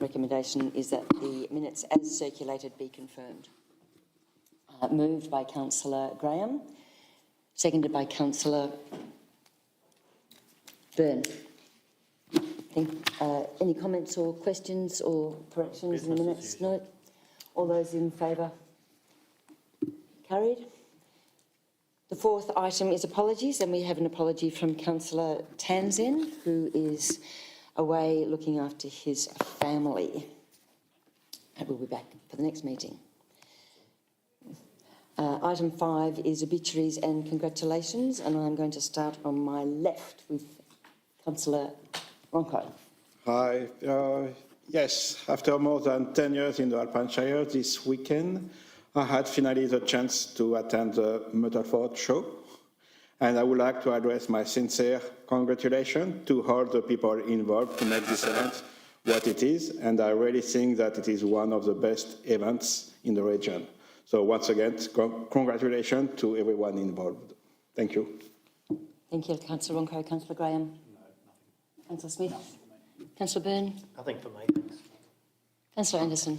recommendation is that the minutes as circulated be confirmed. Moved by Councillor Graham, seconded by Councillor Byrne. Any comments or questions or corrections in the minutes? No? All those in favour? Carried. The fourth item is apologies, and we have an apology from Councillor Tanzin, who is away looking after his family. And we'll be back for the next meeting. Item 5 is obituaries and congratulations, and I'm going to start on my left with Councillor Ronco. Hi. Yes, after more than 10 years in the Alpine Shire, this weekend I had finally the chance to attend the Myrtleford show, and I would like to address my sincere congratulations to all the people involved to make this event what it is, and I really think that it is one of the best events in the region. So once again, congratulations to everyone involved. Thank you. Thank you, Councillor Ronco. Councillor Graham? No, nothing. Councillor Smith? Nothing for me. Councillor Byrne? Nothing for me, thanks. Councillor Anderson?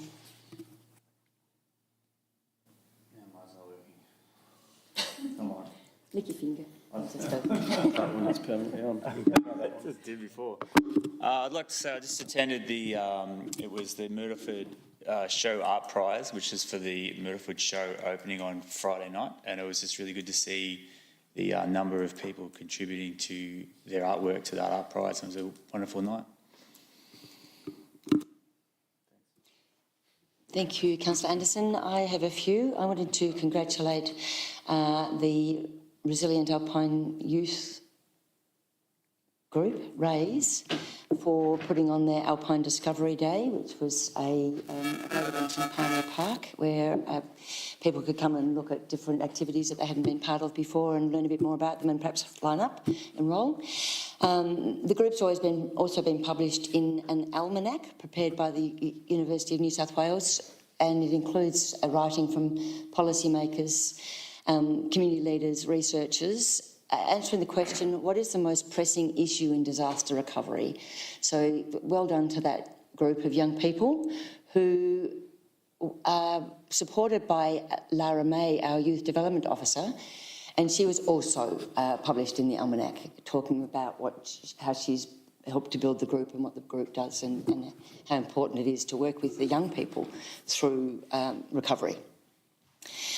Yeah, mine's not working. Come on. Lick your finger. That one's permanently on. Just did before. I'd like to say I just attended the, it was the Myrtleford Show Art Prize, which is for the Myrtleford show opening on Friday night. And it was just really good to see the number of people contributing to their artwork to that art prize. It was a wonderful night. Thank you, Councillor Anderson. I have a few. I wanted to congratulate the Resilient Alpine Youth Group, RAISE, for putting on their Alpine Discovery Day, which was a great event in Pioneer Park, where people could come and look at different activities that they hadn't been part of before and learn a bit more about them and perhaps line up, enrol. The group's also been published in an almanac prepared by the University of New South Wales, and it includes a writing from policymakers, community leaders, researchers, answering the question, what is the most pressing issue in disaster recovery? So well done to that group of young people who are supported by Lara May, our Youth Development Officer, and she was also published in the Almanac, talking about how she's helped to build the group and what the group does and how important it is to work with the young people through recovery.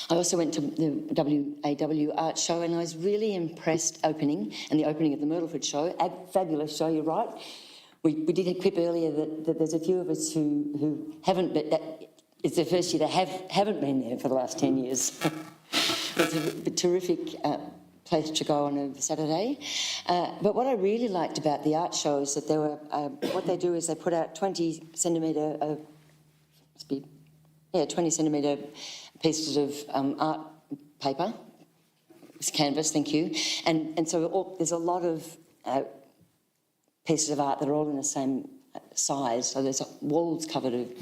I also went to the WAW Art Show, and I was really impressed the opening of the Myrtleford show. A fabulous show, you're right. We did a quip earlier that there's a few of us who haven't, but it's the first year they haven't been there for the last 10 years. It's a terrific place to go on a Saturday. But what I really liked about the art show is that what they do is they put out 20 centimetre pieces of art paper, it's canvas, thank you, and so there's a lot of pieces of art that are all in the same size, so there's walls covered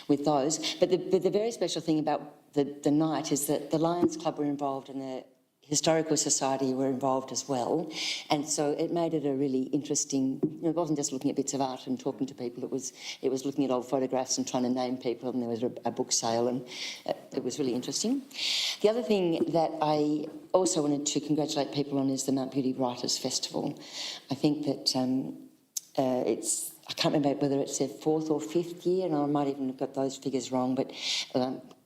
with those. But the very special thing about the night is that the Lions Club were involved and the Historical Society were involved as well, and so it made it a really interesting. It wasn't just looking at bits of art and talking to people. It was looking at old photographs and trying to name people. And there was a book sale, and it was really interesting. The other thing that I also wanted to congratulate people on is the Mount Beauty Writers Festival. I think that I can't remember whether it's their 4th or 5th year, and I might even have got those figures wrong, but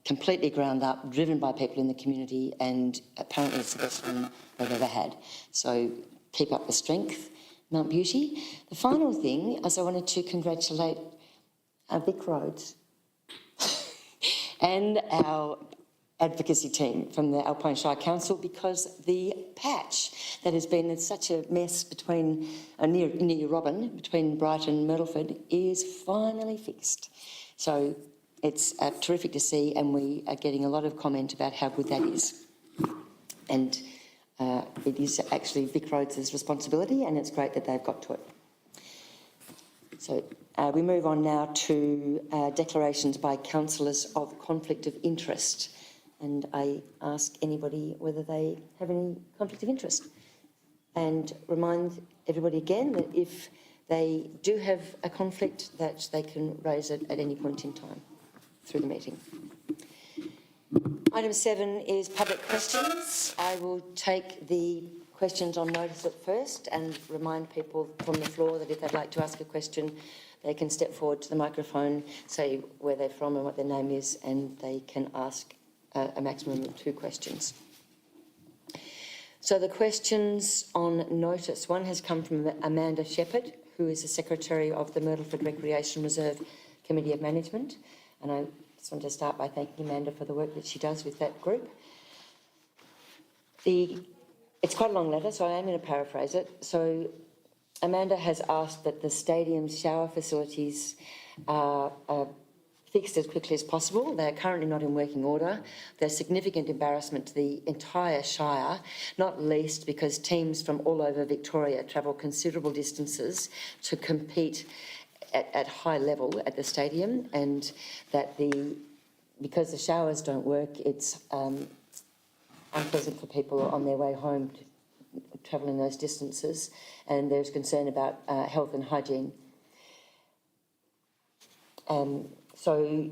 completely ground up, driven by people in the community, and apparently it's the best one they've ever had. So keep up the strength, Mount Beauty. The final thing is I wanted to congratulate Vic Rhodes and our advocacy team from the Alpine Shire Council, because the patch that has been such a mess between near Robin, between Brighton and Myrtleford, is finally fixed. So it's terrific to see, and we are getting a lot of comment about how good that is. And it is actually Vic Rhodes' responsibility, and it's great that they've got to it. So we move on now to declarations by councillors of conflict of interest. And I ask anybody whether they have any conflict of interest. And remind everybody again that if They do have a conflict that they can raise at any point in time through the meeting. Item 7 is public questions. I will take the questions on notice at first and remind people from the floor that if they'd like to ask a question, they can step forward to the microphone, say where they're from and what their name is, and they can ask a maximum of 2 questions. So the questions on notice, one has come from Amanda Shepherd, who is the Secretary of the Myrtleford Recreation Reserve Committee of Management, and I just want to start by thanking Amanda for the work that she does with that group. It's quite a long letter, so I am going to paraphrase it. So Amanda has asked that the stadium's shower facilities are fixed as quickly as possible. They are currently not in working order. There's significant embarrassment to the entire Shire, not least because teams from all over Victoria travel considerable distances to compete at high level at the stadium, and that because the showers don't work, it's unpleasant for people on their way home to travelling those distances, and there's concern about health and hygiene. So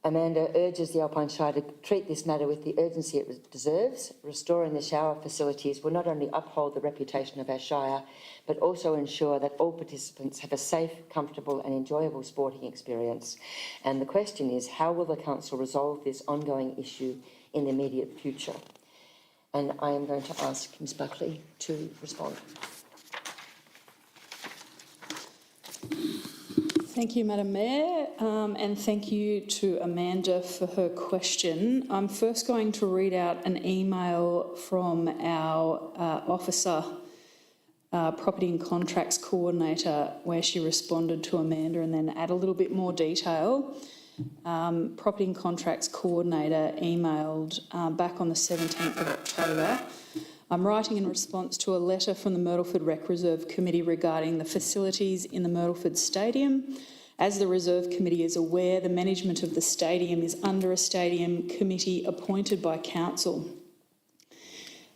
Amanda urges the Alpine Shire to treat this matter with the urgency it deserves. Restoring the shower facilities will not only uphold the reputation of our Shire, but also ensure that all participants have a safe, comfortable and enjoyable sporting experience. And the question is, how will the Council resolve this ongoing issue in the immediate future? And I am going to ask Ms Buckley to respond. Thank you, Madam Mayor, and thank you to Amanda for her question. I'm first going to read out an email from our officer, Property and Contracts Coordinator, where she responded to Amanda, and then add a little bit more detail. Property and Contracts Coordinator emailed back on the 17th of October. I'm writing in response to a letter from the Myrtleford Rec Reserve Committee regarding the facilities in the Myrtleford Stadium. As the Reserve Committee is aware, the management of the stadium is under a stadium committee appointed by Council.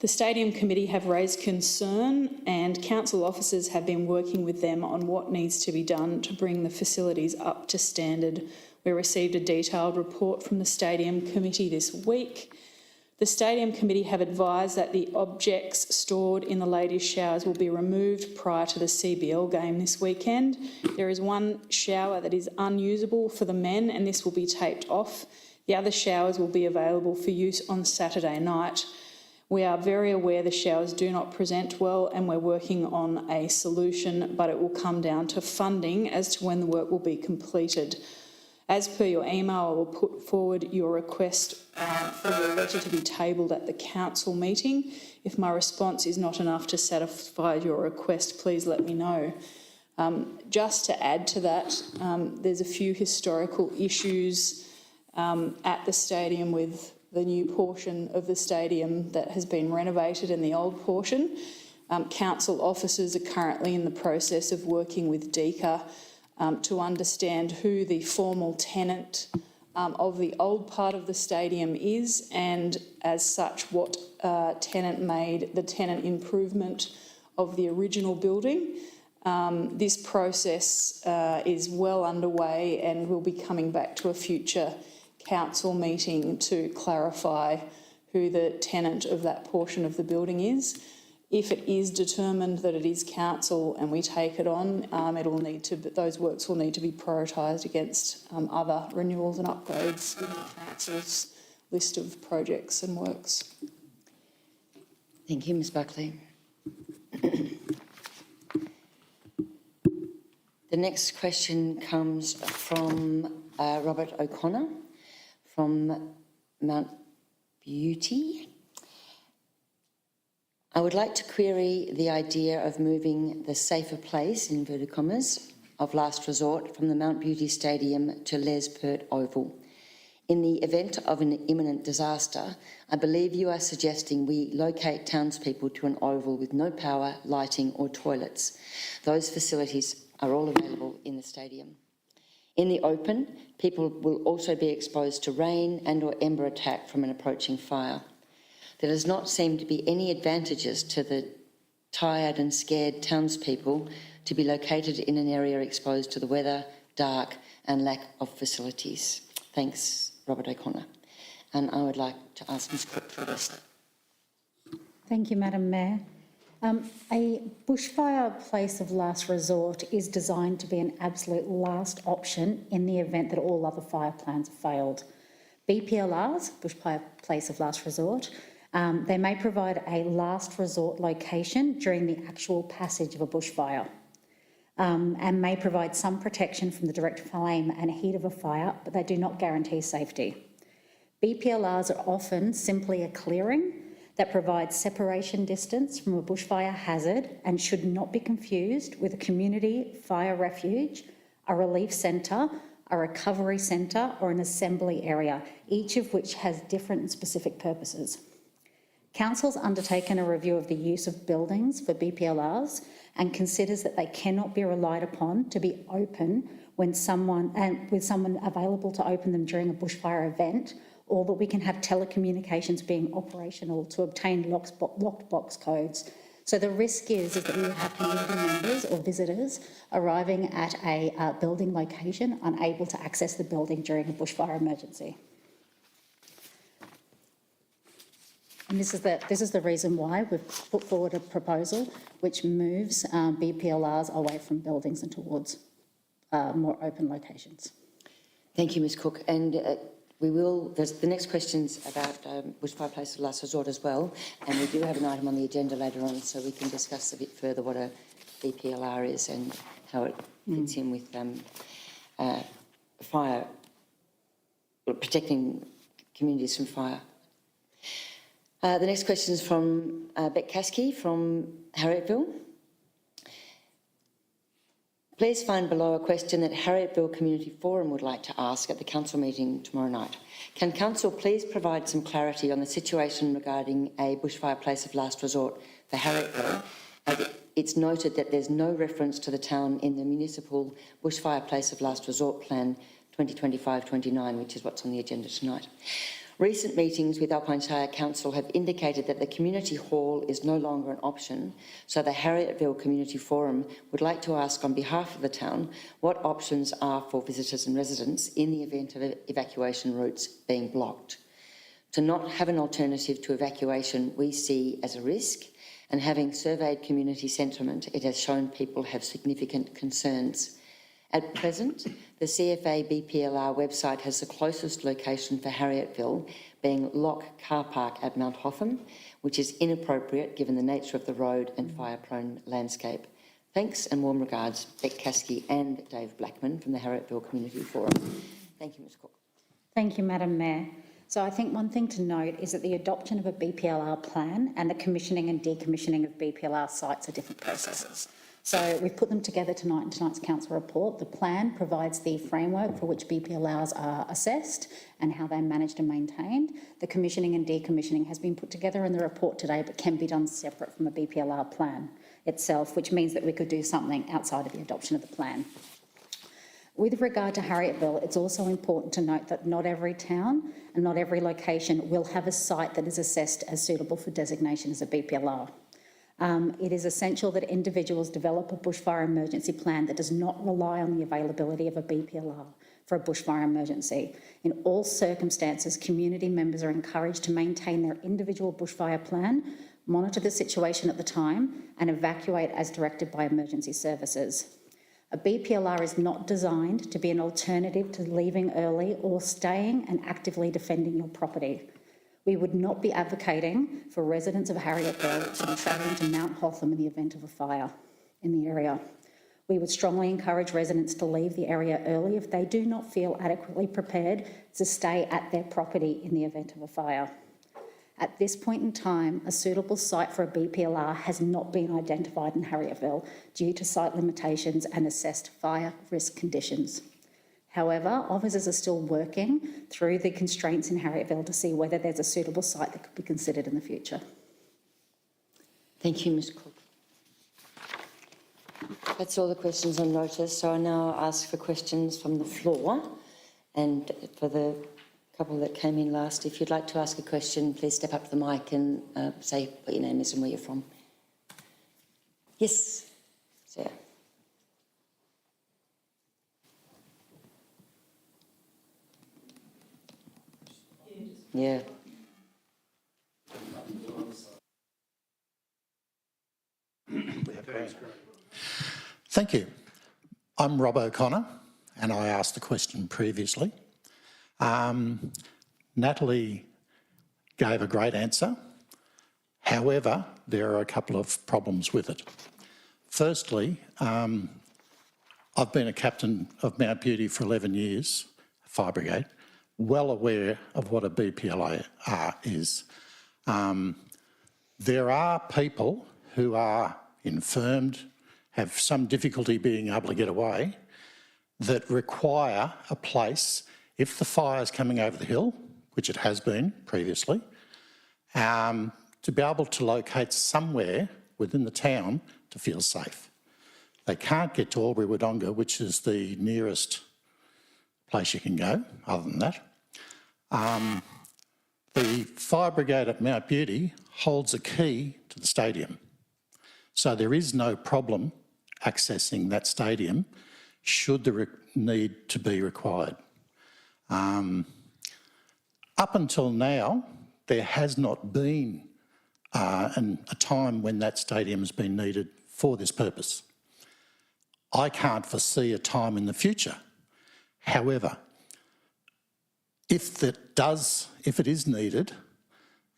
The Stadium Committee have raised concern, and Council officers have been working with them on what needs to be done to bring the facilities up to standard. We received a detailed report from the Stadium Committee this week. The Stadium Committee have advised that the objects stored in the ladies' showers will be removed prior to the CBL game this weekend. There is one shower that is unusable for the men, and this will be taped off. The other showers will be available for use on Saturday night. We are very aware the showers do not present well, and we're working on a solution, but it will come down to funding as to when the work will be completed. As per your email, I will put forward your request for your letter to be tabled at the council meeting. If my response is not enough to satisfy your request, please let me know. Just to add to that, there's a few historical issues at the stadium with the new portion of the stadium that has been renovated and the old portion. Council officers are currently in the process of working with DECA to understand who the formal tenant of the old part of the stadium is, and as such what tenant made the tenant improvement of the original building. This process is well underway and will be coming back to a future council meeting to clarify who the tenant of that portion of the building is. If it is determined that it is council and we take it on, those works will need to be prioritised against other renewals and upgrades in the council's list of projects and works. Thank you, Ms Buckley. The next question comes from Robert O'Connor from Mount Beauty. I would like to query the idea of moving the safer place, in inverted commas, of last resort from the Mount Beauty Stadium to Les Perts Oval. In the event of an imminent disaster, I believe you are suggesting we locate townspeople to an oval with no power, lighting or toilets. Those facilities are all available in the stadium. In the open, people will also be exposed to rain and or ember attack from an approaching fire. There does not seem to be any advantages to the tired and scared townspeople to be located in an area exposed to the weather, dark and lack of facilities. Thanks, Robert O'Connor. And I would like to ask Ms Cook to address that. Thank you, Madam Mayor. A bushfire place of last resort is designed to be an absolute last option in the event that all other fire plans have failed. BPLRs, bushfire place of last resort, they may provide a last resort location during the actual passage of a bushfire and may provide some protection from the direct flame and heat of a fire, but they do not guarantee safety. BPLRs are often simply a clearing that provides separation distance from a bushfire hazard and should not be confused with a community fire refuge, a relief centre, a recovery centre or an assembly area, each of which has different and specific purposes. Council's undertaken a review of the use of buildings for BPLRs and considers that they cannot be relied upon to be open when with someone available to open them during a bushfire event, or that we can have telecommunications being operational to obtain locked box codes. So the risk is that we would have community members or visitors arriving at a building location unable to access the building during a bushfire emergency. And this is the reason why we've put forward a proposal which moves BPLRs away from buildings and towards more open locations. Thank you, Ms Cook. And there's the next question's about bushfire place of last resort as well, and we do have an item on the agenda later on, so we can discuss a bit further what a BPLR is and how it fits in with fire, protecting communities from fire. The next question is from Beck Caskey from Harriettville. Please find below a question that Harriettville Community Forum would like to ask at the council meeting tomorrow night. Can council please provide some clarity on the situation regarding a bushfire place of last resort for Harriettville? As it's noted that there's no reference to the town in the municipal bushfire place of last resort plan 2025-29, which is what's on the agenda tonight. Recent meetings with Alpine Shire Council have indicated that the community hall is no longer an option, so the Harriettville Community Forum would like to ask on behalf of the town what options are for visitors and residents in the event of evacuation routes being blocked. To not have an alternative to evacuation we see as a risk, and having surveyed community sentiment, it has shown people have significant concerns. At present, the CFA BPLR website has the closest location for Harriettville being Lock Car Park at Mount Hotham, which is inappropriate given the nature of the road and fire-prone landscape. Thanks and warm regards, Beck Caskey and Dave Blackman from the Harriettville Community Forum. Thank you, Ms Cook. Thank you, Madam Mayor. So I think one thing to note is that the adoption of a BPLR plan and the commissioning and decommissioning of BPLR sites are different processes. So we've put them together tonight in tonight's council report. The plan provides the framework for which BPLRs are assessed and how they're managed and maintained. The commissioning and decommissioning has been put together in the report today, but can be done separate from a BPLR plan itself, which means that we could do something outside of the adoption of the plan. With regard to Harriettville, it's also important to note that not every town and not every location will have a site that is assessed as suitable for designation as a BPLR. It is essential that individuals develop a bushfire emergency plan that does not rely on the availability of a BPLR for a bushfire emergency. In all circumstances, community members are encouraged to maintain their individual bushfire plan, monitor the situation at the time, and evacuate as directed by emergency services. A BPLR is not designed to be an alternative to leaving early or staying and actively defending your property. We would not be advocating for residents of Harriettville to be travelling to Mount Hotham in the event of a fire in the area. We would strongly encourage residents to leave the area early if they do not feel adequately prepared to stay at their property in the event of a fire. At this point in time, a suitable site for a BPLR has not been identified in Harriettville due to site limitations and assessed fire risk conditions. However, officers are still working through the constraints in Harriettville to see whether there's a suitable site that could be considered in the future. Thank you, Ms Cook. That's all the questions on notice, so I now ask for questions from the floor. And for the couple that came in last, if you'd like to ask a question, please step up to the mic and say what your name is and where you're from. Yes, Sarah. Yeah. Thank you. I'm Rob O'Connor, and I asked the question previously. Natalie gave a great answer. However, there are a couple of problems with it. Firstly, I've been a captain of Mount Beauty for 11 years, Fire Brigade, well aware of what a BPLR is. There are people who are infirmed, have some difficulty being able to get away, that require a place, if the fire is coming over the hill, which it has been previously, to be able to locate somewhere within the town to feel safe. They can't get to Albury Wodonga, which is the nearest place you can go, other than that. The Fire Brigade at Mount Beauty holds a key to the stadium. So there is no problem accessing that stadium should the need to be required. Up until now, there has not been a time when that stadium has been needed for this purpose. I can't foresee a time in the future. However, if it is needed,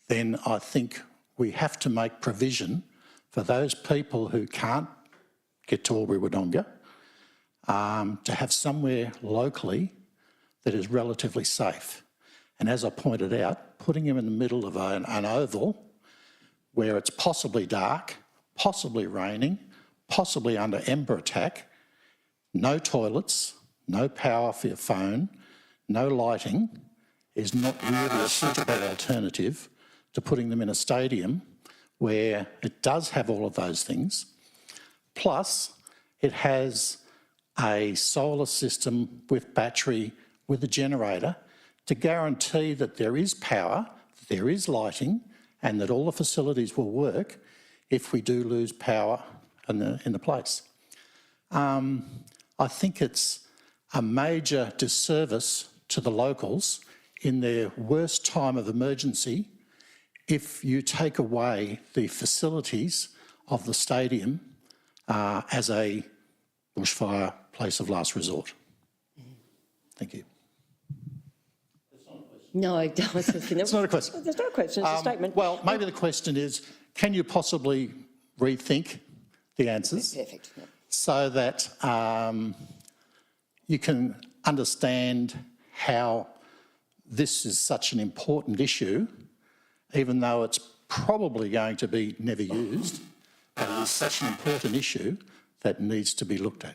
then I think we have to make provision for those people who can't get to Albury Wodonga to have somewhere locally that is relatively safe. And as I pointed out, putting him in the middle of an oval where it's possibly dark, possibly raining, possibly under ember attack, no toilets, no power for your phone, no lighting, is not really a suitable alternative to putting them in a stadium where it does have all of those things. Plus, it has a solar system with battery, with a generator, to guarantee that there is power, that there is lighting, and that all the facilities will work if we do lose power in the place. I think it's a major disservice to the locals in their worst time of emergency if you take away the facilities of the stadium as a bushfire place of last resort. Thank you. No, I don't. It's not a question. It's not a question, it's a statement. Well, maybe the question is, can you possibly rethink the answers Perfect. Yeah. so that you can understand how this is such an important issue, even though it's probably going to be never used, but it is such an important issue that needs to be looked at.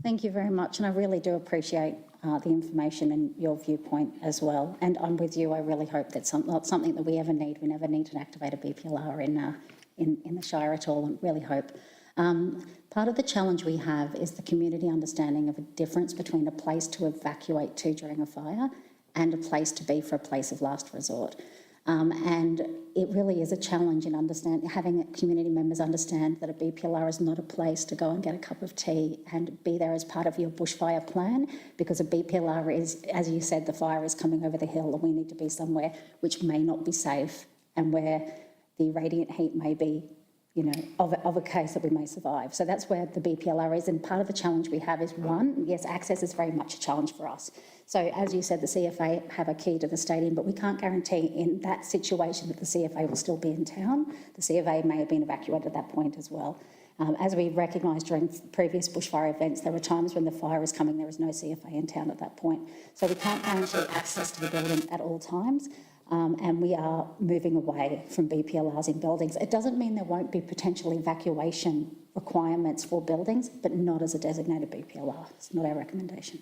Thank you very much, and I really do appreciate the information and your viewpoint as well. And I'm with you. I really hope that's not something that we ever need. We never need to activate a BPLR in the Shire at all. I really hope. Part of the challenge we have is the community understanding of a difference between a place to evacuate to during a fire and a place to be for a place of last resort. And it really is a challenge in having community members understand that a BPLR is not a place to go and get a cup of tea and be there as part of your bushfire plan, because a BPLR is, as you said, the fire is coming over the hill and we need to be somewhere which may not be safe and where the radiant heat may be, of a case that we may survive. So that's where the BPLR is, and part of the challenge we have is, one, yes, access is very much a challenge for us. So as you said, the CFA have a key to the stadium, but we can't guarantee in that situation that the CFA will still be in town. The CFA may have been evacuated at that point as well. As we recognised during previous bushfire events, there were times when the fire is coming, there is no CFA in town at that point. So we can't guarantee access to the building at all times. And we are moving away from BPLRs in buildings. It doesn't mean there won't be potential evacuation requirements for buildings, but not as a designated BPLR. It's not our recommendation.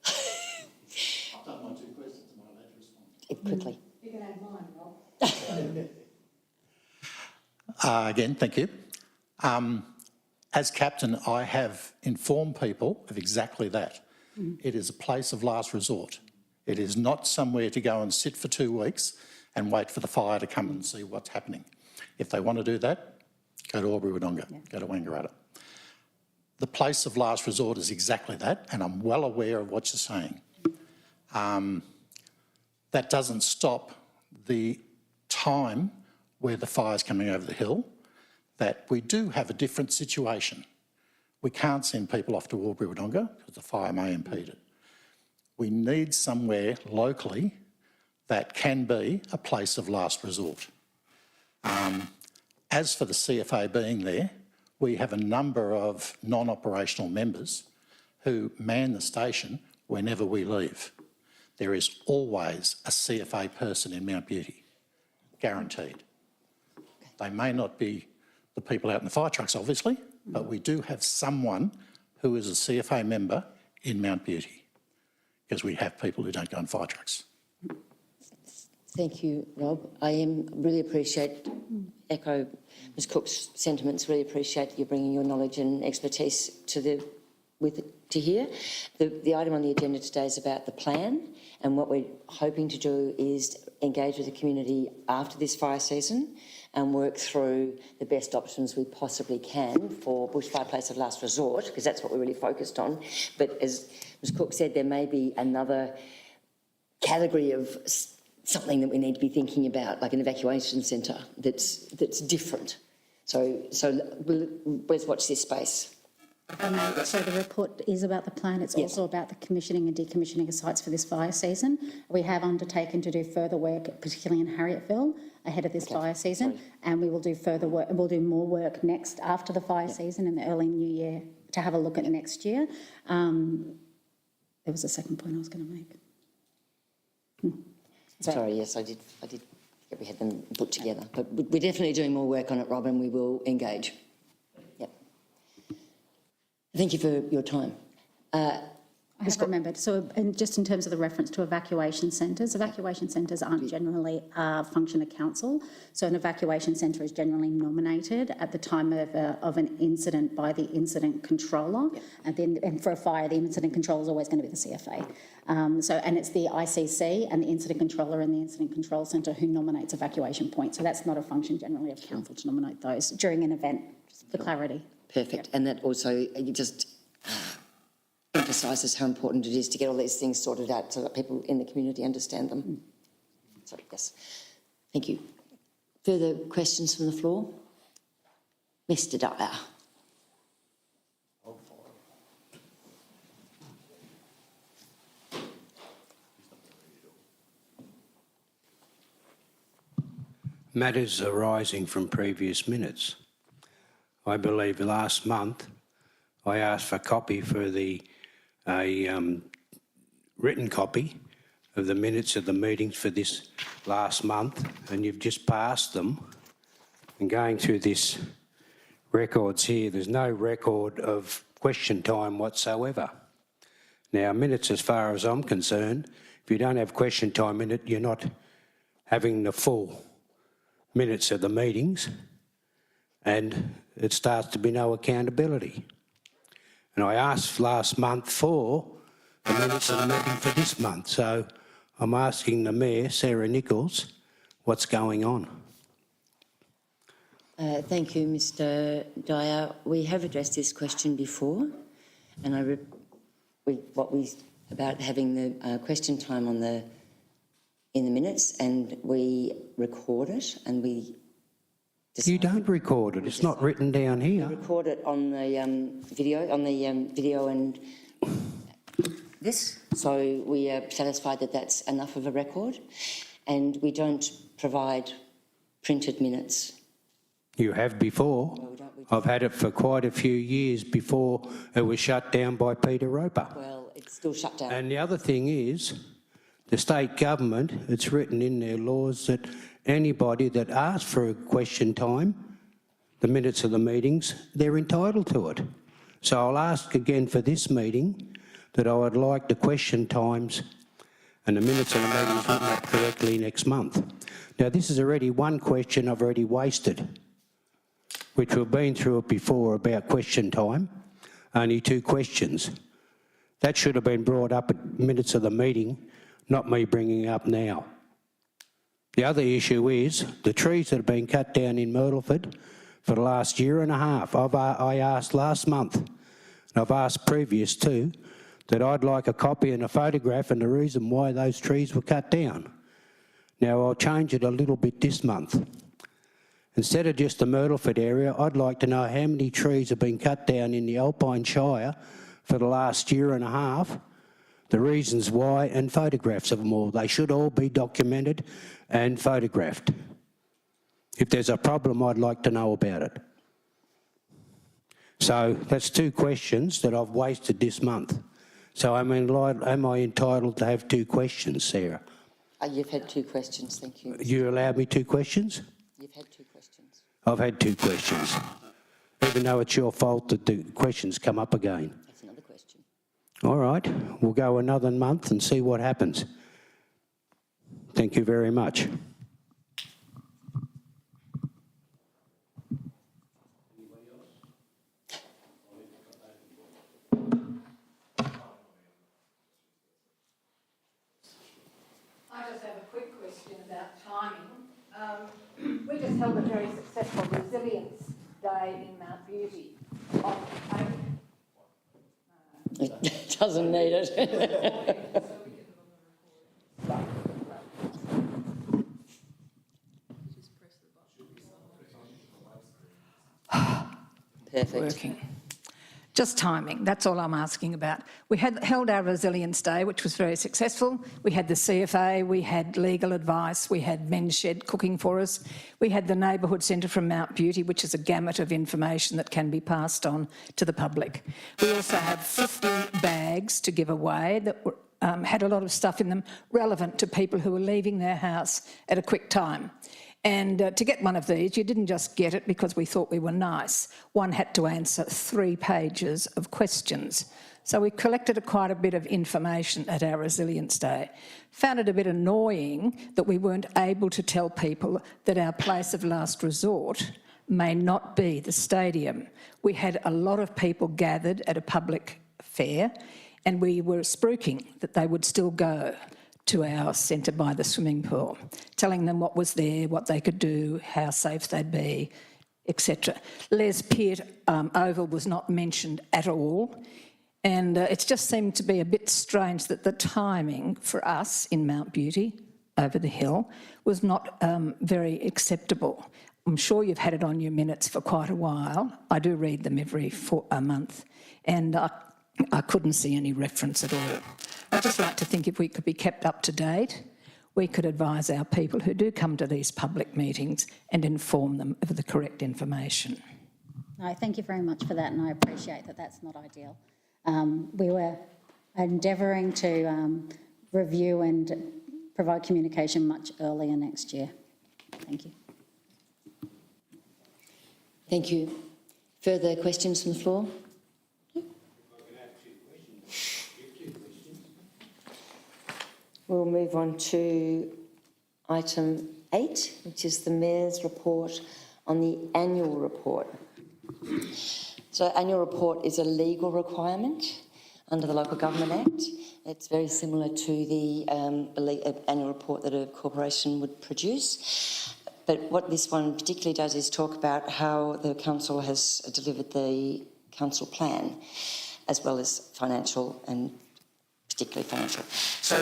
I've done my 2 questions and I'm allowed to respond. Quickly. You can add mine, Rob. Again, thank you. As captain, I have informed people of exactly that. It is a place of last resort. It is not somewhere to go and sit for 2 weeks and wait for the fire to come and see what's happening. If they want to do that, go to Albury-Wodonga, go to Wangaratta. The place of last resort is exactly that, and I'm well aware of what you're saying. That doesn't stop the time where the fire's coming over the hill, that we do have a different situation. We can't send people off to Albury-Wodonga because the fire may impede it. We need somewhere locally that can be a place of last resort. As for the CFA being there, we have a number of non-operational members who man the station whenever we leave. There is always a CFA person in Mount Beauty, guaranteed. They may not be the people out in the fire trucks, obviously, but we do have someone who is a CFA member in Mount Beauty, because we have people who don't go on fire trucks. Thank you, Rob. Really appreciate, echo Ms Cook's sentiments, really appreciate you bringing your knowledge and expertise to here. The item on the agenda today is about the plan, and what we're hoping to do is engage with the community after this fire season and work through the best options we possibly can for bushfire place of last resort, because that's what we're really focused on. But as Ms Cook said, there may be another category of something that we need to be thinking about, like an evacuation centre that's different. So let's watch this space. So the report is about the plan. It's also about the commissioning and decommissioning of sites for this fire season. We have undertaken to do further work, particularly in Harriettville, ahead of this fire season, and we will do further work. We'll do more work next after the fire season in the early new year to have a look at next year. There was a second point I was going to make. Sorry, yes, I did. We had them put together, but we're definitely doing more work on it, Rob, and we will engage. Yep. Thank you for your time. I have remembered. So, and just in terms of the reference to evacuation centres aren't generally a function of council. So an evacuation centre is generally nominated at the time of an incident by the incident controller. And for a fire, the incident controller is always going to be the CFA. And it's the ICC and the incident controller and the incident control centre who nominates evacuation points. So that's not a function generally of council to nominate those during an event, just for clarity. Perfect. And that also just emphasises how important it is to get all these things sorted out so that people in the community understand them. So, yes. Thank you. Further questions from the floor? Mr. Dyer. Matters arising from previous minutes. I believe last month I asked for a copy for a written copy of the minutes of the meetings for this last month, and you've just passed them. And going through this records here, there's no record of question time whatsoever. Now, minutes, as far as I'm concerned, if you don't have question time in it, you're not having the full minutes of the meetings, and it starts to be no accountability. And I asked last month for the minutes of the meeting for this month. So I'm asking the Mayor, Sarah Nichols, what's going on? Thank you, Mr. Dyer. We have addressed this question before, and about having the question time in the minutes, and we record it, and we. You don't record it. It's not written down here. We record it on the video, and this. So we are satisfied that that's enough of a record, and we don't provide printed minutes. You have before. No, we don't. I've had it for quite a few years before it was shut down by Peter Roper. Well, it's still shut down. And the other thing is, the state government, it's written in their laws that anybody that asks for a question time, the minutes of the meetings, they're entitled to it. So I'll ask again for this meeting that I would like the question times and the minutes of the meetings written up correctly next month. Now, this is already one question I've already wasted, which we've been through it before about question time, only 2 questions. That should have been brought up at minutes of the meeting, not me bringing it up now. The other issue is the trees that have been cut down in Myrtleford for the last year and a half. I asked last month, and I've asked previous too, that I'd like a copy and a photograph and the reason why those trees were cut down. Now, I'll change it a little bit this month. Instead of just the Myrtleford area, I'd like to know how many trees have been cut down in the Alpine Shire for the last year and a half, the reasons why, and photographs of them all. They should all be documented and photographed. If there's a problem, I'd like to know about it. So that's 2 questions that I've wasted this month. So am I entitled to have 2 questions, Sarah? You've had 2 questions, thank you. You allowed me 2 questions? You've had 2 questions. I've had 2 questions, even though it's your fault that the questions come up again. That's another question. All right, we'll go another month and see what happens. Thank you very much. I just have a quick question about timing. We just held a very successful Resilience Day in Mount Beauty on It doesn't need it. Perfect. working. Just timing, that's all I'm asking about. We held our Resilience Day, which was very successful. We had the CFA, we had legal advice, we had Men's Shed cooking for us. We had the Neighbourhood Centre from Mount Beauty, which is a gamut of information that can be passed on to the public. We also had 50 bags to give away that were, had a lot of stuff in them relevant to people who were leaving their house at a quick time. And to get one of these, you didn't just get it because we thought we were nice. One had to answer 3 pages of questions. So we collected quite a bit of information at our Resilience Day. Found it a bit annoying that we weren't able to tell people that our place of last resort may not be the stadium. We had a lot of people gathered at a public fair and we were spruiking that they would still go to our centre by the swimming pool, telling them what was there, what they could do, how safe they'd be, etc. Les Peart Oval was not mentioned at all, and it just seemed to be a bit strange that the timing for us in Mount Beauty, over the hill, was not very acceptable. I'm sure you've had it on your minutes for quite a while. I do read them every month, and I couldn't see any reference at all. I'd just like to think if we could be kept up to date, we could advise our people who do come to these public meetings and inform them of the correct information. No, thank you very much for that, and I appreciate that that's not ideal. We were endeavouring to review and provide communication much earlier next year. Thank you. Thank you. Further questions from the floor? We'll move on to item 8, which is the Mayor's report on the annual report. So annual report is a legal requirement under the Local Government Act. It's very similar to the annual report that a corporation would produce. But what this one particularly does is talk about how the council has delivered the council plan, as well as financial and particularly financial. So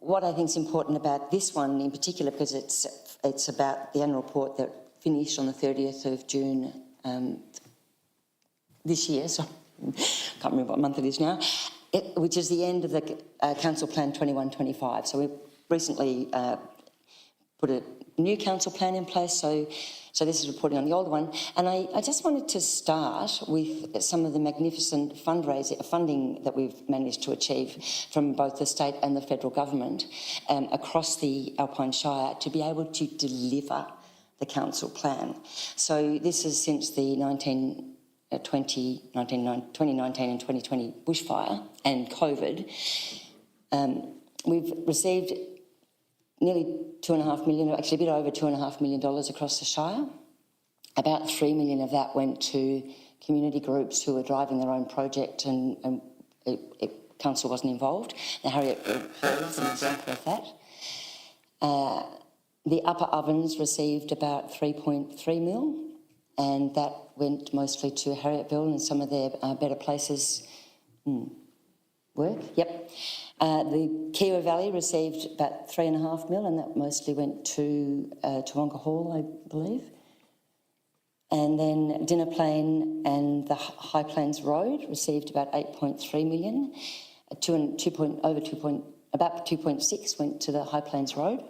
what I think is important about this one in particular, because it's about the annual report that finished on the 30th of June this year, so I can't remember what month it is now, which is the end of the Council Plan 21-25. So we recently put a new council plan in place, so this is reporting on the old one. And I just wanted to start with some of the magnificent funding that we've managed to achieve from both the state and the federal government across the Alpine Shire to be able to deliver the council plan. So this is since the 2019 and 2020 bushfire and COVID. We've received nearly $2.5 million, actually a bit over $2.5 million across the Shire. About $3 million of that went to community groups who were driving their own project and council wasn't involved. Now, Harriet Hall is an example of that. The upper ovens received about 3.3 mil, and that went mostly to Harrietville and some of their Better Places work. Yep. The Kiwa Valley received about 3.5 mil, and that mostly went to Taronga Hall, I believe. And then Dinner Plain and the High Plains Road received about 8.3 million. About 2.6 went to the High Plains Road.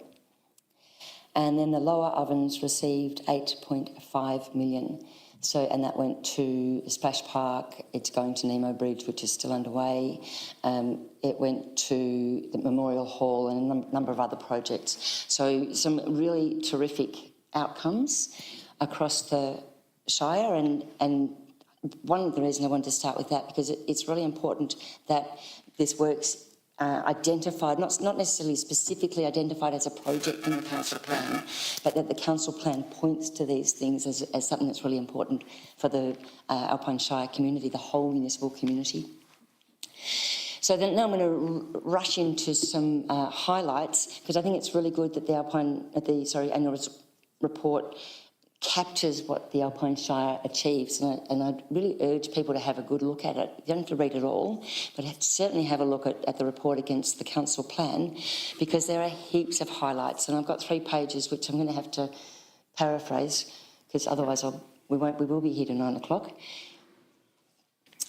And then the lower ovens received 8.5 million. So, and that went to Splash Park. It's going to Nemo Bridge, which is still underway. It went to the Memorial Hall and a number of other projects. So some really terrific outcomes across the Shire, and one of the reasons I wanted to start with that, because it's really important that this work's identified, not necessarily specifically identified as a project in the council plan, but that the council plan points to these things as something that's really important for the Alpine Shire community, the whole municipal community. So then now I'm going to rush into some highlights, because I think it's really good that the annual report captures what the Alpine Shire achieves, and I really urge people to have a good look at it. You don't have to read it all, but certainly have a look at the report against the council plan, because there are heaps of highlights, and I've got 3 pages which I'm going to have to paraphrase, because otherwise we will be here to 9 o'clock.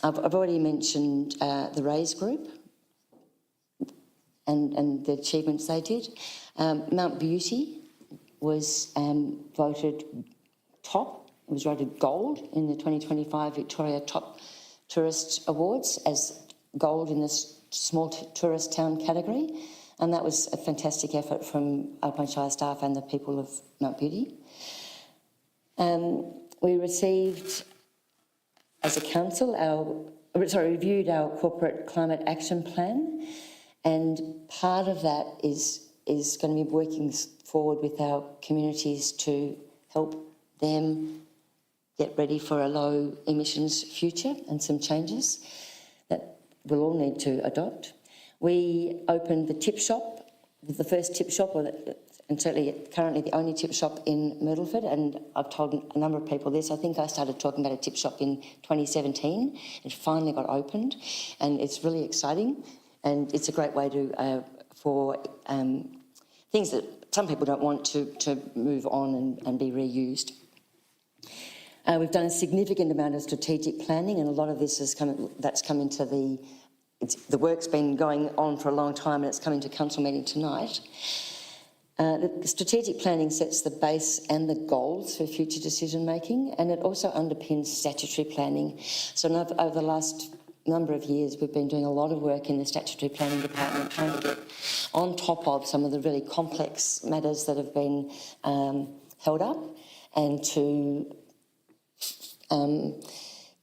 I've already mentioned the Raise Group and the achievements they did. Mount Beauty was voted top. It was rated gold in the 2025 Victoria Top Tourist Awards as gold in the small tourist town category, and that was a fantastic effort from Alpine Shire staff and the people of Mount Beauty. We received, as a council, reviewed our corporate climate action plan, and part of that is going to be working forward with our communities to help them get ready for a low emissions future and some changes that we'll all need to adopt. We opened the tip shop, the first tip shop, and certainly currently the only tip shop in Myrtleford, and I've told a number of people this. I think I started talking about a tip shop in 2017. It finally got opened, and it's really exciting, and it's a great way to for things that some people don't want to move on and be reused. We've done a significant amount of strategic planning, and a lot of this that's come into the work's been going on for a long time, and it's coming to council meeting tonight. The strategic planning sets the base and the goals for future decision making, and it also underpins statutory planning. So over the last number of years, we've been doing a lot of work in the statutory planning department, trying to get on top of some of the really complex matters that have been held up, and to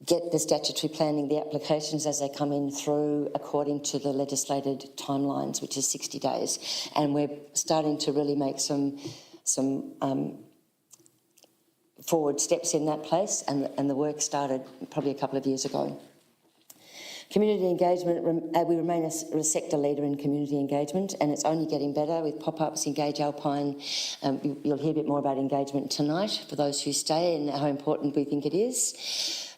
get the statutory planning, the applications as they come in through according to the legislated timelines, which is 60 days. And we're starting to really make some forward steps in that place, and the work started probably a couple of years ago. Community engagement, we remain a sector leader in community engagement, and it's only getting better with pop-ups, Engage Alpine. You'll hear a bit more about engagement tonight for those who stay and how important we think it is.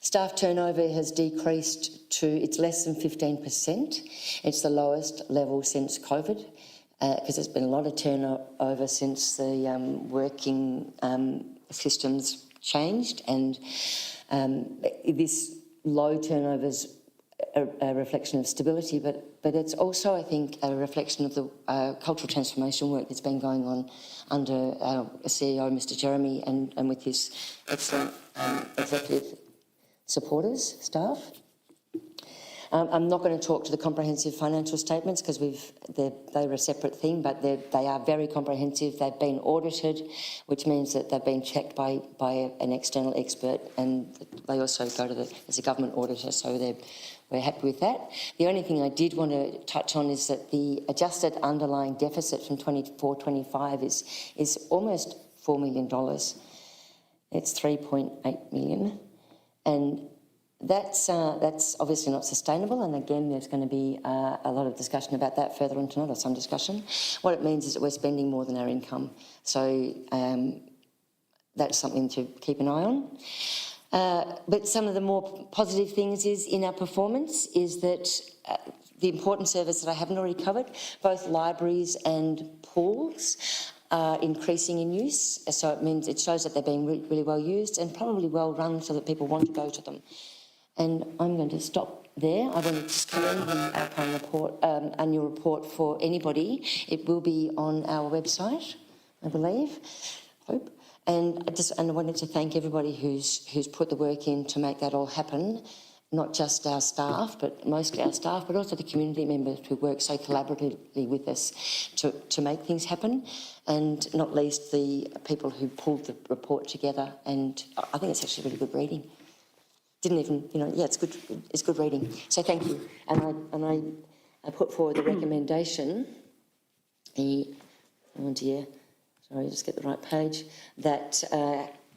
Staff turnover has decreased to, it's less than 15%. It's the lowest level since COVID, because there's been a lot of turnover since the working systems changed, and this low turnover's a reflection of stability, but it's also, I think, a reflection of the cultural transformation work that's been going on under our CEO, Mr. Jeremy, and with his excellent executive supporters, staff. I'm not going to talk to the comprehensive financial statements because they're a separate thing, but they are very comprehensive. They've been audited, which means that they've been checked by an external expert, and they also go as a government auditor, so we're happy with that. The only thing I did want to touch on is that the adjusted underlying deficit from 24-25 is almost $4 million. It's 3.8 million. And that's obviously not sustainable, and again, there's going to be a lot of discussion about that further on tonight, or some discussion. What it means is that we're spending more than our income, so that's something to keep an eye on. But some of the more positive things is in our performance is that the important service that I haven't already covered, both libraries and pools are increasing in use. So it shows that they're being really well used and probably well run so that people want to go to them. And I'm going to stop there. I want to just commend the Alpine report, annual report for anybody. It will be on our website, I believe, hope. And I wanted to thank everybody who's put the work in to make that all happen. Not just our staff, but mostly our staff, but also the community members who work so collaboratively with us to make things happen, and not least the people who pulled the report together. And I think it's actually really good reading. Didn't even, it's good. It's good reading. So thank you. And I put forward the recommendation. Sorry, just get the right page. That.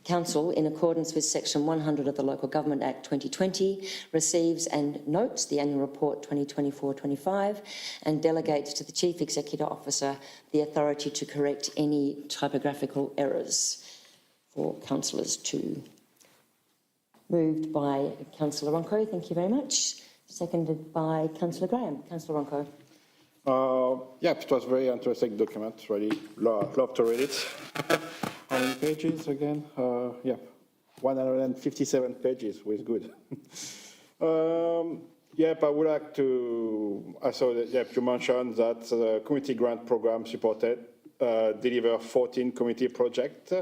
Council, in accordance with Section 100 of the Local Government Act 2020, receives and notes the Annual Report 2024-25 and delegates to the Chief Executive Officer the authority to correct any typographical errors for councillors to. Moved by Councillor Ronco, thank you very much. Seconded by Councillor Graham. Councillor Ronco. It was a very interesting document, really. Love to read it. How many pages again? 157 pages, which is good. I would like to, I saw that you mentioned that the community grant program supported deliver 14 community projects,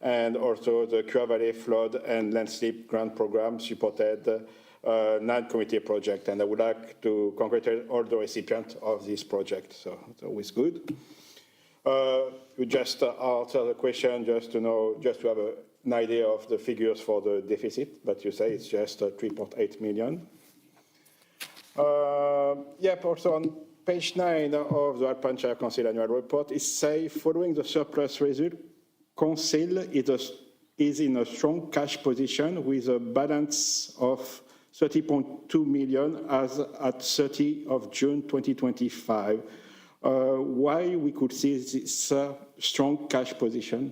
and also the Cura Valley Flood and Landslip grant program supported 9 community projects, and I would like to congratulate all the recipients of this project, so it's always good. We just answer the question just to have an idea of the figures for the deficit, but you say it's just 3.8 million. Also on page 9 of the Alpine Shire Council annual report, it says, following the surplus result, Council is in a strong cash position with a balance of 30.2 million as at 30 of June 2025. Why we could see this strong cash position?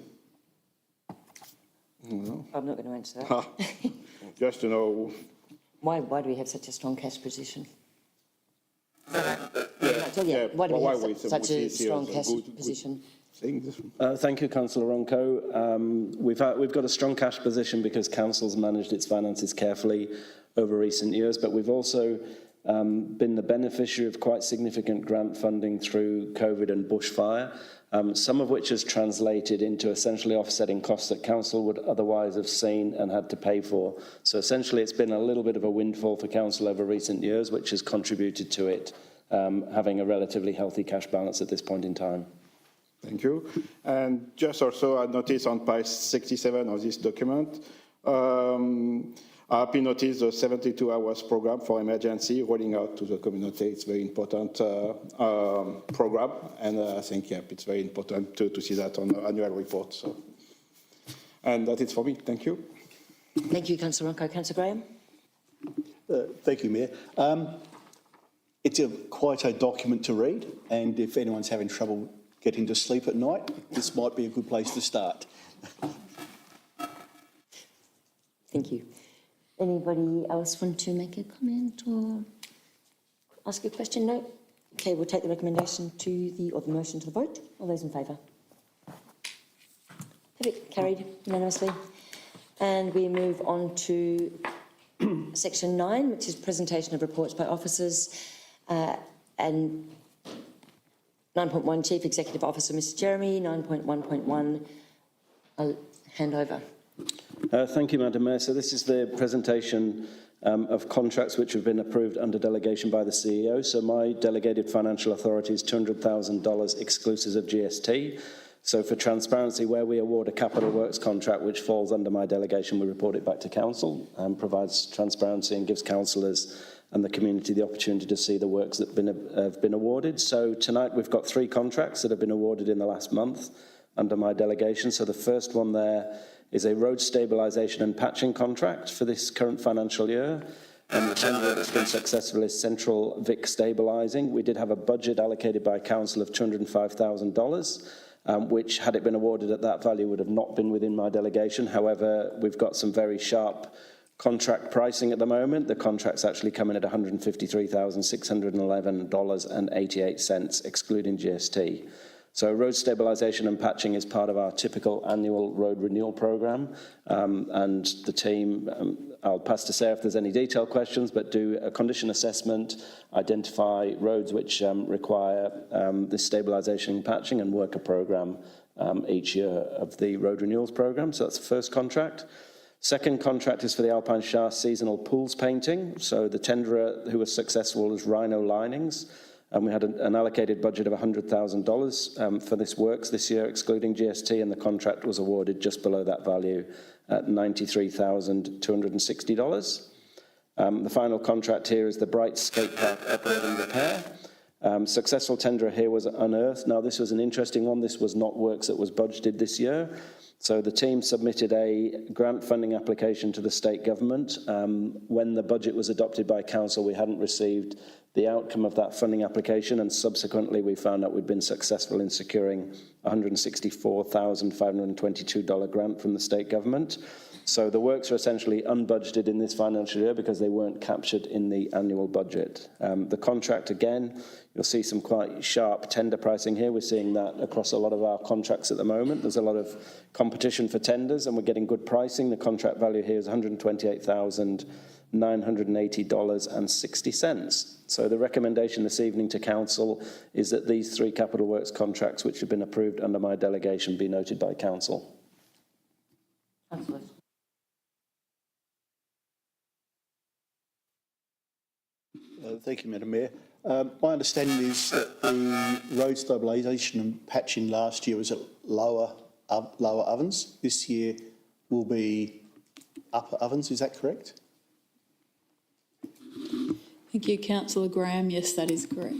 I'm not going to answer that. Just to know. Why do we have such a strong cash position? Why do we have such a strong cash position? Thank you, Councillor Ronco. We've got a strong cash position because Council's managed its finances carefully over recent years, but we've also been the beneficiary of quite significant grant funding through COVID and bushfire, some of which has translated into essentially offsetting costs that Council would otherwise have seen and had to pay for. So essentially it's been a little bit of a windfall for Council over recent years, which has contributed to it having a relatively healthy cash balance at this point in time. Thank you. And just also I noticed on page 67 of this document, I noticed the 72 hours program for emergency rolling out to the community. It's a very important program, and I think it's very important to see that on the annual report. So, and that's it for me. Thank you. Thank you, Councillor Ronco. Councillor Graham. Thank you, Mayor. It's quite a document to read, and if anyone's having trouble getting to sleep at night, this might be a good place to start. Thank you. Anybody else want to make a comment or ask a question? No? Okay, we'll take the recommendation or the motion to the vote. All those in favour? Perfect. Carried unanimously. And we move on to section 9, which is presentation of reports by officers, and 9.1 Chief Executive Officer Mr Jeremy, 9.1.1 I'll hand over. Thank you, Madam Mayor. So this is the presentation of contracts which have been approved under delegation by the CEO. So my delegated financial authority is $200,000 exclusive of GST. So for transparency, where we award a capital works contract which falls under my delegation, we report it back to Council and provides transparency and gives councillors and the community the opportunity to see the works that have been awarded. So tonight we've got 3 contracts that have been awarded in the last month under my delegation. So the first one there is a road stabilisation and patching contract for this current financial year. And the tender that's been successful is Central Vic Stabilising. We did have a budget allocated by Council of $205,000, which, had it been awarded at that value, would have not been within my delegation. However, we've got some very sharp contract pricing at the moment. The contract's actually coming at $153,611.88, excluding GST. So road stabilisation and patching is part of our typical annual road renewal programme, and the team, I'll pass to Sarah if there's any detailed questions, but do a condition assessment, identify roads which require this stabilisation and patching, and work a programme each year of the road renewals programme. So that's the first contract. Second contract is for the Alpine Shah seasonal pools painting. So the tenderer who was successful is Rhino Linings. And we had an allocated budget of $100,000 for this works this year, excluding GST, and the contract was awarded just below that value at $93,260. The final contract here is the Bright Skate Park upgrade and repair. Successful tenderer here was Unearth. Now, this was an interesting one. This was not works that was budgeted this year. So the team submitted a grant funding application to the state government. When the budget was adopted by council, we hadn't received the outcome of that funding application, and subsequently we found out we'd been successful in securing a $164,522 grant from the state government. So the works are essentially unbudgeted in this financial year because they weren't captured in the annual budget. The contract, again, you'll see some quite sharp tender pricing here. We're seeing that across a lot of our contracts at the moment. There's a lot of competition for tenders and we're getting good pricing. The contract value here is $128,980.60. So the recommendation this evening to council is that these three capital works contracts, which have been approved under my delegation, be noted by council. Councillor. Thank you, Madam Mayor. My understanding is that the road stabilisation and patching last year was at lower ovens. This year will be upper ovens, is that correct? Thank you, Councillor Graham. Yes, that is correct.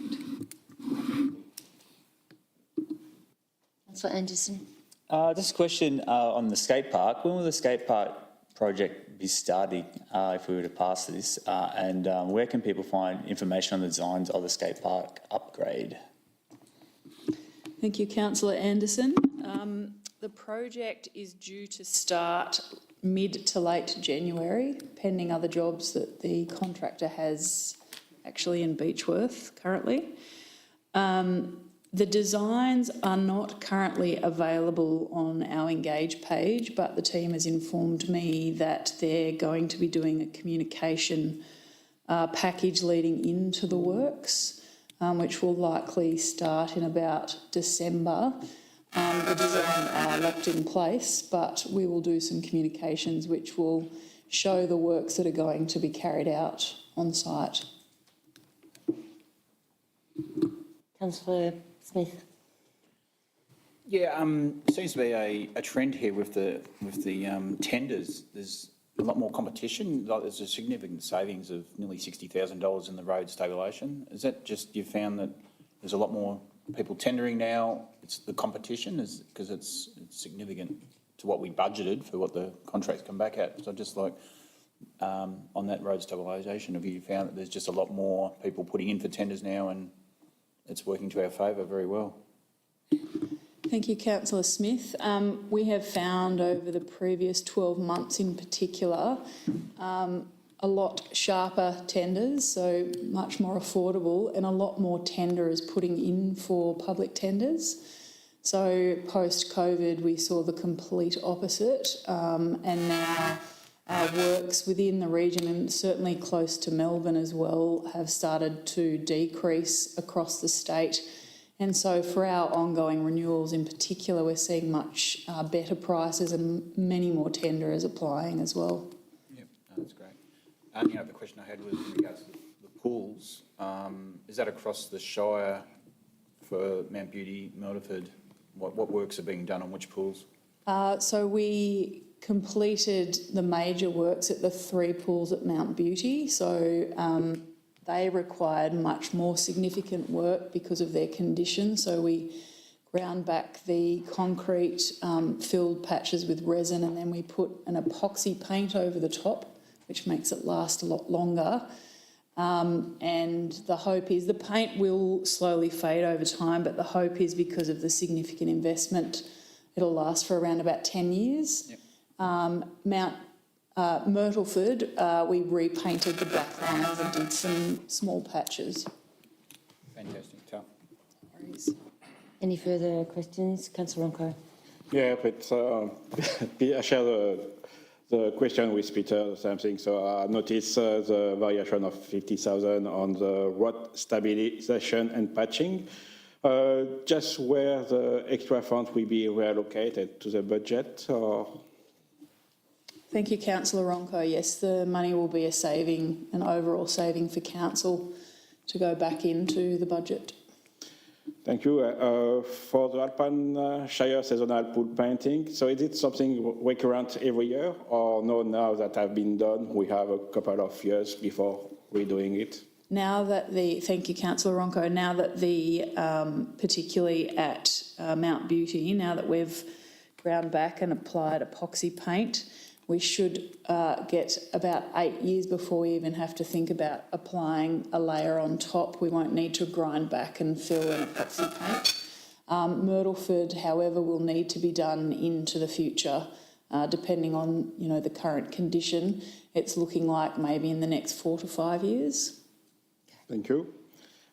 Councillor Anderson. Just a question on the skate park. When will the skate park project be starting if we were to pass this? And where can people find information on the designs of the skate park upgrade? Thank you, Councillor Anderson. The project is due to start mid to late January, pending other jobs that the contractor has actually in Beechworth currently. The designs are not currently available on our Engage page, but the team has informed me that they're going to be doing a communication package leading into the works, which will likely start in about December. The design are locked in place, but we will do some communications which will show the works that are going to be carried out on site. Councillor Smith. Yeah, seems to be a trend here with the tenders. There's a lot more competition. Like, there's a significant savings of nearly $60,000 in the road stabilisation. Is that just you found that there's a lot more people tendering now? It's the competition is because it's significant to what we budgeted for what the contracts come back at. So just like on that road stabilisation, have you found that there's just a lot more people putting in for tenders now and it's working to our favour very well? Thank you, Councillor Smith. We have found over the previous 12 months in particular a lot sharper tenders, so much more affordable, and a lot more tenderers putting in for public tenders. So post-COVID we saw the complete opposite, and now our works within the region and certainly close to Melbourne as well have started to decrease across the state. And so for our ongoing renewals in particular, we're seeing much better prices and many more tenderers applying as well. Yep, no, that's great. The other question I had was in regards to the pools. Is that across the Shire for Mount Beauty, Myrtleford? What works are being done on which pools? So we completed the major works at the 3 pools at Mount Beauty. So they required much more significant work because of their condition. So we ground back the concrete filled patches with resin, and then we put an epoxy paint over the top, which makes it last a lot longer. And the hope is the paint will slowly fade over time, but the hope is because of the significant investment, it'll last for around about 10 years. Yep. Myrtleford, we repainted the black lines and did some small patches. Fantastic, tough. Any further questions? Councillor Ronco. Yeah, but I share the question with Peter, the same thing. So I noticed the variation of 50,000 on the road stabilisation and patching. Just where the extra funds will be reallocated to the budget, or? Thank you, Councillor Ronco. Yes, the money will be a saving, an overall saving for council to go back into the budget. Thank you. For the Alpine Shire seasonal pool painting, so is it something recurrent every year, or no, now that have been done, we have a couple of years before redoing it? Now that thank you, Councillor Ronco, now that particularly at Mount Beauty, now that we've ground back and applied epoxy paint, we should get about 8 years before we even have to think about applying a layer on top. We won't need to grind back and fill in epoxy paint. Myrtleford, however, will need to be done into the future, depending on the current condition. It's looking like maybe in the next 4 to 5 years. Thank you.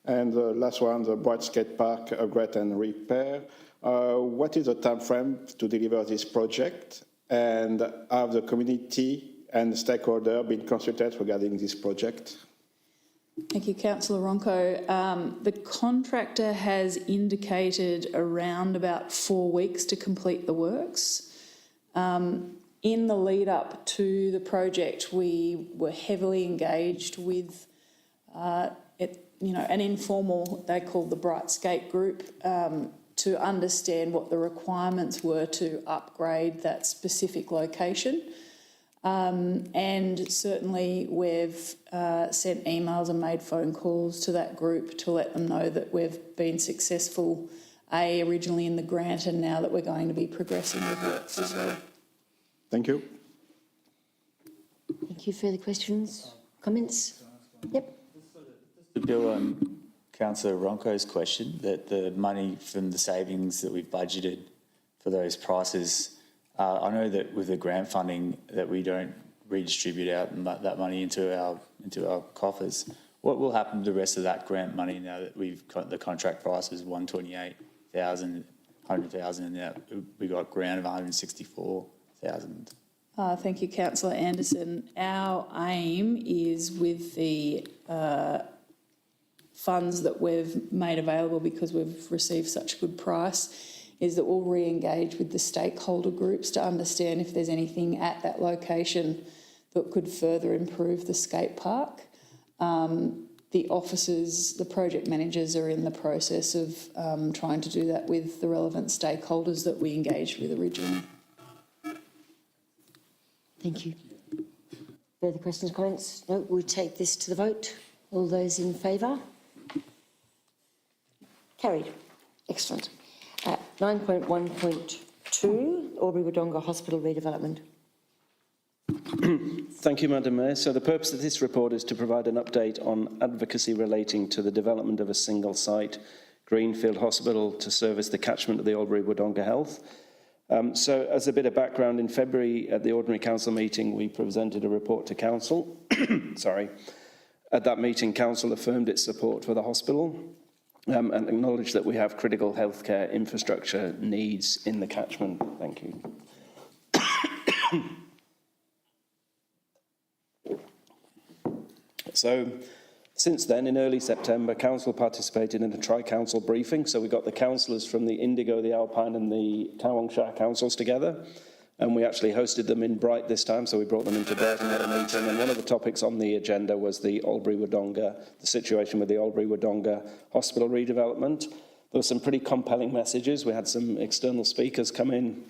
And the last one, the Bright Skate Park upgrade and repair. What is the time frame to deliver this project? And have the community and stakeholder been consulted regarding this project? Thank you, Councillor Ronco. The contractor has indicated around about 4 weeks to complete the works. In the lead up to the project, we were heavily engaged with an informal, they called the Bright Skate Group, to understand what the requirements were to upgrade that specific location. And certainly we've sent emails and made phone calls to that group to let them know that we've been successful, originally in the grant, and now that we're going to be progressing with works as well. Thank you. Thank you. Further questions? Comments? Yep. To build on Councillor Ronco's question, that the money from the savings that we've budgeted for those prices, I know that with the grant funding that we don't redistribute out that money into our coffers. What will happen to the rest of that grant money now that we've got the contract prices 128,000, 100,000, and now we got grant of 164,000? Thank you, Councillor Anderson. Our aim is with the funds that we've made available, because we've received such a good price, is that we'll re-engage with the stakeholder groups to understand if there's anything at that location that could further improve the skate park. The officers, the project managers, are in the process of trying to do that with the relevant stakeholders that we engaged with originally. Thank you. Further questions, comments? No, we'll take this to the vote. All those in favour? Carried. Excellent. 9.1.2, Albury-Wodonga Hospital redevelopment. Thank you, Madam Mayor. So the purpose of this report is to provide an update on advocacy relating to the development of a single-site greenfield hospital to service the catchment of the Albury-Wodonga Heath. So as a bit of background, in February at the Ordinary Council meeting, we presented a report to Council. Sorry. At that meeting, Council affirmed its support for the hospital and acknowledged that we have critical healthcare infrastructure needs in the catchment. Thank you. So since then, in early September, Council participated in a tri-council briefing. So we got the councillors from the Indigo, the Alpine and the Tawong Shire councils together. And we actually hosted them in Bright this time, so we brought them into Bright and had a meeting. And one of the topics on the agenda was the Albury-Wodonga, the situation with the Albury-Wodonga hospital redevelopment. There were some pretty compelling messages. We had some external speakers come in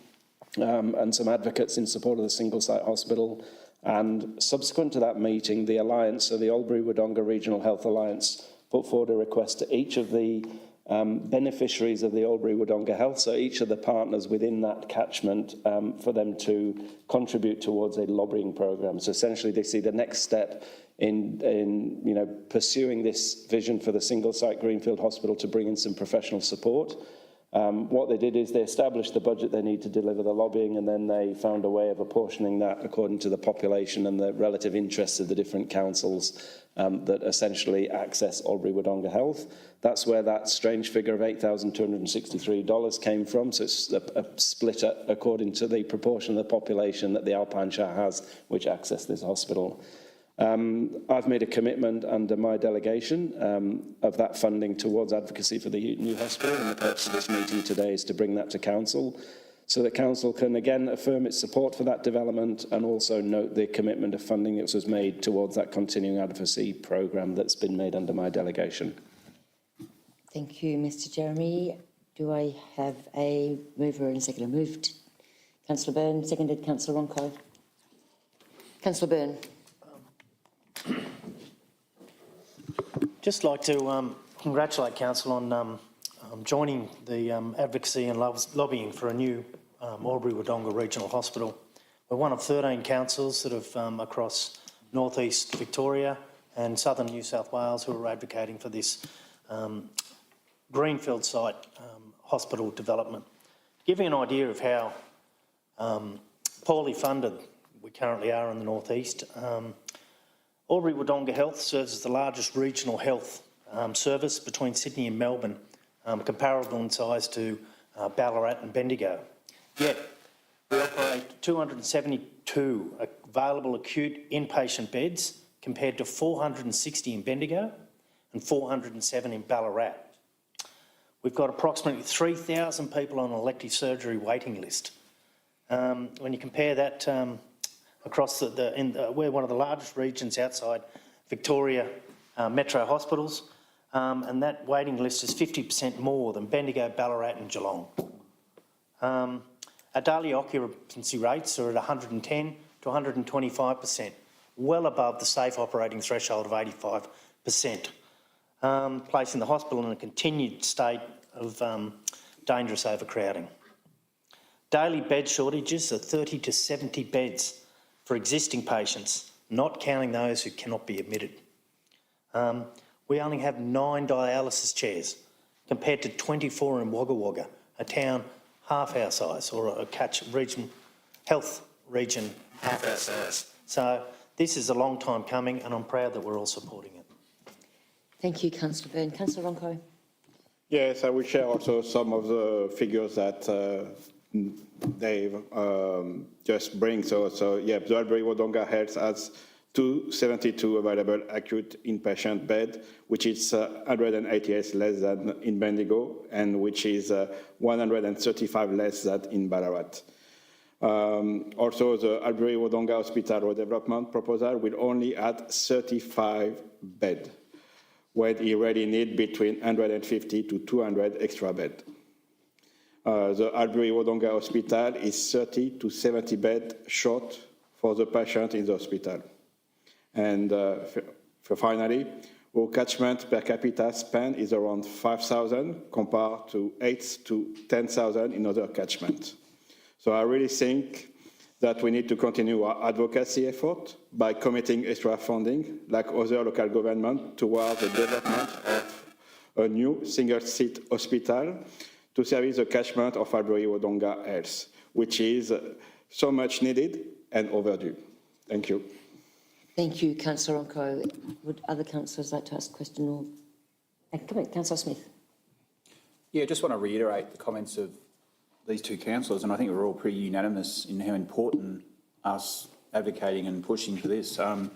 and some advocates in support of the single-site hospital. And subsequent to that meeting, the Alliance, so the Albury-Wodonga Regional Health Alliance, put forward a request to each of the beneficiaries of the Albury-Wodonga Health, so each of the partners within that catchment, for them to contribute towards a lobbying programme. So essentially they see the next step in pursuing this vision for the single-site Greenfield Hospital to bring in some professional support. What they did is they established the budget they need to deliver the lobbying, and then they found a way of apportioning that according to the population and the relative interests of the different councils that essentially access Albury-Wodonga Health. That's where that strange figure of $8,263 came from. So it's a split according to the proportion of the population that the Alpine Shire has, which access this hospital. I've made a commitment under my delegation of that funding towards advocacy for the new hospital, and the purpose of this meeting today is to bring that to Council so that Council can again affirm its support for that development and also note the commitment of funding that was made towards that continuing advocacy programme that's been made under my delegation. Thank you, Mr Jeremy. Do I have a mover and a seconder? Moved Councillor Byrne, seconded Councillor Ronco. Councillor Byrne. Just like to congratulate Council on joining the advocacy and lobbying for a new Albury-Wodonga Regional Hospital. We're one of 13 councils that have across northeast Victoria and southern New South Wales who are advocating for this Greenfield site hospital development. To give you an idea of how poorly funded we currently are in the northeast, Albury-Wodonga Health serves as the largest regional health service between Sydney and Melbourne, comparable in size to Ballarat and Bendigo. Yet, we operate 272 available acute inpatient beds compared to 460 in Bendigo and 407 in Ballarat. We've got approximately 3,000 people on an elective surgery waiting list. When you compare that across we're one of the largest regions outside Victoria metro hospitals, and that waiting list is 50% more than Bendigo, Ballarat and Geelong. Our daily occupancy rates are at 110 to 125%, well above the safe operating threshold of 85%, placing the hospital in a continued state of dangerous overcrowding. Daily bed shortages are 30 to 70 beds for existing patients, not counting those who cannot be admitted. We only have 9 dialysis chairs compared to 24 in Wagga Wagga, a town half our size, or a health region half our size. So this is a long time coming, and I'm proud that we're all supporting it. Thank you, Councillor Byrne. Councillor Ronco. Yes, I will share also some of the figures that Dave just brings. So yeah, the Albury-Wodonga Health has 272 available acute inpatient bed, which is 188 less than in Bendigo, and which is 135 less than in Ballarat. Also, the Albury-Wodonga Hospital redevelopment proposal will only add 35 beds, when he really need between 150 to 200 extra beds. The Albury-Wodonga Hospital is 30 to 70 beds short for the patient in the hospital. And finally, our catchment per capita spend is around 5,000 compared to 8 to 10,000 in other catchments. So I really think that we need to continue our advocacy effort by committing extra funding, like other local governments, towards the development of a new single-seat hospital to service the catchment of Albury-Wodonga Health, which is so much needed and overdue. Thank you. Thank you, Councillor Ronco. Would other councillors like to ask a question? Or come on, Councillor Smith. Yeah, I just want to reiterate the comments of these two councillors, and I think we're all pretty unanimous in how important us advocating and pushing for this. Our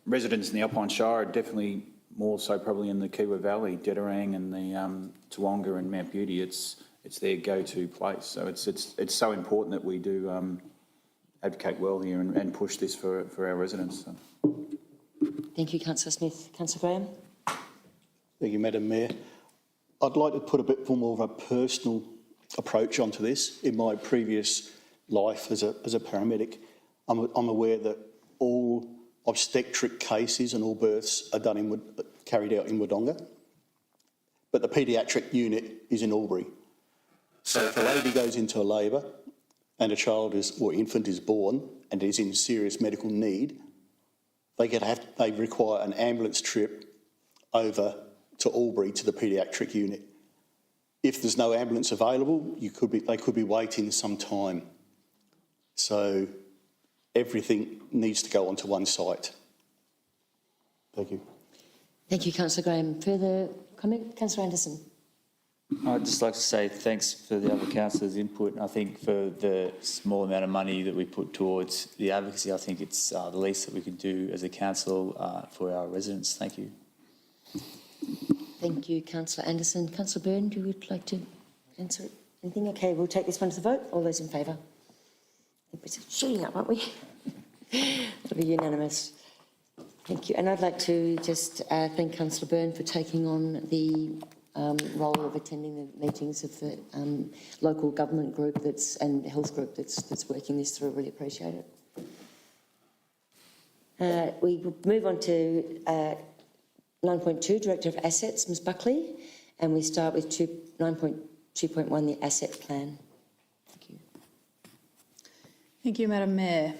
residents in the Alpine Shire are definitely more so probably in the Kiwa Valley, Dedorang and the Toowoomba and Mount Beauty. It's their go-to place. So it's so important that we do advocate well here and push this for our residents. So. Thank you, Councillor Smith. Councillor Graham. Thank you, Madam Mayor. I'd like to put a bit more of a personal approach onto this. In my previous life as a paramedic, I'm aware that all obstetric cases and all births are carried out in Wodonga. but the paediatric unit is in Albury. So if a lady goes into a labour and a child or infant is born and is in serious medical need, they require an ambulance trip over to Albury to the paediatric unit. If there's no ambulance available, they could be waiting some time. So everything needs to go onto one site. Thank you. Thank you, Councillor Graham. Further comment? Councillor Anderson. I'd just like to say thanks for the other councillors' input. I think for the small amount of money that we put towards the advocacy, I think it's the least that we can do as a council for our residents. Thank you. Thank you, Councillor Anderson. Councillor Byrne, do you would like to answer anything? Okay, we'll take this one to the vote. All those in favour? I think we're shooting up, aren't we? It'll be unanimous. Thank you. And I'd like to just thank Councillor Byrne for taking on the role of attending the meetings of the local government group and health group that's working this through. Really appreciate it. We will move on to 9.2, Director of Assets, Ms Buckley, and we start with 9.2.1, the asset plan. Thank you. Thank you, Madam Mayor.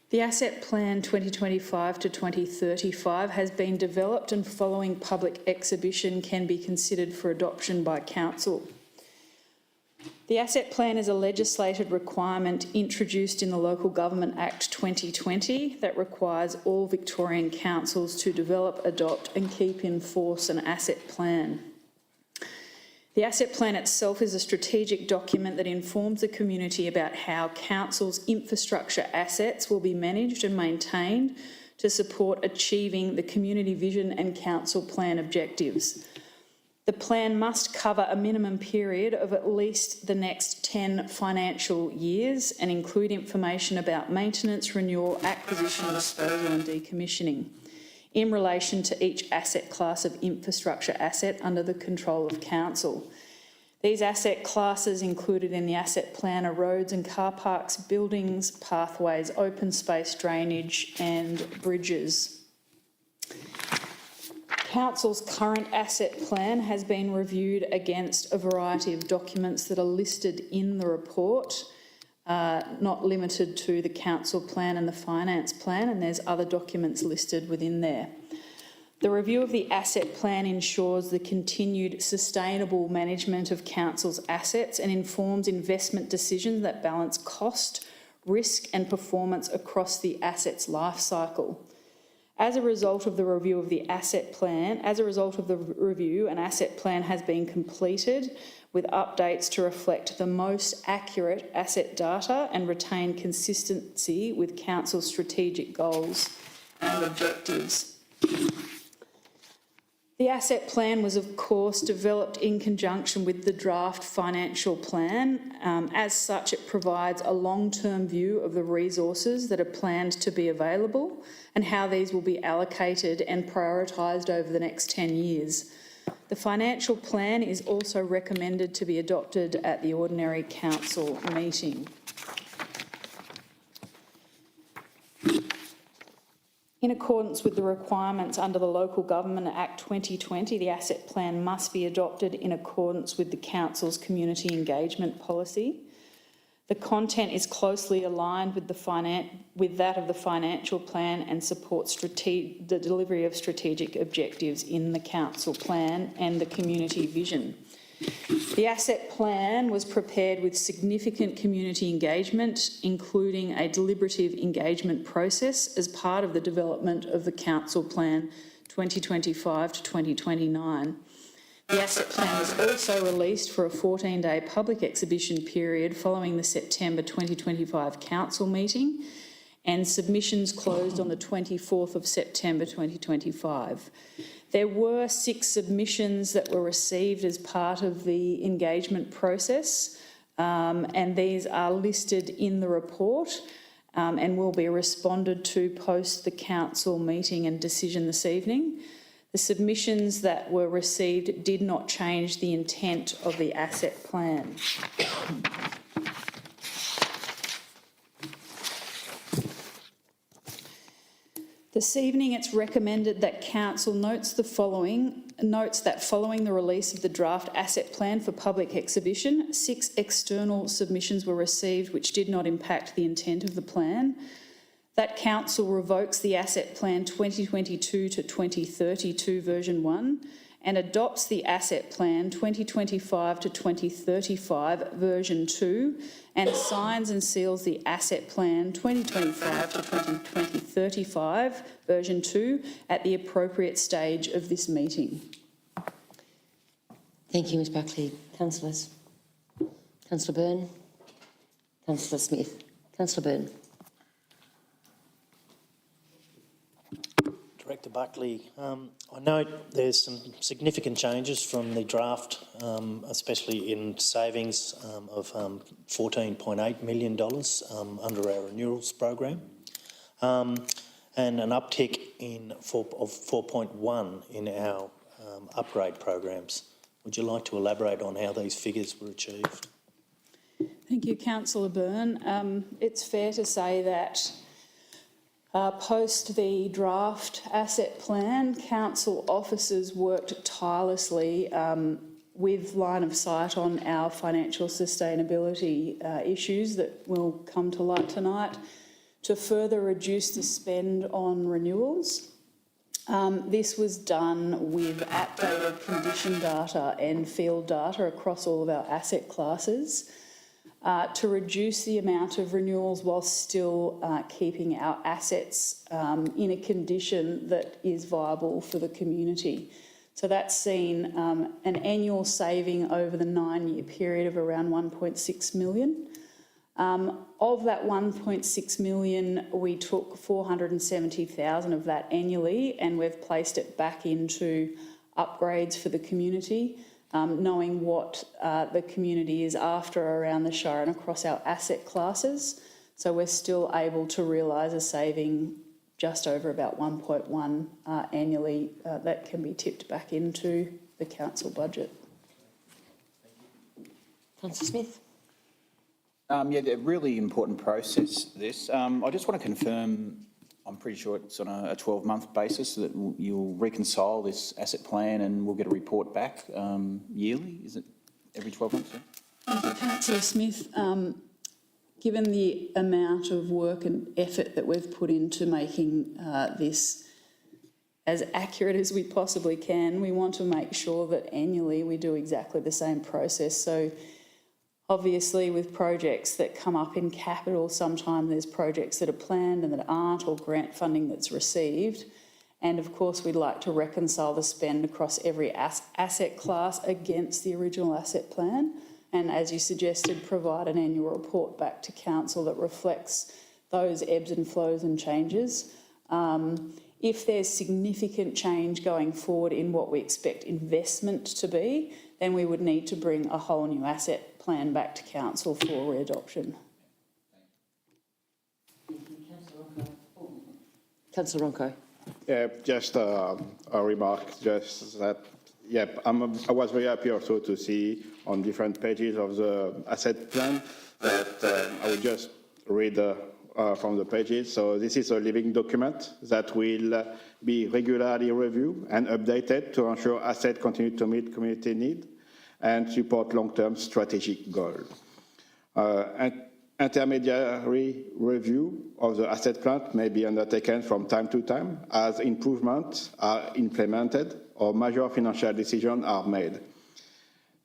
The Asset Plan 2025 to 2035 has been developed and following public exhibition can be considered for adoption by Council. The Asset Plan is a legislated requirement introduced in the Local Government Act 2020 that requires all Victorian councils to develop, adopt and keep in force an asset plan. The asset plan itself is a strategic document that informs the community about how council's infrastructure assets will be managed and maintained to support achieving the community vision and council plan objectives. The plan must cover a minimum period of at least the next 10 financial years and include information about maintenance, renewal, acquisition, disposal and decommissioning in relation to each asset class of infrastructure asset under the control of council. These asset classes included in the asset plan are roads and car parks, buildings, pathways, open space, drainage and bridges. Council's current asset plan has been reviewed against a variety of documents that are listed in the report, not limited to the council plan and the finance plan, and there's other documents listed within there. The review of the asset plan ensures the continued sustainable management of council's assets and informs investment decisions that balance cost, risk and performance across the asset's life cycle. As a result of the review of the asset plan, an asset plan has been completed with updates to reflect the most accurate asset data and retain consistency with council's strategic goals and objectives. The asset plan was, of course, developed in conjunction with the draft financial plan. As such, it provides a long-term view of the resources that are planned to be available and how these will be allocated and prioritised over the next 10 years. The financial plan is also recommended to be adopted at the ordinary council meeting. In accordance with the requirements under the Local Government Act 2020, the asset plan must be adopted in accordance with the council's community engagement policy. The content is closely aligned with that of the financial plan and supports the delivery of strategic objectives in the council plan and the community vision. The asset plan was prepared with significant community engagement, including a deliberative engagement process as part of the development of the Council Plan 2025 to 2029. The asset plan was also released for a 14-day public exhibition period following the September 2025 Council meeting, and submissions closed on the 24th of September 2025. There were 6 submissions that were received as part of the engagement process, and these are listed in the report and will be responded to post the council meeting and decision this evening. The submissions that were received did not change the intent of the asset plan. The This evening, it's recommended that Council notes that following the release of the draft asset plan for public exhibition, 6 external submissions were received which did not impact the intent of the plan. That Council revokes the asset plan 2022 to 2032 version 1 and adopts the asset plan 2025 to 2035 version 2 and signs and seals the asset plan 2025 to 2035 version 2 at the appropriate stage of this meeting. Thank you, Ms Buckley. Councillors. Councillor Byrne. Councillor Smith. Councillor Byrne. Director Buckley, I note there's some significant changes from the draft, especially in savings of $14.8 million under our renewals program, and an uptick of 4.1 in our upgrade programs. Would you like to elaborate on how these figures were achieved? Thank you, Councillor Byrne. It's fair to say that post the draft asset plan, council officers worked tirelessly with line of sight on our financial sustainability issues that will come to light tonight to further reduce the spend on renewals. This was done with updated condition data and field data across all of our asset classes. To reduce the amount of renewals while still keeping our assets in a condition that is viable for the community. So that's seen an annual saving over the 9-year period of around $1.6 million. Of that $1.6 million, we took $470,000 of that annually, and we've placed it back into upgrades for the community. Knowing what the community is after around the Shire and across our asset classes. So we're still able to realise a saving just over about 1.1 annually that can be tipped back into the council budget. Councillor Smith. Yeah, a really important process, this. I just want to confirm, I'm pretty sure it's on a 12-month basis that you'll reconcile this asset plan and we'll get a report back yearly. Is it every 12 months? Yeah? Thank you, Councillor Smith. Given the amount of work and effort that we've put into making this as accurate as we possibly can, we want to make sure that annually we do exactly the same process. So obviously, with projects that come up in capital, sometimes there's projects that are planned and that aren't, or grant funding that's received. And of course, we'd like to reconcile the spend across every asset class against the original asset plan. And as you suggested, provide an annual report back to council that reflects those ebbs and flows and changes. If there's significant change going forward in what we expect investment to be, then we would need to bring a whole new asset plan back to council for readoption. Councillor Ronco. Yeah, just a remark, just that, yeah, I was very happy also to see on different pages of the asset plan that I will just read from the pages. So this is a living document that will be regularly reviewed and updated to ensure assets continue to meet community need and support long-term strategic goals. Intermediary review of the asset plan may be undertaken from time to time as improvements are implemented or major financial decisions are made.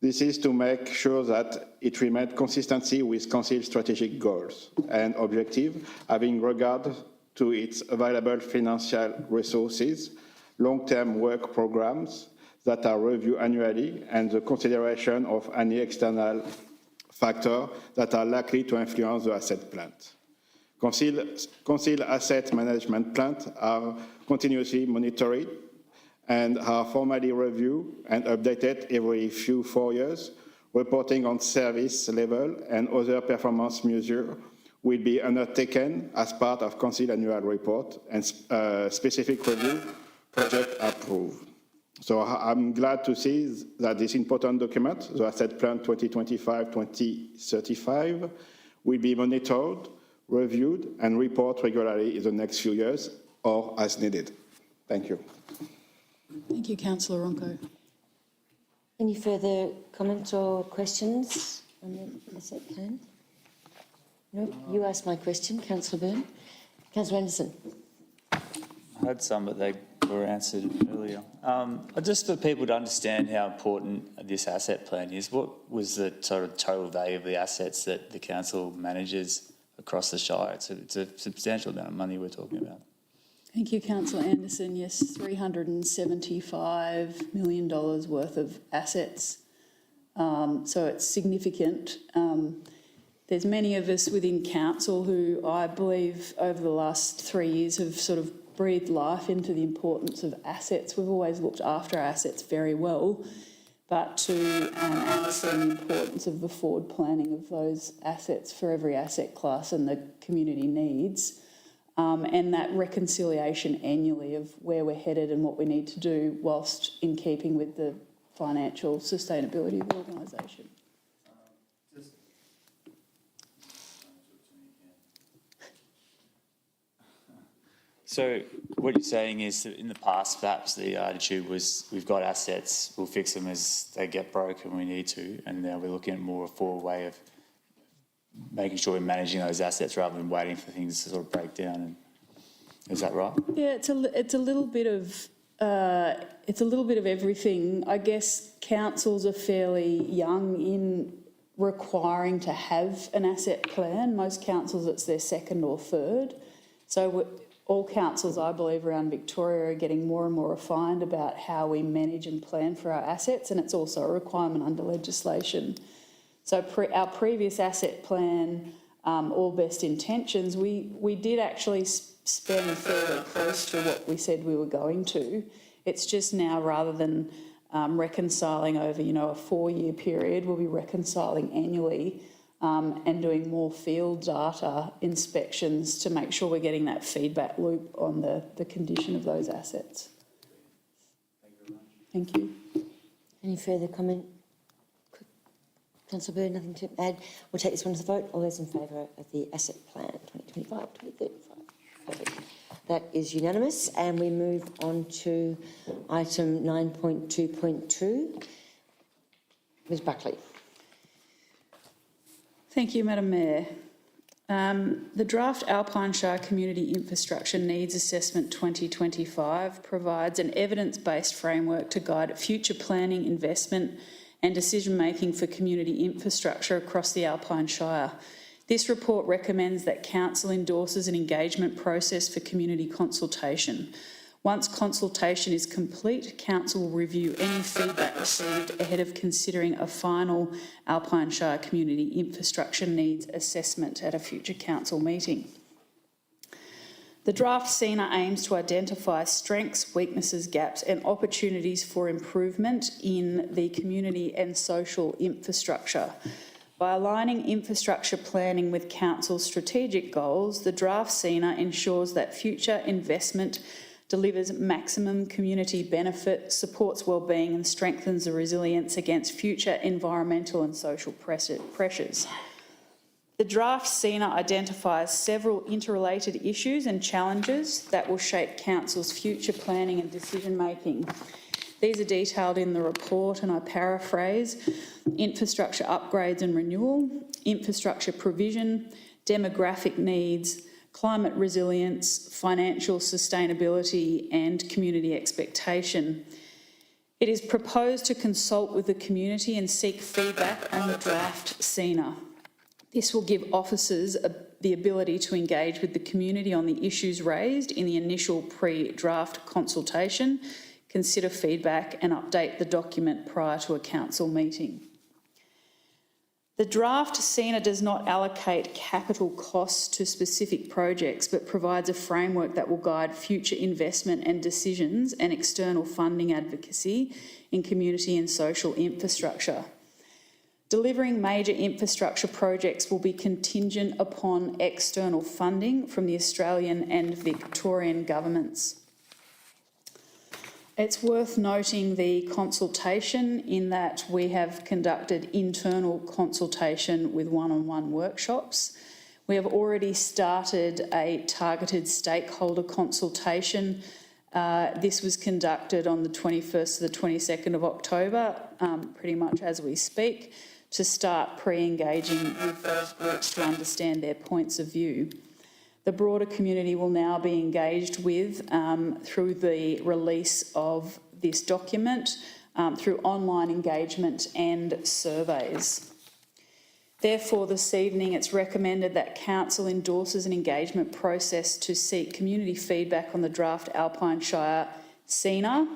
This is to make sure that it remains consistency with Council's strategic goals and objectives, having regard to its available financial resources, long-term work programs that are reviewed annually, and the consideration of any external factors that are likely to influence the asset plan. Council asset management plans are continuously monitored and are formally reviewed and updated every 4 years. Reporting on service level and other performance measures will be undertaken as part of Council annual report and specific review project approved. So I'm glad to see that this important document, the Asset Plan 2025-2035, will be monitored, reviewed and reported regularly in the next few years, or as needed. Thank you. Thank you, Councillor Ronco. Any further comments or questions on the asset plan? No, you asked my question, Councillor Byrne. Councillor Anderson. I had some, but they were answered earlier. Just for people to understand how important this asset plan is, what was the sort of total value of the assets that the council manages across the Shire? It's a substantial amount of money we're talking about. Thank you, Councillor Anderson. Yes, $375 million worth of assets. So it's significant. There's many of us within council who I believe over the last 3 years have sort of breathed life into the importance of assets. We've always looked after our assets very well, but to understand the importance of the forward planning of those assets for every asset class and the community needs, and that reconciliation annually of where we're headed and what we need to do whilst in keeping with the financial sustainability of the organisation. So what you're saying is that in the past, perhaps the attitude was we've got assets, we'll fix them as they get broken when we need to, and now we're looking at more a forward way of making sure we're managing those assets rather than waiting for things to sort of break down. And is that right? Yeah, it's a little bit of everything. I guess councils are fairly young in requiring to have an asset plan. Most councils, it's their second or third. So all councils, I believe, around Victoria are getting more and more refined about how we manage and plan for our assets, and it's also a requirement under legislation. So our previous asset plan, all best intentions, we did actually spend fairly close to what we said we were going to. It's just now, rather than reconciling over, a 4-year period, we'll be reconciling annually and doing more field data inspections to make sure we're getting that feedback loop on the condition of those assets. Thank you. Any further comment? Councillor Byrne, nothing to add. We'll take this one to the vote. All those in favour of the asset plan 2025-2035? Perfect. That is unanimous, and we move on to item 9.2.2. Ms Buckley. Thank you, Madam Mayor. The draft Alpine Shire Community Infrastructure Needs Assessment 2025 provides an evidence-based framework to guide future planning, investment and decision-making for community infrastructure across the Alpine Shire. This report recommends that Council endorses an engagement process for community consultation. Once consultation is complete, Council will review any feedback received ahead of considering a final Alpine Shire Community Infrastructure Needs Assessment at a future Council meeting. The draft CENA aims to identify strengths, weaknesses, gaps and opportunities for improvement in the community and social infrastructure. By aligning infrastructure planning with Council's strategic goals, the draft CENA ensures that future investment delivers maximum community benefit, supports wellbeing and strengthens the resilience against future environmental and social pressures. The draft CENA identifies several interrelated issues and challenges that will shape Council's future planning and decision-making. These are detailed in the report, and I paraphrase: infrastructure upgrades and renewal, infrastructure provision, demographic needs, climate resilience, financial sustainability and community expectation. It is proposed to consult with the community and seek feedback on the draft CENA. This will give officers the ability to engage with the community on the issues raised in the initial pre-draft consultation, consider feedback and update the document prior to a council meeting. The draft CENA does not allocate capital costs to specific projects, but provides a framework that will guide future investment and decisions and external funding advocacy in community and social infrastructure. Delivering major infrastructure projects will be contingent upon external funding from the Australian and Victorian governments. It's worth noting the consultation in that we have conducted internal consultation with one-on-one workshops. We have already started a targeted stakeholder consultation. This was conducted on the 21st to the 22nd of October, pretty much as we speak, to start pre-engaging with those groups to understand their points of view. The broader community will now be engaged with through the release of this document, through online engagement and surveys. Therefore, this evening it's recommended that Council endorses an engagement process to seek community feedback on the draft Alpine Shire CENA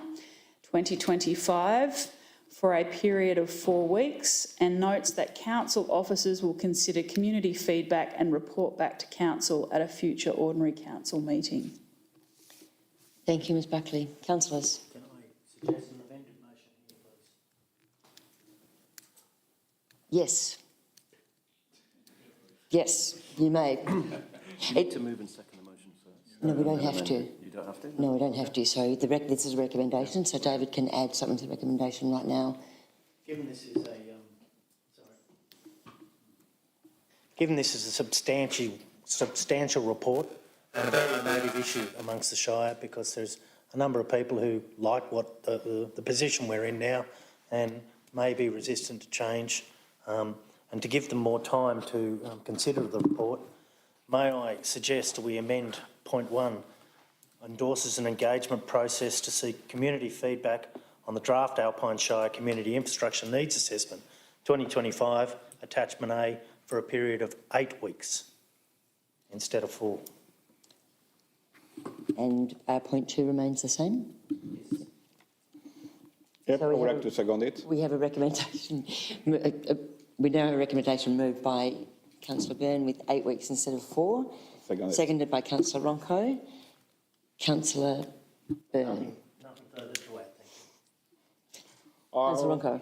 2025 for a period of 4 weeks, and notes that Council officers will consider community feedback and report back to Council at a future ordinary Council meeting. Thank you, Ms Buckley. Councillors. Can I suggest an amended motion here, please? Yes. Yes, you may. To move and second the motion first. No, we don't have to. You don't have to? No, we don't have to. So this is a recommendation, so David can add something to the recommendation right now. Given this is a given this is a substantial report and a very emotive issue amongst the Shire, because there's a number of people who like what the position we're in now and may be resistant to change, and to give them more time to consider the report, may I suggest we amend point 1, endorses an engagement process to seek community feedback on the draft Alpine Shire Community Infrastructure Needs Assessment 2025, attachment A, for a period of 8 weeks instead of 4. And point 2 remains the same? Yep, So I we would have like to second it. We have a recommendation. We now have a recommendation moved by Councillor Byrne with 8 weeks instead of 4. Seconded. Seconded by Councillor Ronco. Councillor Byrne. Nothing further to add, thank you. Councillor Ronco.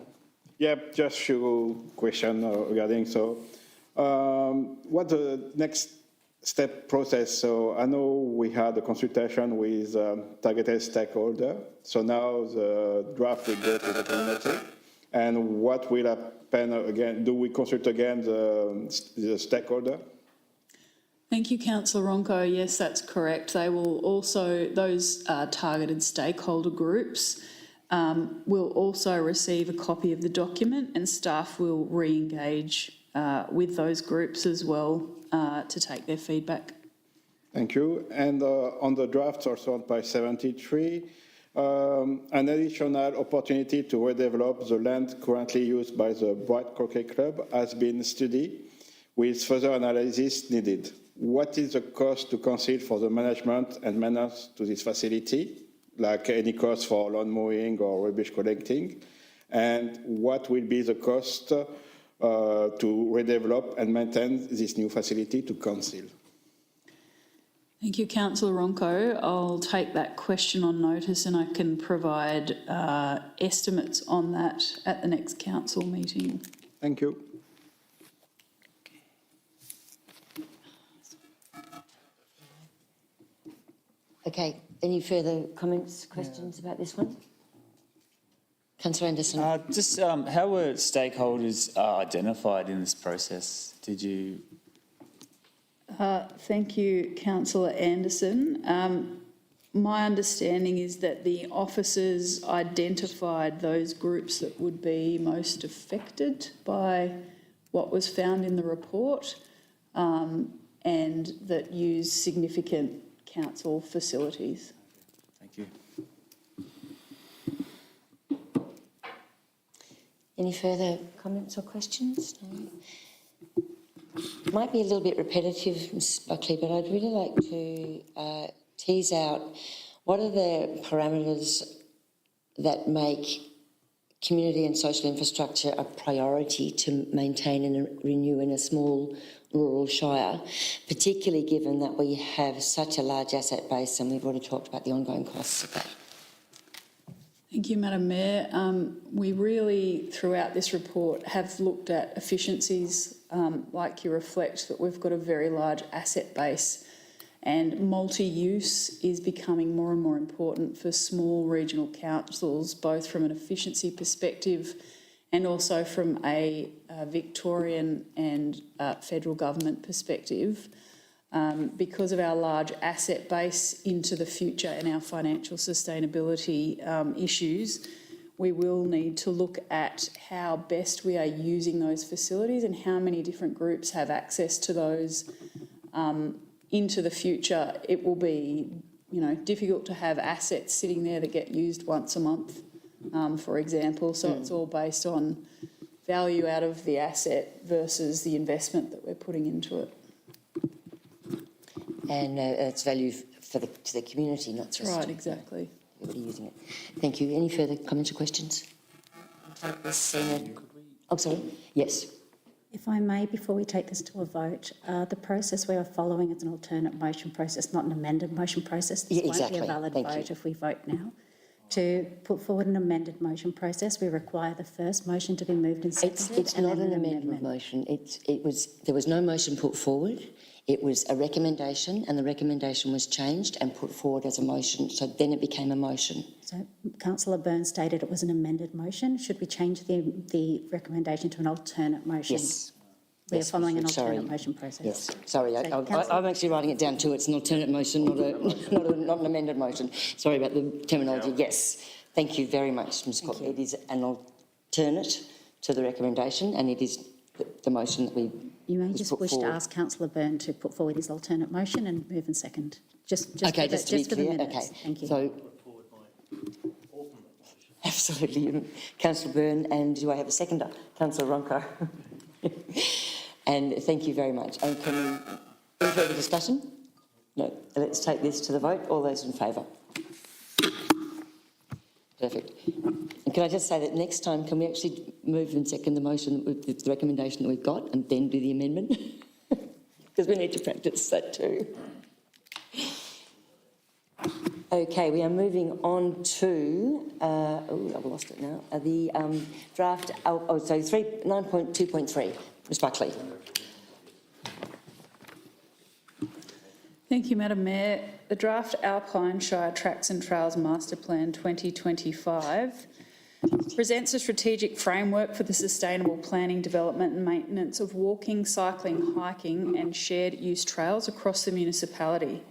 Yep, just a few questions regarding, what the next step process? So I know we had a consultation with targeted stakeholder. So now the draft will go to the community. And what will happen again? Do we consult again the stakeholder? Thank you, Councillor Ronco. Yes, that's correct. They will also, those targeted stakeholder groups will also receive a copy of the document, and staff will re-engage with those groups as well to take their feedback. Thank you. And on the draft, also on page 73, an additional opportunity to redevelop the land currently used by the Bright Croquet Club has been studied with further analysis needed. What is the cost to consider for the management and maintenance to this facility, like any cost for lawn mowing or rubbish collecting? And what will be the cost to redevelop and maintain this new facility to council? Thank you, Councillor Ronco. I'll take that question on notice, and I can provide estimates on that at the next council meeting. Thank you. Okay, any further comments, questions about this one? Councillor Anderson. Just how were stakeholders identified in this process? Did you? Thank you, Councillor Anderson. My understanding is that the officers identified those groups that would be most affected by what was found in the report, and that use significant council facilities. Thank you. Any further comments or questions? No? Might be a little bit repetitive, Ms Buckley, but I'd really like to tease out what are the parameters that make community and social infrastructure a priority to maintain and renew in a small rural shire, particularly given that we have such a large asset base, and we've already talked about the ongoing costs of that. Thank you, Madam Mayor. We really, throughout this report, have looked at efficiencies, like you reflect that we've got a very large asset base, and multi-use is becoming more and more important for small regional councils, both from an efficiency perspective and also from a Victorian and federal government perspective, because of our large asset base into the future and our financial sustainability issues, we will need to look at how best we are using those facilities and how many different groups have access to those into the future. It will be, difficult to have assets sitting there that get used once a month, for example. So it's all based on value out of the asset versus the investment that we're putting into it. And it's value to the community, not just Right, exactly. whoever using it. Thank you. Any further comments or questions? Oh, sorry. Yes. If I may, before we take this to a vote, the process we are following is an alternate motion process, not an amended motion process. This won't be a valid vote if we vote now. To put forward an amended motion process, we require the first motion to be moved and seconded. It's not an amendment motion. There was no motion put forward. It was a recommendation, and the recommendation was changed and put forward as a motion. So then it became a motion. So Councillor Byrne stated it was an amended motion. Should we change the recommendation to an alternate motion? Yes. We are following an alternate motion process. Yes. Sorry, I'm actually writing it down too. It's an alternate motion, not an amended motion. Sorry about the terminology. Yes. Thank you very much, Ms. Scott. It is an alternate to the recommendation, and it is the motion that we. You may just wish to ask Councillor Byrne to put forward his alternate motion and move and second. Just to be clear. the minutes. Okay. Thank you. So, absolutely. Councillor Byrne, and do I have a seconder? Councillor Ronco. And thank you very much. And any further discussion? No. Let's take this to the vote. All those in favour? Perfect. And can I just say that next time, can we actually move and second the motion, the recommendation that we've got, and then do the amendment? Because we need to practice that too. Okay, we are moving on to, I've lost it now, the draft, 9.2.3. Ms Buckley. Thank you, Madam Mayor. The draft Alpine Shire Tracks and Trails Master Plan 2025 presents a strategic framework for the sustainable planning, development and maintenance of walking, cycling, hiking and shared use trails across the municipality.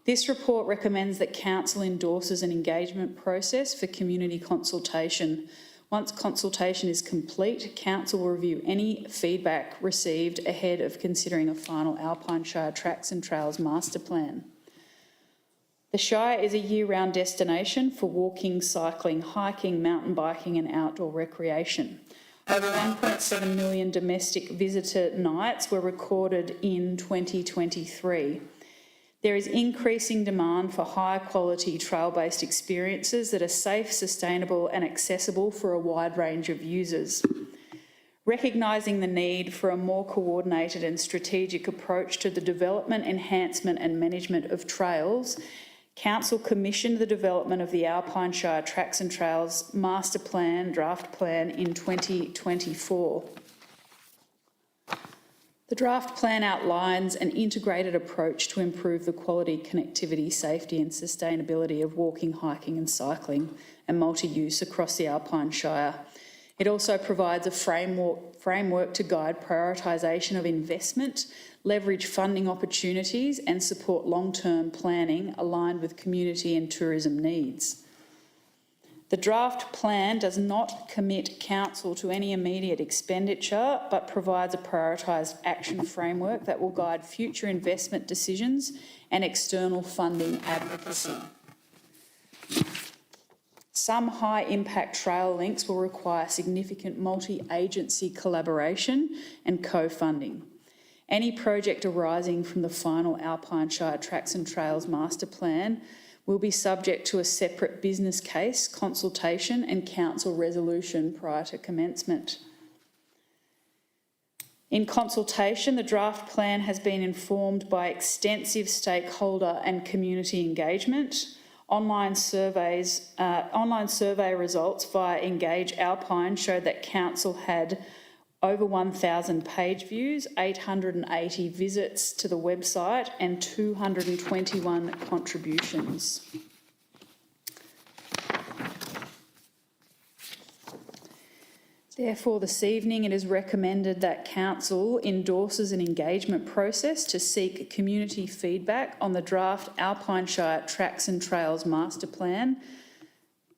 This report recommends that Council endorses an engagement process for community consultation. Once consultation is complete, Council will review any feedback received ahead of considering a final Alpine Shire Tracks and Trails Master Plan. The Shire is a year-round destination for walking, cycling, hiking, mountain biking and outdoor recreation. Over 1.7 million domestic visitor nights were recorded in 2023. There is increasing demand for high-quality trail-based experiences that are safe, sustainable and accessible for a wide range of users. Recognising the need for a more coordinated and strategic approach to the development, enhancement and management of trails, Council commissioned the development of the Alpine Shire Tracks and Trails Master Plan, Draft Plan in 2024. The draft plan outlines an integrated approach to improve the quality, connectivity, safety and sustainability of walking, hiking and cycling and multi-use across the Alpine Shire. It also provides a framework to guide prioritisation of investment, leverage funding opportunities and support long-term planning aligned with community and tourism needs. The draft plan does not commit Council to any immediate expenditure, but provides a prioritised action framework that will guide future investment decisions and external funding advocacy. Some high-impact trail links will require significant multi-agency collaboration and co-funding. Any project arising from the final Alpine Shire Tracks and Trails Master Plan will be subject to a separate business case, consultation and council resolution prior to commencement. In consultation, the draft plan has been informed by extensive stakeholder and community engagement. Online survey results via Engage Alpine showed that council had over 1,000 page views, 880 visits to the website and 221 contributions. Therefore, this evening it is recommended that council endorses an engagement process to seek community feedback on the draft Alpine Shire Tracks and Trails Master Plan.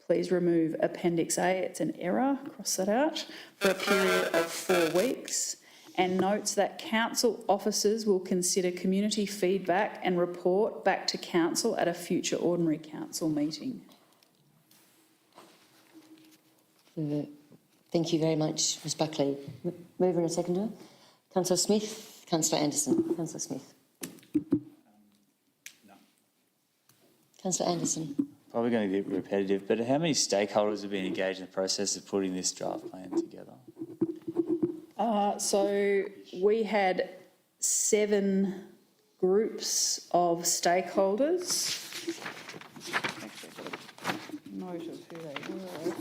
Please remove Appendix A, it's an error, cross that out, for a period of 4 weeks, and notes that council officers will consider community feedback and report back to council at a future ordinary council meeting. Thank you very much, Ms Buckley. Mover and a seconder. Councillor Smith, Councillor Anderson. Councillor Smith. No. Councillor Anderson. Probably going to get repetitive, but how many stakeholders have been engaged in the process of putting this draft plan together? So we had 7 groups of stakeholders. Note of who they were.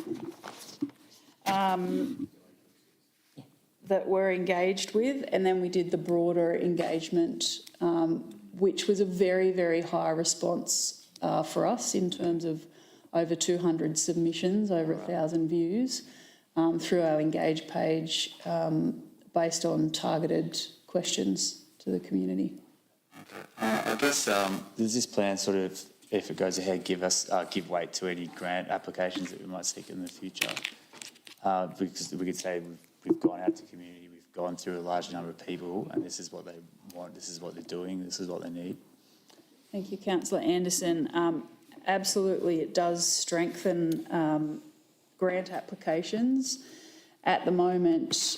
That were engaged with, and then we did the broader engagement, which was a very, very high response for us in terms of over 200 submissions, over 1,000 views through our Engage page based on targeted questions to the community. I guess does this plan sort of, if it goes ahead, give weight to any grant applications that we might seek in the future? Because we could say we've gone out to community, we've gone through a large number of people, and this is what they want, this is what they're doing, this is what they need. Thank you, Councillor Anderson. Absolutely, it does strengthen grant applications. At the moment,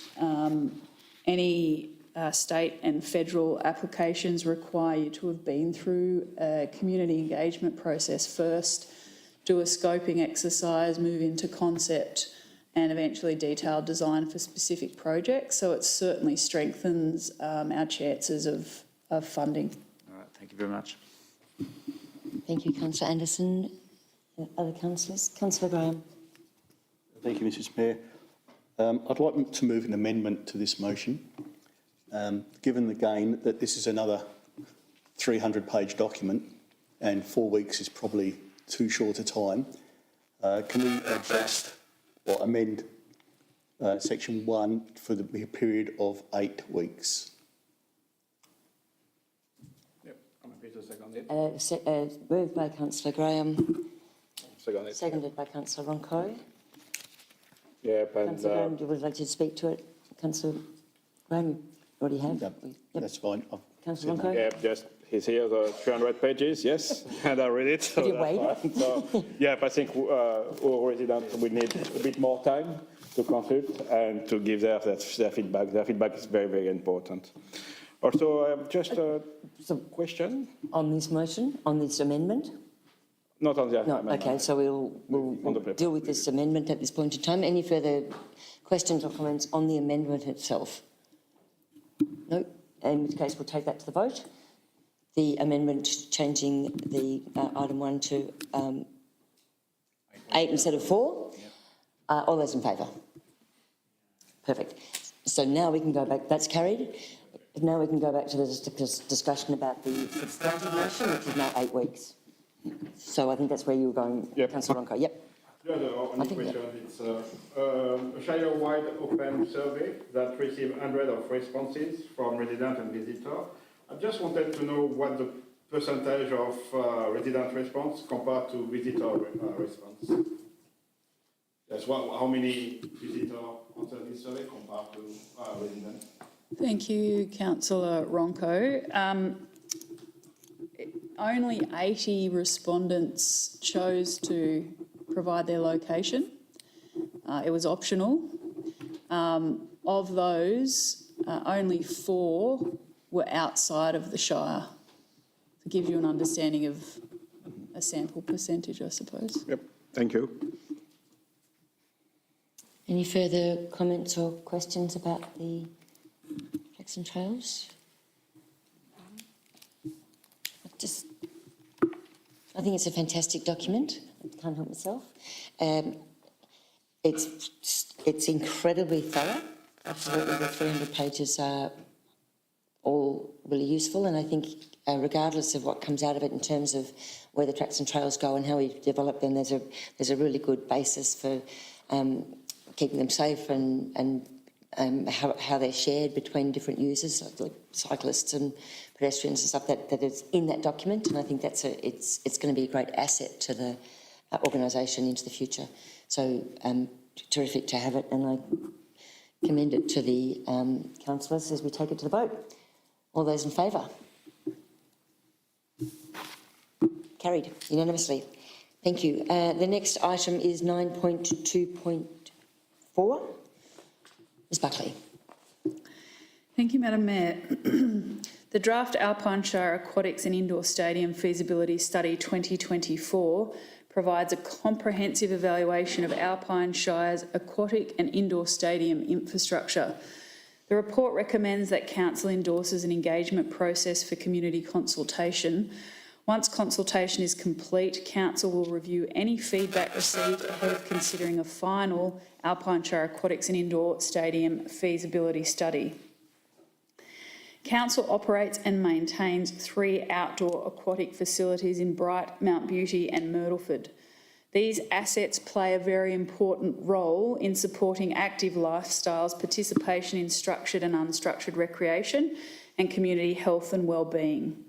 any state and federal applications require you to have been through a community engagement process first, do a scoping exercise, move into concept, and eventually detailed design for specific projects. So it certainly strengthens our chances of funding. All right, thank you very much. Thank you, Councillor Anderson. Other councillors? Councillor Graham. Thank you, Mrs Mayor. I'd like to move an amendment to this motion. Given again that this is another 300-page document and 4 weeks is probably too short a time, can we adjust or amend section 1 for the period of 8 weeks? Yep, I'm happy to second it. Moved by Councillor Graham, Second it. seconded by Councillor Ronco. Yep, and Councillor Graham, you would like to speak to it? Councillor Graham, you already have? Yep, that's fine. Councillor Ronco? Yep, just he's here, the 300 pages, yes, and I read it. So Did you that's wait? fine. So, yep, I think all residents will need a bit more time to consult and to give their feedback. Their feedback is very, very important. Also, just a question. On this motion, on this amendment? Not on the No, amendment. okay, so we'll deal with this amendment at this point in time. Any further questions or comments on the amendment itself? No, in which case we'll take that to the vote. The amendment changing the item 1 to 8 instead of 4. All those in favour? Perfect. So now we can go back, that's carried. Now we can go back to the discussion about the substantive motion, which is now 8 weeks. So I think that's where you were going, Yep. Councillor Ronco. Yep. Yeah, the only question is a Shire-wide open survey that received hundreds of responses from residents and visitors. I just wanted to know what the percentage of resident response compared to visitor response. Yes, how many visitors answered this survey compared to residents? Thank you, Councillor Ronco. Only 80 respondents chose to provide their location. It was optional. Of those, only 4 were outside of the Shire. To give you an understanding of a sample percentage, I suppose. Yep, thank you. Any further comments or questions about the tracks and trails? I think it's a fantastic document. I can't help myself. It's incredibly thorough. Absolutely, the 300 pages are all really useful, and I think regardless of what comes out of it in terms of where the tracks and trails go and how we develop them, there's a really good basis for keeping them safe and how they're shared between different users, like cyclists and pedestrians and stuff, that is in that document. And I think it's going to be a great asset to the organisation into the future. So terrific to have it, and I commend it to the councillors as we take it to the vote. All those in favour? Carried unanimously. Thank you. The next item is 9.2.4. Ms Buckley. Thank you, Madam Mayor. The draft Alpine Shire Aquatics and Indoor Stadium Feasibility Study 2024 provides a comprehensive evaluation of Alpine Shire's aquatic and indoor stadium infrastructure. The report recommends that Council endorses an engagement process for community consultation. Once consultation is complete, Council will review any feedback received ahead of considering a final Alpine Shire Aquatics and Indoor Stadium feasibility study. Council operates and maintains 3 outdoor aquatic facilities in Bright, Mount Beauty and Myrtleford. These assets play a very important role in supporting active lifestyles, participation in structured and unstructured recreation, and community health and wellbeing.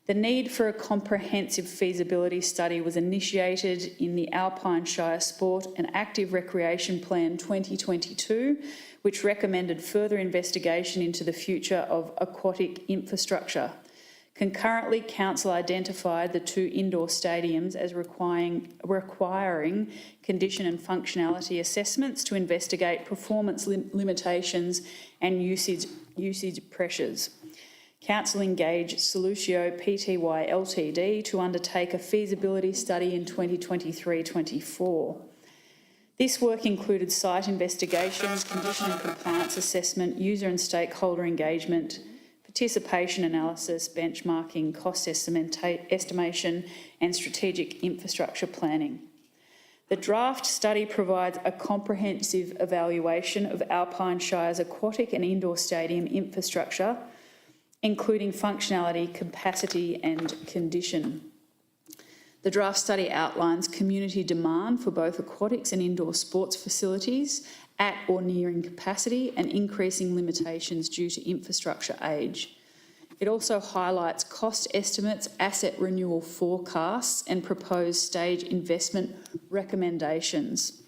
The need for a comprehensive feasibility study was initiated in the Alpine Shire Sport and Active Recreation Plan 2022, which recommended further investigation into the future of aquatic infrastructure. Concurrently, Council identified the 2 indoor stadiums as requiring condition and functionality assessments to investigate performance limitations and usage pressures. Council engaged Solucio Pty Ltd to undertake a feasibility study in 2023-24. This work included site investigations, condition and compliance assessment, user and stakeholder engagement, participation analysis, benchmarking, cost estimation and strategic infrastructure planning. The draft study provides a comprehensive evaluation of Alpine Shire's aquatic and indoor stadium infrastructure, including functionality, capacity and condition. The draft study outlines community demand for both aquatics and indoor sports facilities at or nearing capacity and increasing limitations due to infrastructure age. It also highlights cost estimates, asset renewal forecasts and proposed stage investment recommendations.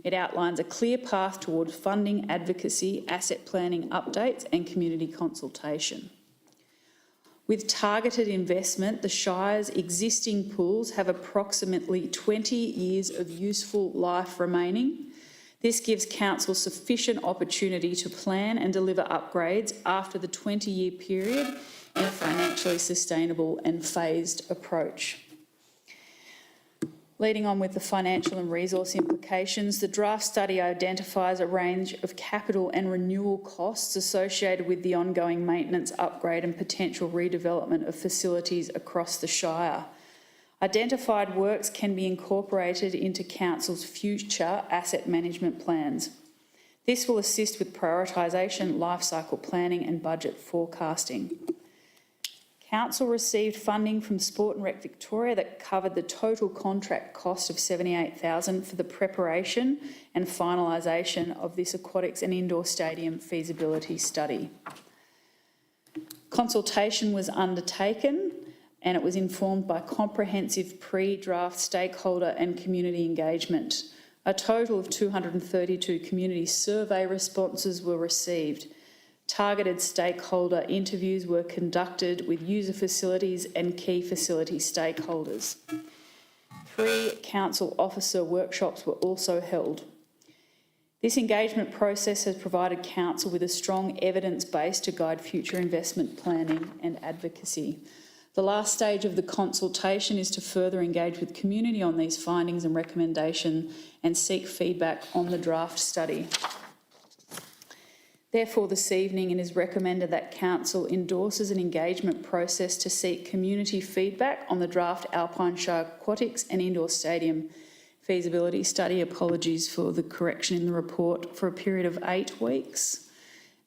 It outlines a clear path towards funding, advocacy, asset planning updates and community consultation. With targeted investment, the Shire's existing pools have approximately 20 years of useful life remaining. This gives Council sufficient opportunity to plan and deliver upgrades after the 20-year period in a financially sustainable and phased approach. Leading on with the financial and resource implications, the draft study identifies a range of capital and renewal costs associated with the ongoing maintenance, upgrade and potential redevelopment of facilities across the Shire. Identified works can be incorporated into Council's future asset management plans. This will assist with prioritisation, life cycle planning and budget forecasting. Council received funding from Sport and Rec Victoria that covered the total contract cost of $78,000 for the preparation and finalisation of this aquatics and indoor stadium feasibility study. Consultation was undertaken and it was informed by comprehensive pre-draft stakeholder and community engagement. A total of 232 community survey responses were received. Targeted stakeholder interviews were conducted with user facilities and key facility stakeholders. 3 council officer workshops were also held. This engagement process has provided council with a strong evidence base to guide future investment planning and advocacy. The last stage of the consultation is to further engage with community on these findings and recommendations and seek feedback on the draft study. Therefore, this evening it is recommended that Council endorses an engagement process to seek community feedback on the draft Alpine Shire Aquatics and Indoor Stadium feasibility study. Apologies for the correction in the report, for a period of 8 weeks,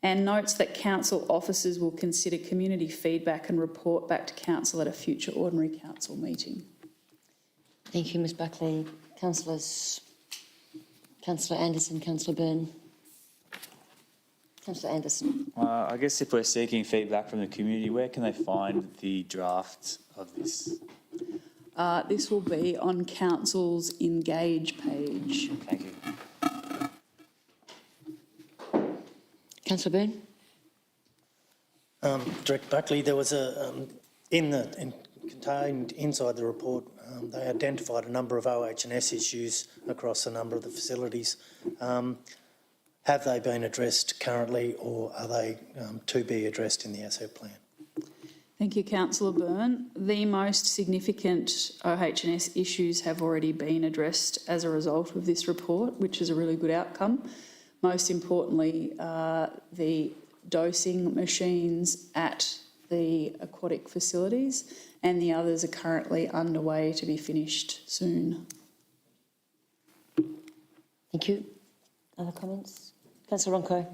and notes that Council officers will consider community feedback and report back to Council at a future ordinary Council meeting. Thank you, Ms Buckley. Councillors Councillor Anderson, Councillor Byrne. Councillor Anderson. I guess if we're seeking feedback from the community, where can they find the draft of this? This will be on Council's Engage page. Thank you. Councillor Byrne. Director Buckley, there was contained inside the report, they identified a number of OH&S issues across a number of the facilities. Have they been addressed currently, or are they to be addressed in the asset plan? Thank you, Councillor Byrne. The most significant OH&S issues have already been addressed as a result of this report, which is a really good outcome. Most importantly, the dosing machines at the aquatic facilities, and the others are currently underway to be finished soon. Thank you. Other comments? Councillor Ronco.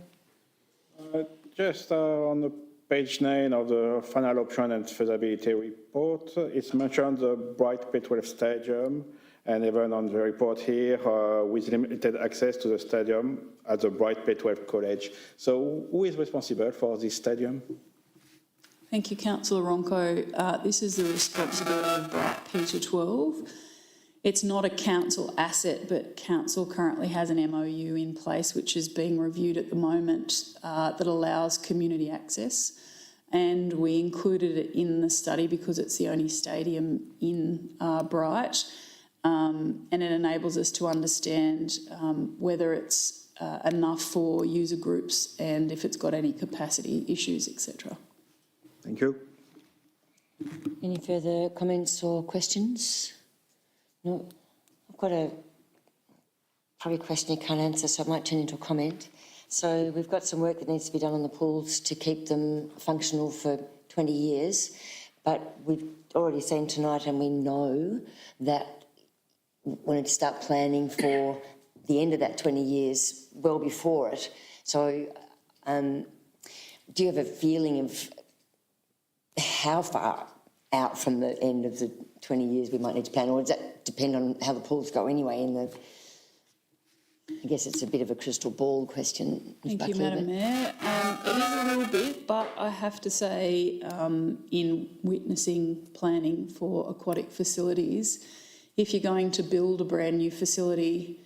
Just on the page 9 of the final option and feasibility report, it's mentioned the Bright P12 Stadium, and even on the report here, with limited access to the stadium at the Bright P12 College. So who is responsible for this stadium? Thank you, Councillor Ronco. This is the responsibility of Bright P12. It's not a council asset, but council currently has an MOU in place which is being reviewed at the moment that allows community access. And we included it in the study because it's the only stadium in Bright, and it enables us to understand whether it's enough for user groups and if it's got any capacity issues, etc. Thank you. Any further comments or questions? No. I've got probably a question you can't answer, so I might turn into a comment. So we've got some work that needs to be done on the pools to keep them functional for 20 years, but we've already seen tonight and we know that we need to start planning for the end of that 20 years well before it. So do you have a feeling of how far out from the end of the 20 years we might need to plan, or does that depend on how the pools go anyway? I guess it's a bit of a crystal ball question. Thank you, Madam Mayor. It is a little bit, but I have to say, in witnessing planning for aquatic facilities, if you're going to build a brand new facility,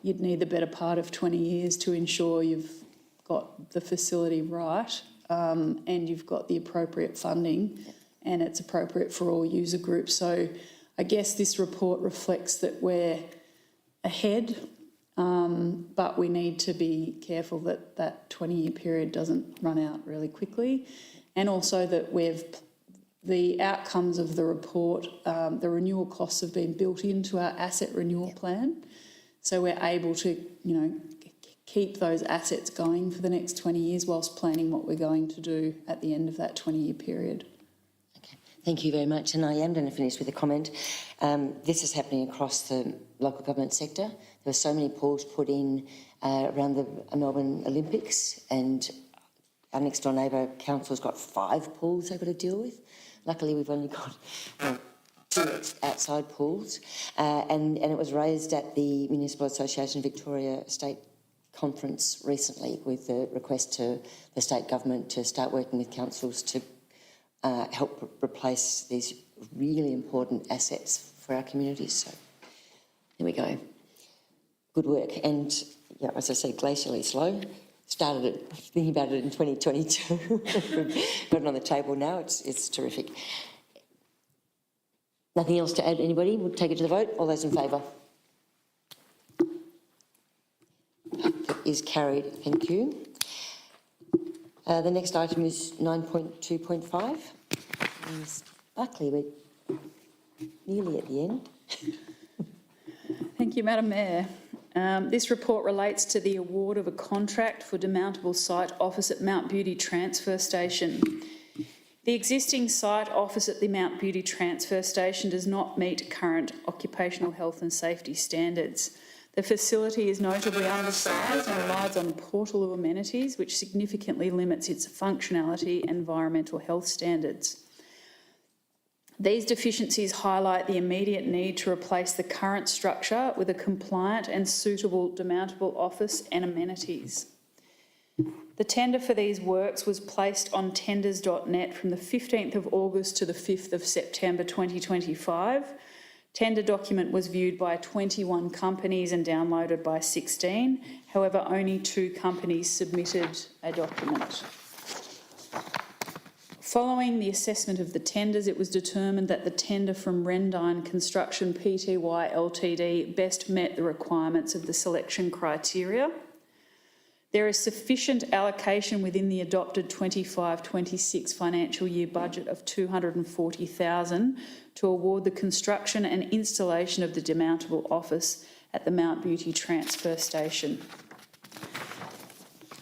you'd need the better part of 20 years to ensure you've got the facility right, and you've got the appropriate funding, and it's appropriate for all user groups. So I guess this report reflects that we're ahead, but we need to be careful that that 20-year period doesn't run out really quickly, and also that the outcomes of the report, the renewal costs have been built into our asset renewal plan, so we're able to, keep those assets going for the next 20 years whilst planning what we're going to do at the end of that 20-year period. Okay, thank you very much. And I am going to finish with a comment. This is happening across the local government sector. There were so many pools put in around the Melbourne Olympics, and our next door neighbour council's got 5 pools they've got to deal with. Luckily, we've only got 2 outside pools, and it was raised at the Municipal Association Victoria State Conference recently with the request to the state government to start working with councils to help replace these really important assets for our communities. So there we go. Good work. And yeah, as I said, glacially slow. Started it, thinking about it in 2022. Got it on the table now. It's terrific. Nothing else to add, anybody? We'll take it to the vote. All those in favour? Is carried. Thank you. The next item is 9.2.5. Ms. Buckley, we're nearly at the end. Thank you, Madam Mayor. This report relates to the award of a contract for demountable site opposite Mount Beauty Transfer Station. The existing site opposite the Mount Beauty Transfer Station does not meet current occupational health and safety standards. The facility is notably undersized and relies on a portal of amenities, which significantly limits its functionality and environmental health standards. These deficiencies highlight the immediate need to replace the current structure with a compliant and suitable demountable office and amenities. The tender for these works was placed on tenders.net from the 15th of August to the 5th of September 2025. Tender document was viewed by 21 companies and downloaded by 16. However, only 2 companies submitted a document. Following the assessment of the tenders, it was determined that the tender from Rendine Construction Pty Ltd best met the requirements of the selection criteria. There is sufficient allocation within the adopted 25-26 financial year budget of $240,000 to award the construction and installation of the demountable office at the Mount Beauty Transfer Station.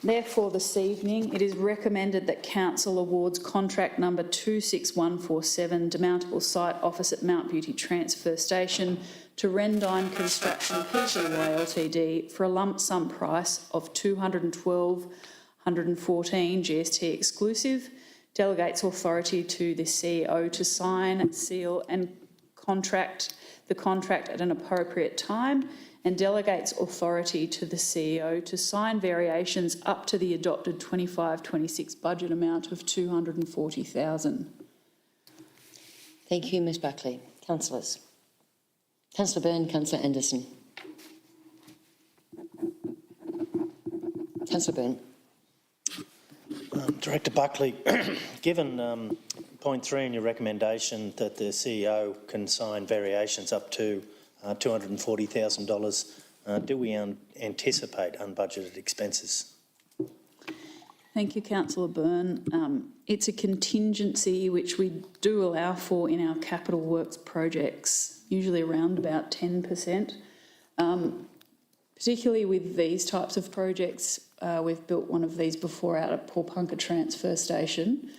Therefore, this evening, it is recommended that Council awards contract number 26147, demountable site opposite Mount Beauty Transfer Station, to Rendine Construction Pty Ltd for a lump sum price of $212,114 GST exclusive, delegates authority to the CEO to sign, seal and the contract at an appropriate time, and delegates authority to the CEO to sign variations up to the adopted 25-26 budget amount of $240,000. Thank you, Ms Buckley. Councillors. Councillor Byrne, Councillor Anderson. Councillor Byrne. Director Buckley, given point 3 in your recommendation that the CEO can sign variations up to $240,000, do we anticipate unbudgeted expenses? Thank you, Councillor Byrne. It's a contingency which we do allow for in our capital works projects, usually around about 10%. Particularly with these types of projects, we've built one of these before out at Paulpunka Transfer Station,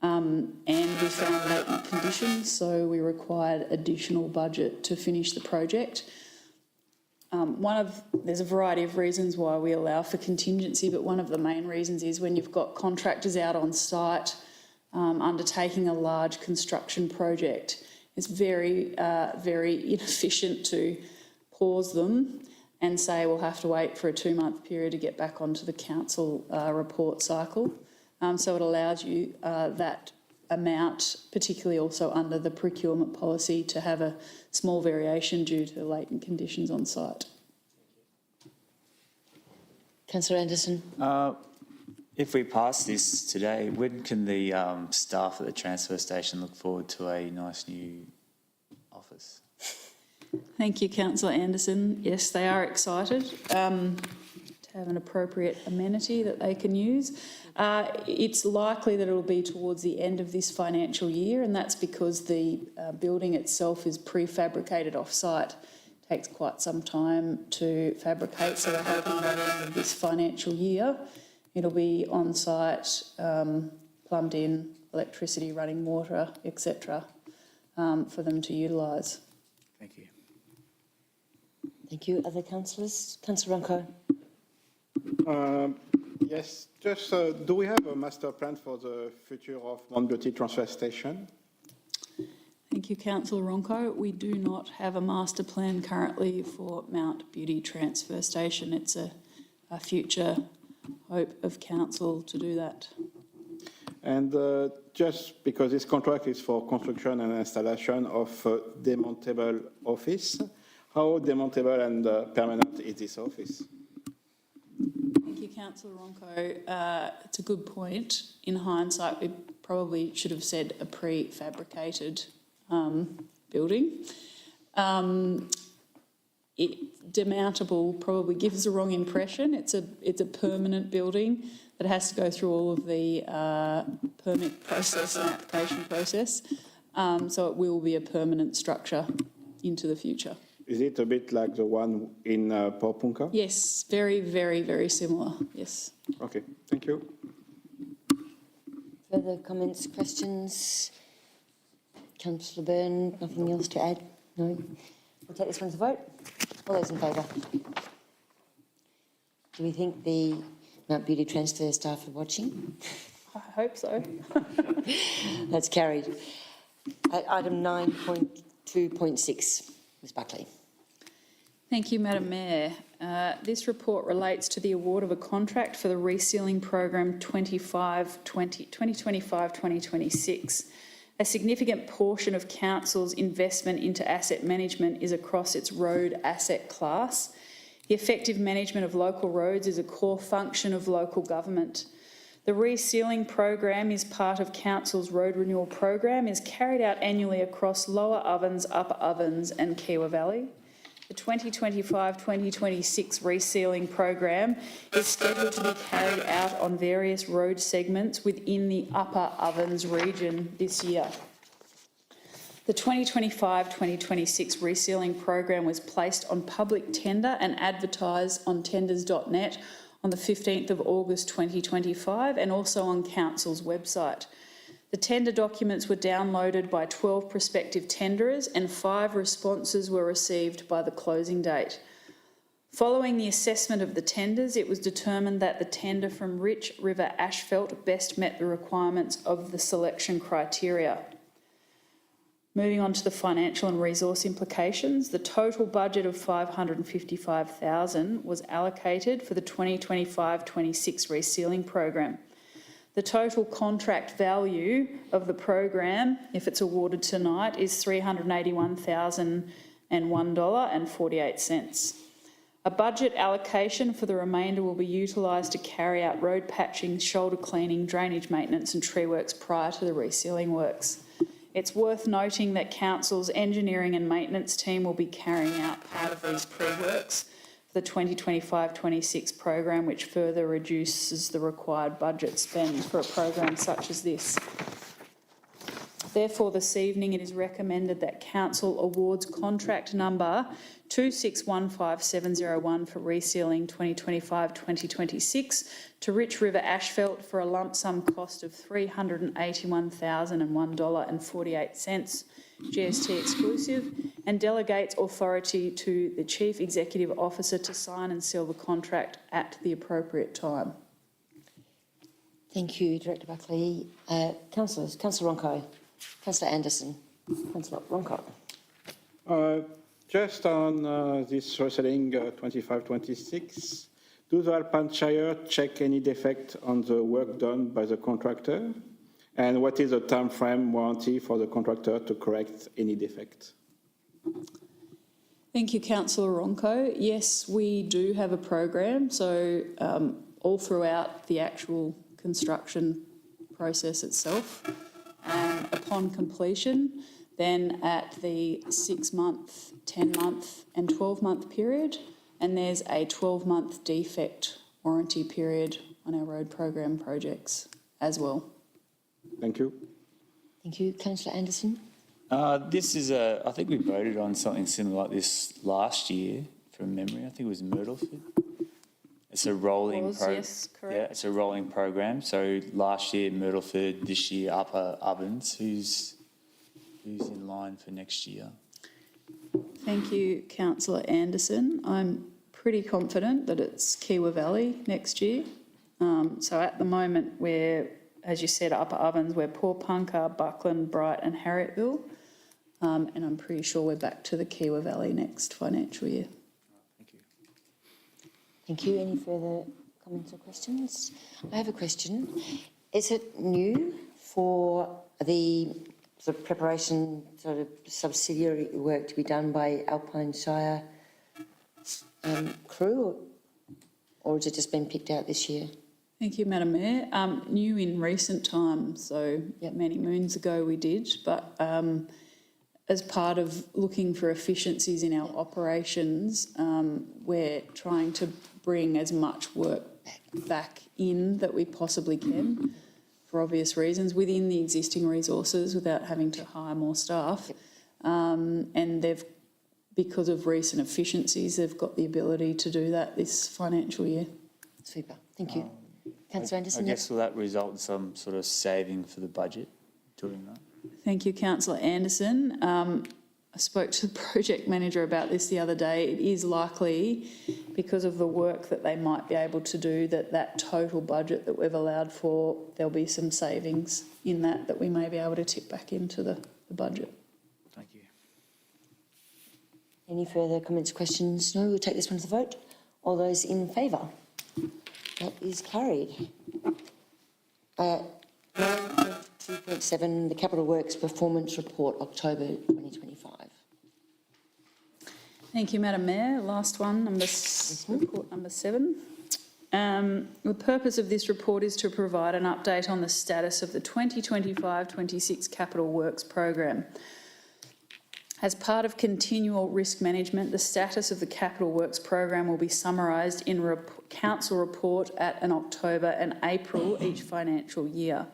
and we found latent conditions, so we required additional budget to finish the project. There's a variety of reasons why we allow for contingency, but one of the main reasons is when you've got contractors out on site undertaking a large construction project, it's very inefficient to pause them and say we'll have to wait for a 2-month period to get back onto the council report cycle. So it allows you that amount, particularly also under the procurement policy, to have a small variation due to latent conditions on site. Councillor Anderson. If we pass this today, when can the staff at the transfer station look forward to a nice new office? Thank you, Councillor Anderson. Yes, they are excited to have an appropriate amenity that they can use. It's likely that it will be towards the end of this financial year, and that's because the building itself is prefabricated off-site. It takes quite some time to fabricate, so we're hoping by the end of this financial year it'll be on-site, plumbed in, electricity, running water, etc., for them to utilise. Thank you. Thank you. Other councillors? Councillor Ronco. Yes, just do we have a master plan for the future of Mount Beauty Transfer Station? Thank you, Councillor Ronco. We do not have a master plan currently for Mount Beauty Transfer Station. It's a future hope of council to do that. And just because this contract is for construction and installation of demountable office, how demountable and permanent is this office? Thank you, Councillor Ronco. It's a good point. In hindsight, we probably should have said a prefabricated building. Demountable probably gives the wrong impression. It's a permanent building that has to go through all of the permit process and application process. So it will be a permanent structure into the future. Is it a bit like the one in Paulpunka? Yes, very, very, very similar, yes. Okay, thank you. Further comments, questions? Councillor Byrne, nothing else to add? No? We'll take this one to vote. All those in favour? Do we think the Mount Beauty Transfer staff are watching? I hope so. That's carried. Item 9.2.6, Ms Buckley. Thank you, Madam Mayor. This report relates to the award of a contract for the resealing program 2025-2026. A significant portion of council's investment into asset management is across its road asset class. The effective management of local roads is a core function of local government. The resealing program is part of council's road renewal program, is carried out annually across Lower Ovens, Upper Ovens and Kiewa Valley. The 2025-2026 resealing program is scheduled to be carried out on various road segments within the Upper Ovens region this year. The 2025-2026 resealing program was placed on public tender and advertised on tenders.net on the 15th of August 2025 and also on council's website. The tender documents were downloaded by 12 prospective tenderers and 5 responses were received by the closing date. Following the assessment of the tenders, it was determined that the tender from Rich River Asphalt best met the requirements of the selection criteria. Moving on to the financial and resource implications, the total budget of $555,000 was allocated for the 2025-26 resealing program. The total contract value of the program, if it's awarded tonight, is $381,001.48. A budget allocation for the remainder will be utilised to carry out road patching, shoulder cleaning, drainage maintenance and tree works prior to the resealing works. It's worth noting that council's engineering and maintenance team will be carrying out part of these pre-works for the 2025-26 program, which further reduces the required budget spend for a program such as this. Therefore, this evening it is recommended that council awards contract number 2615701 for resealing 2025-2026 to Rich River Asphalt for a lump sum cost of $381,001.48 GST exclusive, and delegates authority to the Chief Executive Officer to sign and seal the contract at the appropriate time. Thank you, Director Buckley. Councillors, Councillor Ronco, Councillor Anderson, Councillor Ronco. Just on this resealing 25-26, do the Alpanshire check any defect on the work done by the contractor? And what is the time frame warranty for the contractor to correct any defect? Thank you, Councillor Ronco. Yes, we do have a program. So all throughout the actual construction process itself, upon completion, then at the 6-month, 10-month and 12-month period, and there's a 12-month defect warranty period on our road program projects as well. Thank you. Thank you. Councillor Anderson. This is I think we voted on something similar like this last year from memory. I think it was Myrtleford. It's a rolling Yes, correct. Yeah, it's a rolling program. So last year Myrtleford, this year Upper Ovens. Who's in line for next year? Thank you, Councillor Anderson. I'm pretty confident that it's Kiewa Valley next year. So at the moment we're, as you said, Upper Ovens, we're Poorpunka, Buckland, Bright and Harrietville. And I'm pretty sure we're back to the Kiewa Valley next financial year. Thank you. Thank you. Any further comments or questions? I have a question. Is it new for the sort of preparation, sort of subsidiary work to be done by Alpanshire crew, or has it just been picked out this year? Thank you, Madam Mayor. New in recent times, so many moons ago we did, but as part of looking for efficiencies in our operations, we're trying to bring as much work back in that we possibly can, for obvious reasons, within the existing resources without having to hire more staff. And they've, because of recent efficiencies, they've got the ability to do that this financial year. Super. Thank you. Councillor Anderson. I guess will that result in some sort of saving for the budget doing that? Thank you, Councillor Anderson. I spoke to the project manager about this the other day. It is likely, because of the work that they might be able to do, that total budget that we've allowed for, there'll be some savings in that we may be able to tip back into the the budget. Thank you. Any further comments, questions? No, we'll take this one to the vote. All those in favour? That is carried. 2.7, the Capital Works Performance Report, October 2025. Thank you, Madam Mayor. Last one, report number 7. The purpose of this report is to provide an update on the status of the 2025-26 Capital Works program. As part of continual risk management, the status of the Capital Works program will be summarised in a council report at an October and April each financial year.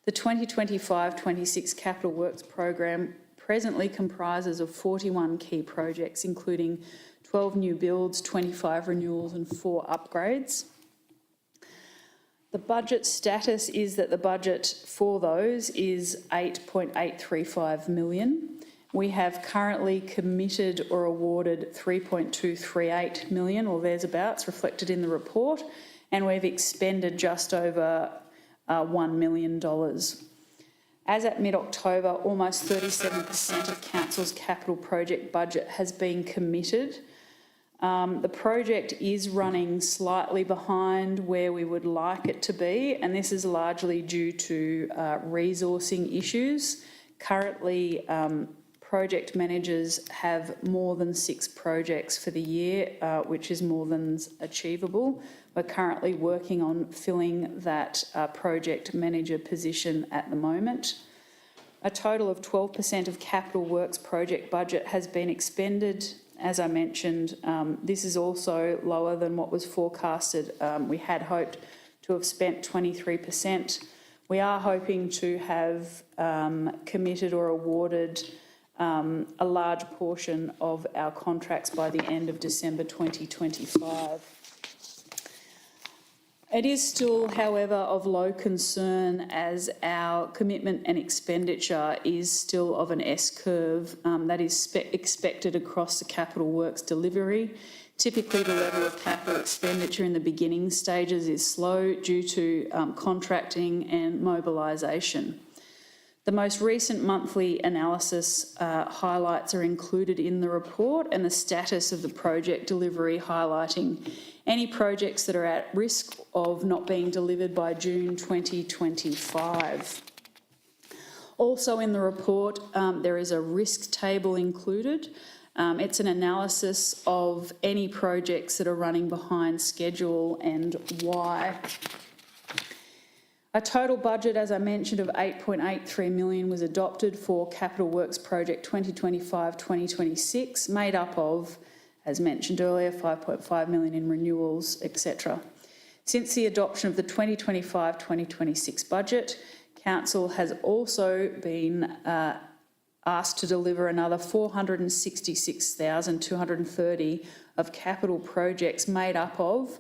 The 2025-26 Capital Works program presently comprises of 41 key projects, including 12 new builds, 25 renewals and 4 upgrades. The budget status is that the budget for those is $8.835 million. We have currently committed or awarded $3.238 million, or thereabouts, reflected in the report, and we've expended just over $1 million. As at mid-October, almost 37% of Council's capital project budget has been committed. The project is running slightly behind where we would like it to be, and this is largely due to resourcing issues. Currently, project managers have more than 6 projects for the year, which is more than achievable. We're currently working on filling that project manager position at the moment. A total of 12% of Capital Works project budget has been expended. As I mentioned, this is also lower than what was forecasted. We had hoped to have spent 23%. We are hoping to have committed or awarded a large portion of our contracts by the end of December 2025. It is still, however, of low concern as our commitment and expenditure is still of an S-curve that is expected across the Capital Works delivery. Typically, the level of capital expenditure in the beginning stages is slow due to contracting and mobilisation. The most recent monthly analysis highlights are included in the report, and the status of the project delivery, highlighting any projects that are at risk of not being delivered by June 2025. Also in the report, there is a risk table included. It's an analysis of any projects that are running behind schedule and why. A total budget, as I mentioned, of $8.83 million was adopted for Capital Works Project 2025-2026, made up of, as mentioned earlier, $5.5 million in renewals, etc. Since the adoption of the 2025-2026 budget, Council has also been asked to deliver another 466,230 of capital projects made up of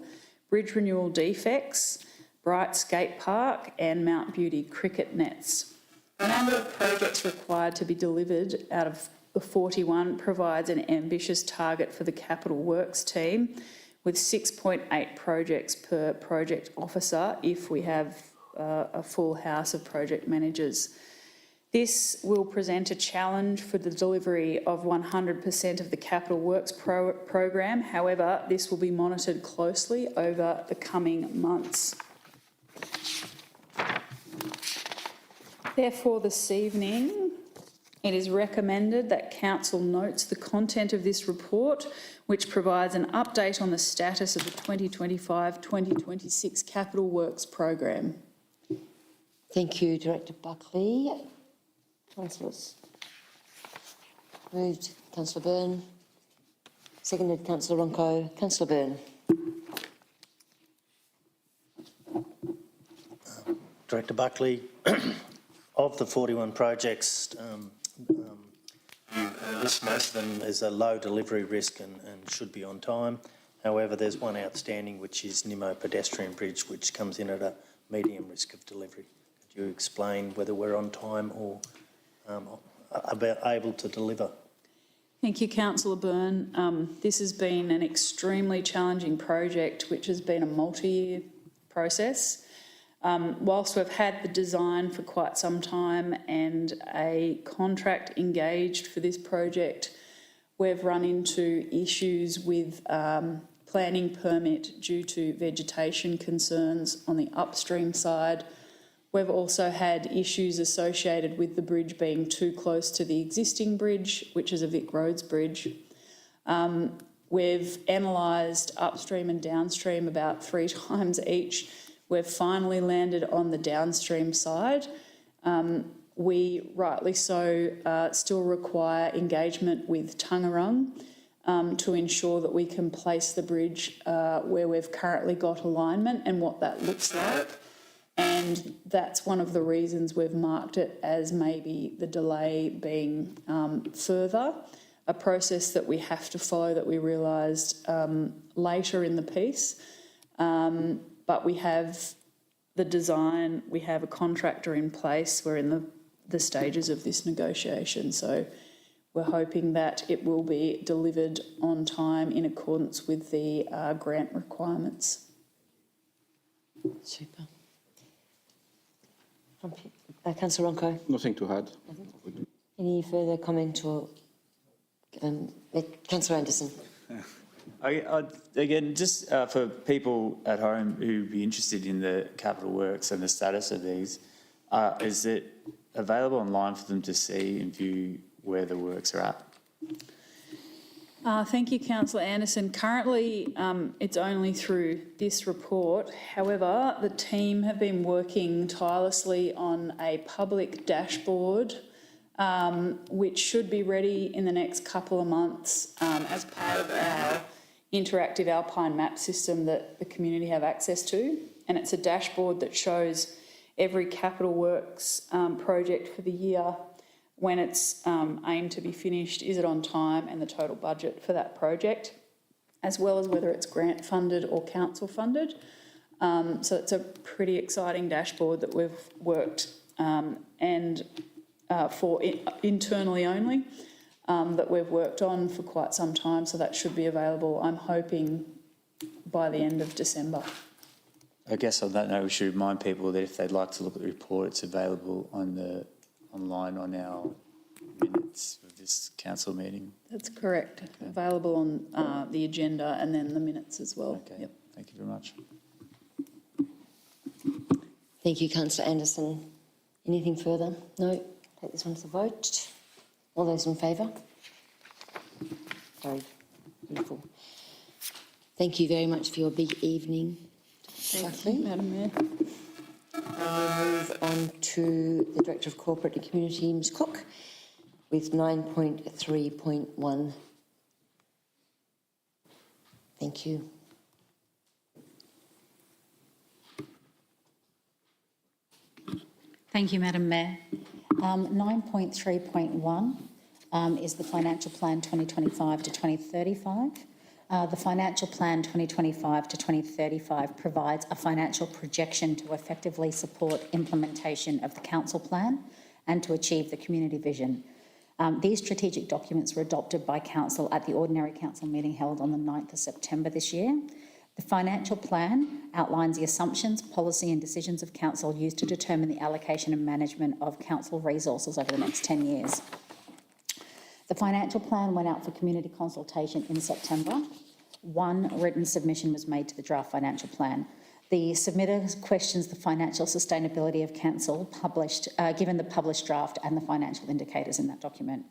bridge renewal defects, Bright Skate Park and Mount Beauty cricket nets. The number of projects required to be delivered out of the 41 provides an ambitious target for the Capital Works team, with 6.8 projects per project officer if we have a full house of project managers. This will present a challenge for the delivery of 100% of the Capital Works program. However, this will be monitored closely over the coming months. Therefore, this evening, it is recommended that Council notes the content of this report, which provides an update on the status of the 2025-2026 Capital Works program. Thank you, Director Buckley. Councillors. Moved, Councillor Byrne. Seconded, Councillor Ronco. Councillor Byrne. Director Buckley, of the 41 projects, you list most of them as a low delivery risk and should be on time. However, there's one outstanding, which is Nimmo Pedestrian Bridge, which comes in at a medium risk of delivery. Could you explain whether we're on time or able to deliver? Thank you, Councillor Byrne. This has been an extremely challenging project, which has been a multi-year process. Whilst we've had the design for quite some time and a contract engaged for this project, we've run into issues with planning permit due to vegetation concerns on the upstream side. We've also had issues associated with the bridge being too close to the existing bridge, which is a Vic Roads bridge. We've analysed upstream and downstream about 3 times each. We've finally landed on the downstream side. We, rightly so, still require engagement with Tangarung to ensure that we can place the bridge where we've currently got alignment and what that looks like. And that's one of the reasons we've marked it as maybe the delay being further, a process that we have to follow that we realised later in the piece. But we have the design, we have a contractor in place, we're in the stages of this negotiation. So we're hoping that it will be delivered on time in accordance with the grant requirements. Super. Councillor Ronco, Nothing to add. any further comment or Councillor Anderson? Again, just for people at home who'd be interested in the capital works and the status of these, is it available online for them to see and view where the works are at? Thank you, Councillor Anderson. Currently, it's only through this report. However, the team have been working tirelessly on a public dashboard, which should be ready in the next couple of months as part of our interactive Alpine map system that the community have access to. And it's a dashboard that shows every capital works project for the year, when it's aimed to be finished, is it on time, and the total budget for that project, as well as whether it's grant funded or council funded. So it's a pretty exciting dashboard that we've worked for internally only, that we've worked on for quite some time. So that should be available, I'm hoping, by the end of December. I guess on that note, we should remind people that if they'd like to look at the report, it's available online on our minutes of this council meeting. That's correct. Okay. Available on the agenda and then the minutes as well. Okay. Yep. Thank you very much. Thank you, Councillor Anderson. Anything further? No? Take this one to the vote. All those in favour? Sorry. Beautiful. Thank you very much for your big evening. Thank you, Madam Mayor. We'll move on to the Director of Corporate and Community, Ms Cook, with 9.3.1. Thank you. Thank you, Madam Mayor. 9.3.1 is the Financial Plan 2025 to 2035. The Financial Plan 2025 to 2035 provides a financial projection to effectively support implementation of the Council Plan and to achieve the community vision. These strategic documents were adopted by Council at the Ordinary Council meeting held on the 9th of September this year. The Financial Plan outlines the assumptions, policy and decisions of Council used to determine the allocation and management of Council resources over the next 10 years. The Financial Plan went out for community consultation in September. One written submission was made to the draft Financial Plan. The submitter questions the financial sustainability of Council, given the published draft and the financial indicators in that document.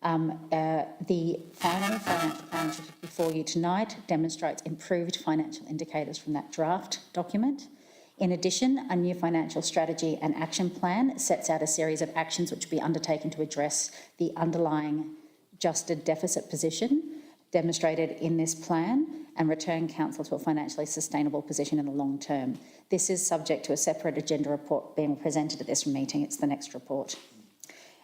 The final Financial Plan, which is before you tonight, demonstrates improved financial indicators from that draft document. In addition, a new financial strategy and action plan sets out a series of actions which will be undertaken to address the underlying adjusted deficit position demonstrated in this plan and return Council to a financially sustainable position in the long term. This is subject to a separate agenda report being presented at this meeting. It's the next report.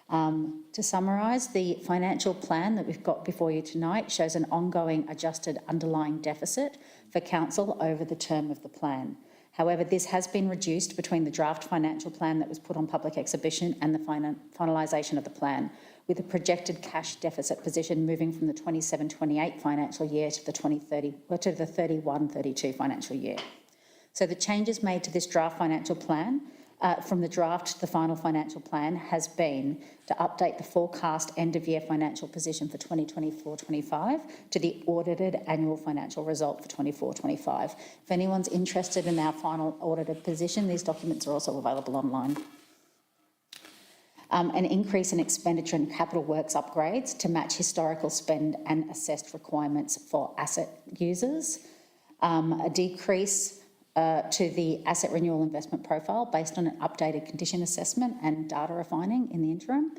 To summarise, the financial plan that we've got before you tonight shows an ongoing adjusted underlying deficit for Council over the term of the plan. However, this has been reduced between the draft financial plan that was put on public exhibition and the finalisation of the plan, with a projected cash deficit position moving from the 27-28 financial year to the 31-32 financial year. So the changes made to this draft financial plan, from the draft to the final financial plan, has been to update the forecast end-of-year financial position for 2024-25 to the audited annual financial result for 24-25. If anyone's interested in our final audited position, these documents are also available online. An increase in expenditure and capital works upgrades to match historical spend and assessed requirements for asset users. A decrease to the asset renewal investment profile based on an updated condition assessment and data refining in the interim.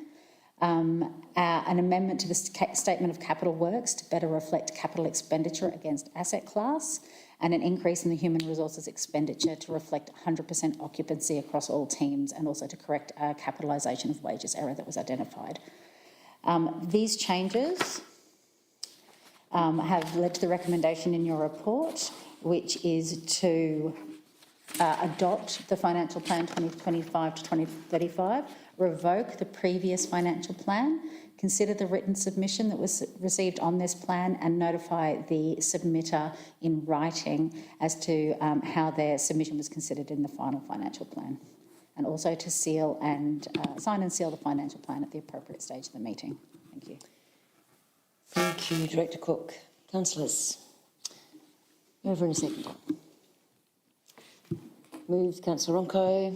An amendment to the statement of capital works to better reflect capital expenditure against asset class, and an increase in the human resources expenditure to reflect 100% occupancy across all teams, and also to correct a capitalisation of wages error that was identified. These changes have led to the recommendation in your report, which is to adopt the financial plan 2025 to 2035, revoke the previous financial plan, consider the written submission that was received on this plan, and notify the submitter in writing as to how their submission was considered in the final financial plan, and also to seal and sign and seal the financial plan at the appropriate stage of the meeting. Thank you. Thank you, Director Cook. Councillors, over in a second. Moved, Councillor Ronco.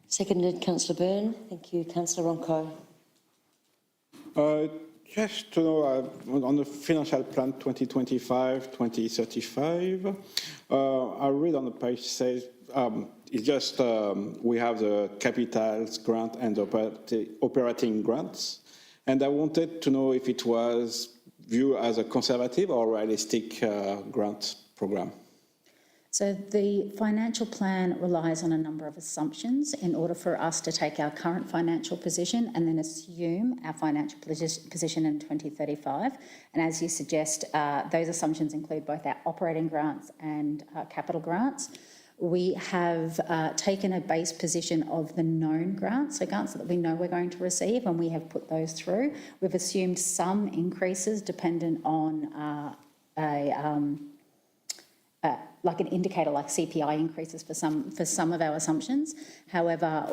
Seconded, Councillor Byrne. Thank you, Councillor Ronco. Just to know, on the financial plan 2025-2035, I read on the page says it's just we have the capitals grant and the operating grants, and I wanted to know if it was viewed as a conservative or realistic grant program. So the financial plan relies on a number of assumptions in order for us to take our current financial position and then assume our financial position in 2035. And as you suggest, those assumptions include both our operating grants and capital grants. We have taken a base position of the known grants, so grants that we know we're going to receive, and we have put those through. We've assumed some increases dependent on like an indicator, like CPI increases for some of our assumptions. However,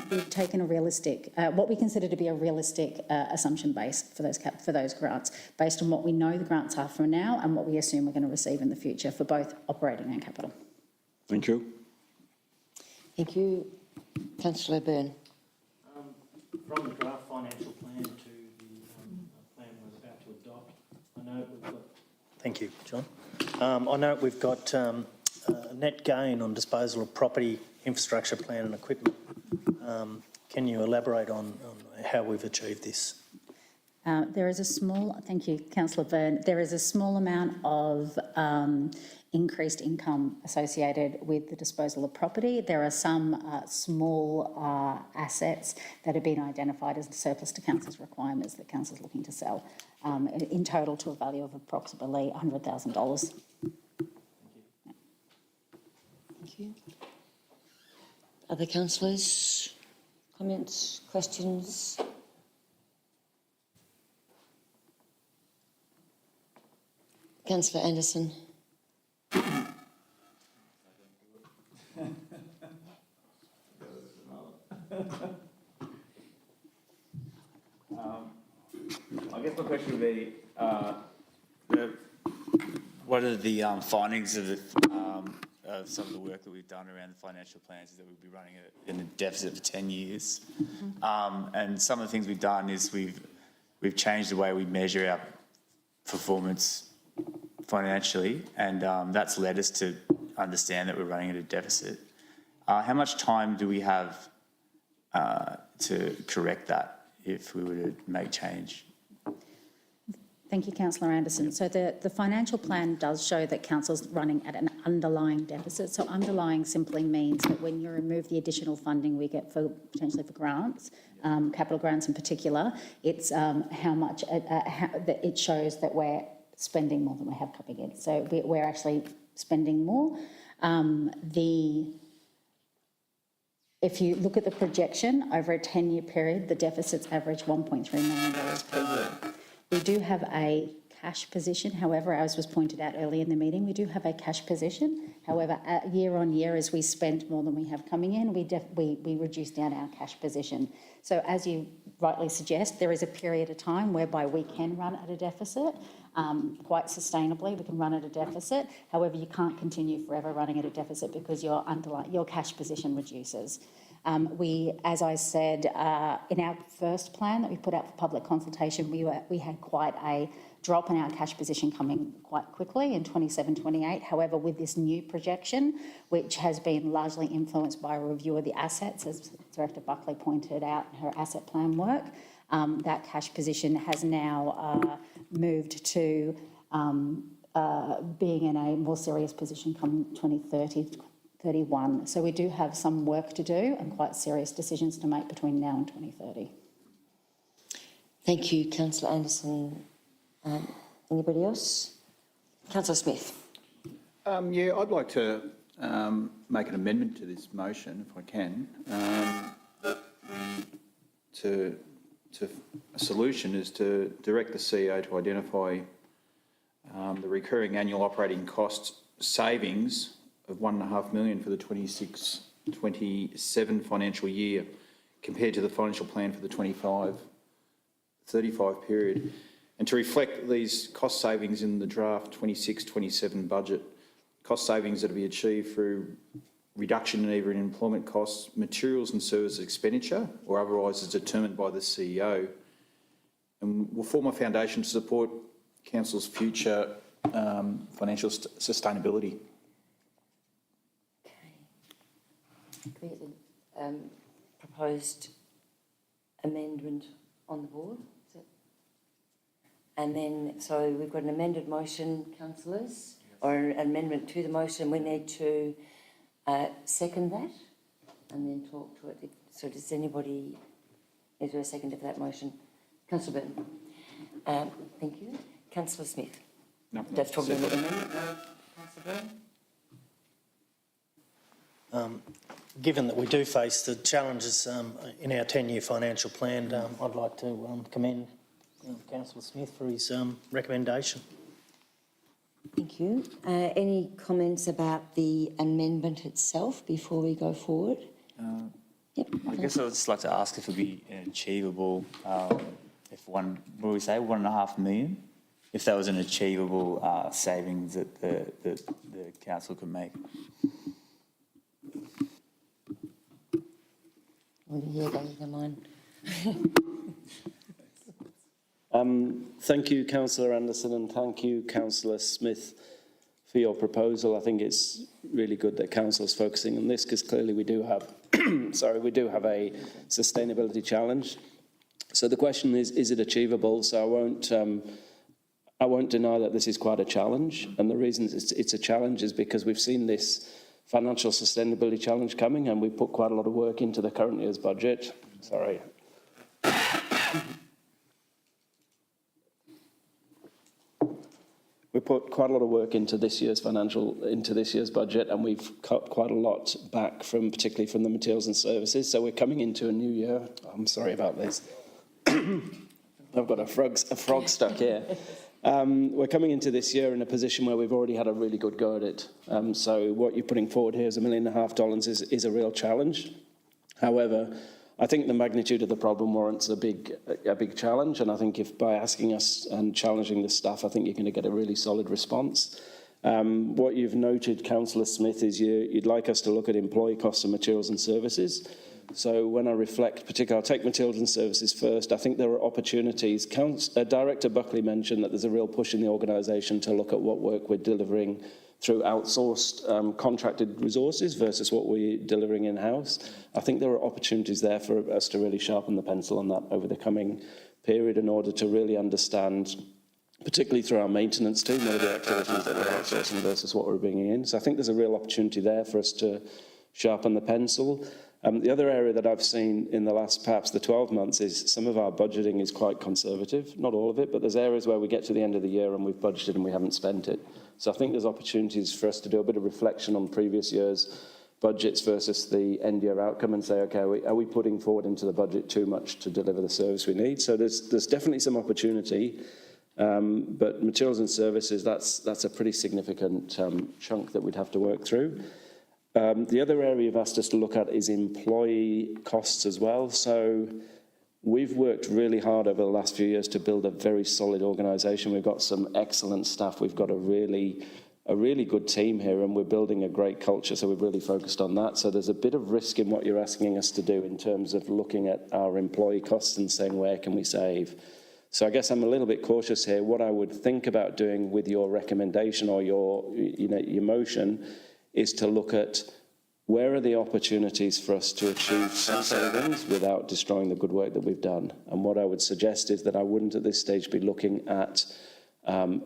we've taken a realistic, what we consider to be a realistic assumption base for those grants, based on what we know the grants are for now and what we assume we're going to receive in the future for both operating and capital. Thank you. Thank you, Councillor Byrne. From the draft financial plan to the plan we're about to adopt, I know we've got. Thank you, John. I know we've got a net gain on disposal of property, infrastructure, plant and equipment. Can you elaborate on how we've achieved this? There is a small, thank you, Councillor Byrne. There is a small amount of increased income associated with the disposal of property. There are some small assets that have been identified as the surplus to council's requirements that council's looking to sell, in total to a value of approximately $100,000. Thank you. Other councillors? Comments, questions? Councillor Anderson. I guess my question would be, what are the findings of some of the work that we've done around the financial plans, is that we'll be running in a deficit for 10 years. And some of the things we've done is we've changed the way we measure our performance financially, and that's led us to understand that we're running at a deficit. How much time do we have to correct that if we were to make change? Thank you, Councillor Anderson. So the financial plan does show that council's running at an underlying deficit. So underlying simply means that when you remove the additional funding we get for potentially for grants, capital grants in particular, it's how much that it shows that we're spending more than we have coming in. So we're actually spending more. If you look at the projection over a 10-year period, the deficits average $1.3 million per year. We do have a cash position. However, as was pointed out earlier in the meeting, we do have a cash position. However, year on year, as we spent more than we have coming in, we reduce down our cash position. So as you rightly suggest, there is a period of time whereby we can run at a deficit. Quite sustainably, we can run at a deficit. However, you can't continue forever running at a deficit because your cash position reduces. As I said, in our first plan that we put out for public consultation, we had quite a drop in our cash position coming quite quickly in 27-28. However, with this new projection, which has been largely influenced by a review of the assets, as Director Buckley pointed out in her asset plan work, that cash position has now moved to being in a more serious position come 2030, 31. So we do have some work to do and quite serious decisions to make between now and 2030. Thank you, Councillor Anderson. Anybody else? Councillor Smith. Yeah, I'd like to make an amendment to this motion, if I can. A solution is to direct the CEO to identify the recurring annual operating cost savings of $1.5 million for the 26-27 financial year compared to the financial plan for the 25-35 period, and to reflect these cost savings in the draft 26-27 budget. Cost savings that will be achieved through reduction in either in employment costs, materials and services expenditure, or otherwise as determined by the CEO, and will form a foundation to support Council's future financial sustainability. Okay. Proposed amendment on the board. And then, so we've got an amended motion, councillors, or an amendment to the motion. We need to second that and then talk to it. So does anybody, is there a seconder for that motion? Councillor Burton. Thank you. Councillor Smith. No, Just talking about the amendment. Councillor Burton. Given that we do face the challenges in our 10-year financial plan, I'd like to commend Councillor Smith for his recommendation. Thank you. Any comments about the amendment itself before we go forward? Yep. I guess I would just like to ask if it would be achievable, if what do we say, $1.5 million? If that was an achievable savings that the council could make. Well, here goes the mine. Thank you, Councillor Anderson, and thank you, Councillor Smith, for your proposal. I think it's really good that Council's focusing on this because clearly we do have, we do have a sustainability challenge. So the question is it achievable? So I won't deny that this is quite a challenge, and the reason it's a challenge is because we've seen this financial sustainability challenge coming, and we put quite a lot of work into the current year's budget. Sorry. We put quite a lot of work into this year's budget, and we've cut quite a lot back particularly from the materials and services. So we're coming into a new year. I'm sorry about this. I've got a frog stuck here. We're coming into this year in a position where we've already had a really good go at it. So what you're putting forward here is $1.5 million is a real challenge. However, I think the magnitude of the problem warrants a big challenge, and I think if by asking us and challenging the staff, I think you're going to get a really solid response. What you've noted, Councillor Smith, is you'd like us to look at employee costs of materials and services. So when I reflect, particularly, I'll take materials and services first. I think there are opportunities. Director Buckley mentioned that there's a real push in the organisation to look at what work we're delivering through outsourced contracted resources versus what we're delivering in-house. I think there are opportunities there for us to really sharpen the pencil on that over the coming period in order to really understand, particularly through our maintenance team, what are the activities that we're outsourcing versus what we're bringing in. So I think there's a real opportunity there for us to sharpen the pencil. The other area that I've seen in the last, perhaps the 12 months, is some of our budgeting is quite conservative. Not all of it, but there's areas where we get to the end of the year and we've budgeted and we haven't spent it. So I think there's opportunities for us to do a bit of reflection on previous years' budgets versus the end-year outcome and say, okay, are we putting forward into the budget too much to deliver the service we need? So there's definitely some opportunity. But materials and services, that's a pretty significant chunk that we'd have to work through. The other area you've asked us to look at is employee costs as well. So we've worked really hard over the last few years to build a very solid organisation. We've got some excellent staff. We've got a really good team here, and we're building a great culture, so we've really focused on that. So there's a bit of risk in what you're asking us to do in terms of looking at our employee costs and saying, where can we save? So I guess I'm a little bit cautious here. What I would think about doing with your recommendation or your motion is to look at where are the opportunities for us to achieve some savings without destroying the good work that we've done. And what I would suggest is that I wouldn't at this stage be looking at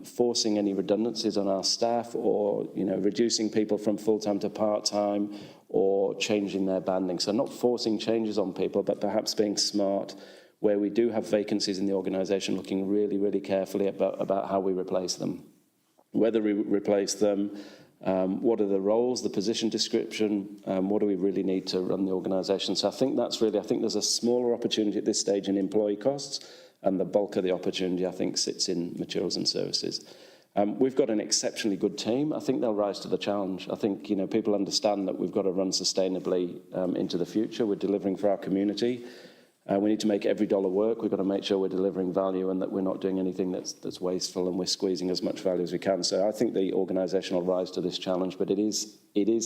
forcing any redundancies on our staff, or reducing people from full-time to part-time, or changing their banding. So not forcing changes on people, but perhaps being smart where we do have vacancies in the organisation, looking really, really carefully about how we replace them. Whether we replace them, what are the roles, the position description, what do we really need to run the organisation? So I think there's a smaller opportunity at this stage in employee costs, and the bulk of the opportunity, I think, sits in materials and services. We've got an exceptionally good team. I think they'll rise to the challenge. I think people understand that we've got to run sustainably into the future. We're delivering for our community. We need to make every dollar work. We've got to make sure we're delivering value and that we're not doing anything that's wasteful, and we're squeezing as much value as we can. So I think the organisation will rise to this challenge, but it is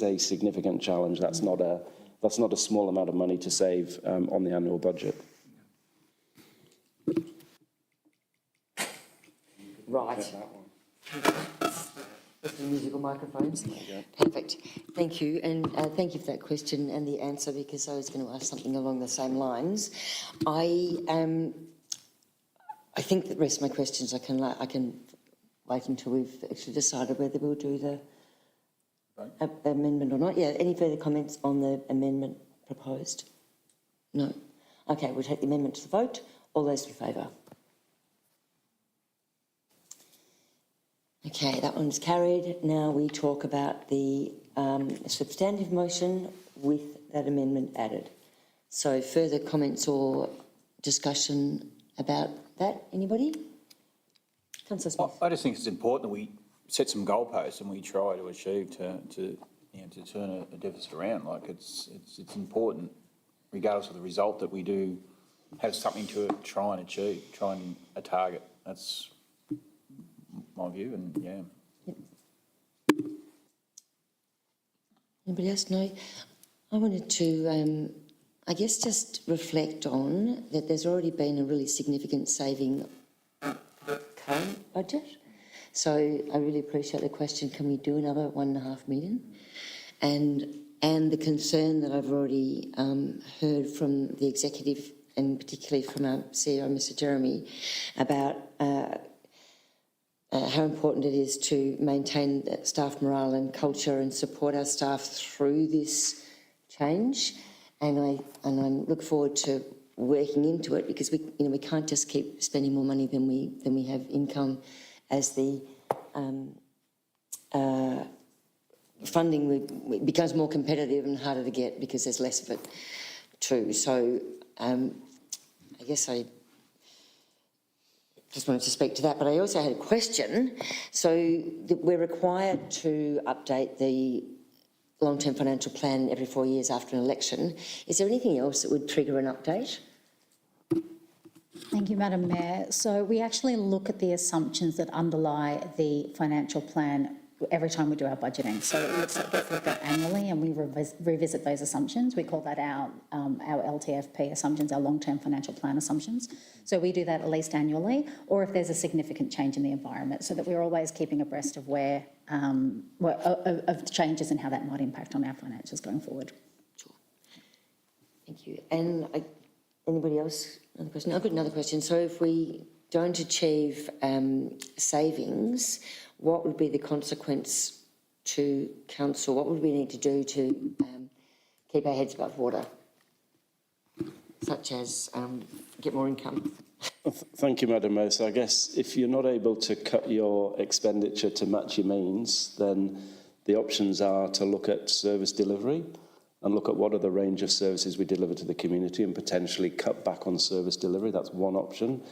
a significant challenge. That's not a small amount of money to save on the annual budget. Right. The musical microphones. Perfect. Thank you. And thank you for that question and the answer, because I was going to ask something along the same lines. I think the rest of my questions I can wait until we've actually decided whether we'll do the amendment or not. Yeah, any further comments on the amendment proposed? No. Okay, we'll take the amendment to the vote. All those in favour? Okay, that one's carried. Now we talk about the substantive motion with that amendment added. So further comments or discussion about that? Anybody? Councillor Smith. I just think it's important that we set some goalposts and we try to achieve to turn a deficit around. Like it's important, regardless of the result, that we do have something to try and achieve, a target. That's my view, and yeah. Yep. Anybody else? No. I wanted to, I guess, just reflect on that there's already been a really significant saving current budget. So I really appreciate the question, can we do another 1.5 million? And the concern that I've already heard from the executive, and particularly from our CEO, Mr Jeremy, about how important it is to maintain staff morale and culture and support our staff through this change. And I look forward to working into it, because we can't just keep spending more money than we have income, as the funding becomes more competitive and harder to get because there's less of it too. So I guess I just wanted to speak to that, but I also had a question. So we're required to update the long-term financial plan every 4 years after an election. Is there anything else that would trigger an update? Thank you, Madam Mayor. So we actually look at the assumptions that underlie the financial plan every time we do our budgeting. So it looks like it's looked at annually, and we revisit those assumptions. We call that our LTFP assumptions, our long-term financial plan assumptions. So we do that at least annually, or if there's a significant change in the environment, so that we're always keeping abreast of of changes and how that might impact on our financials going forward. Sure. Thank you. And anybody else? Another question? I've got another question. So if we don't achieve savings, what would be the consequence to council? What would we need to do to keep our heads above water, such as get more income? Thank you, Madam Mayor. So I guess if you're not able to cut your expenditure to match your means, then the options are to look at service delivery and look at what are the range of services we deliver to the community and potentially cut back on service delivery. That's one option.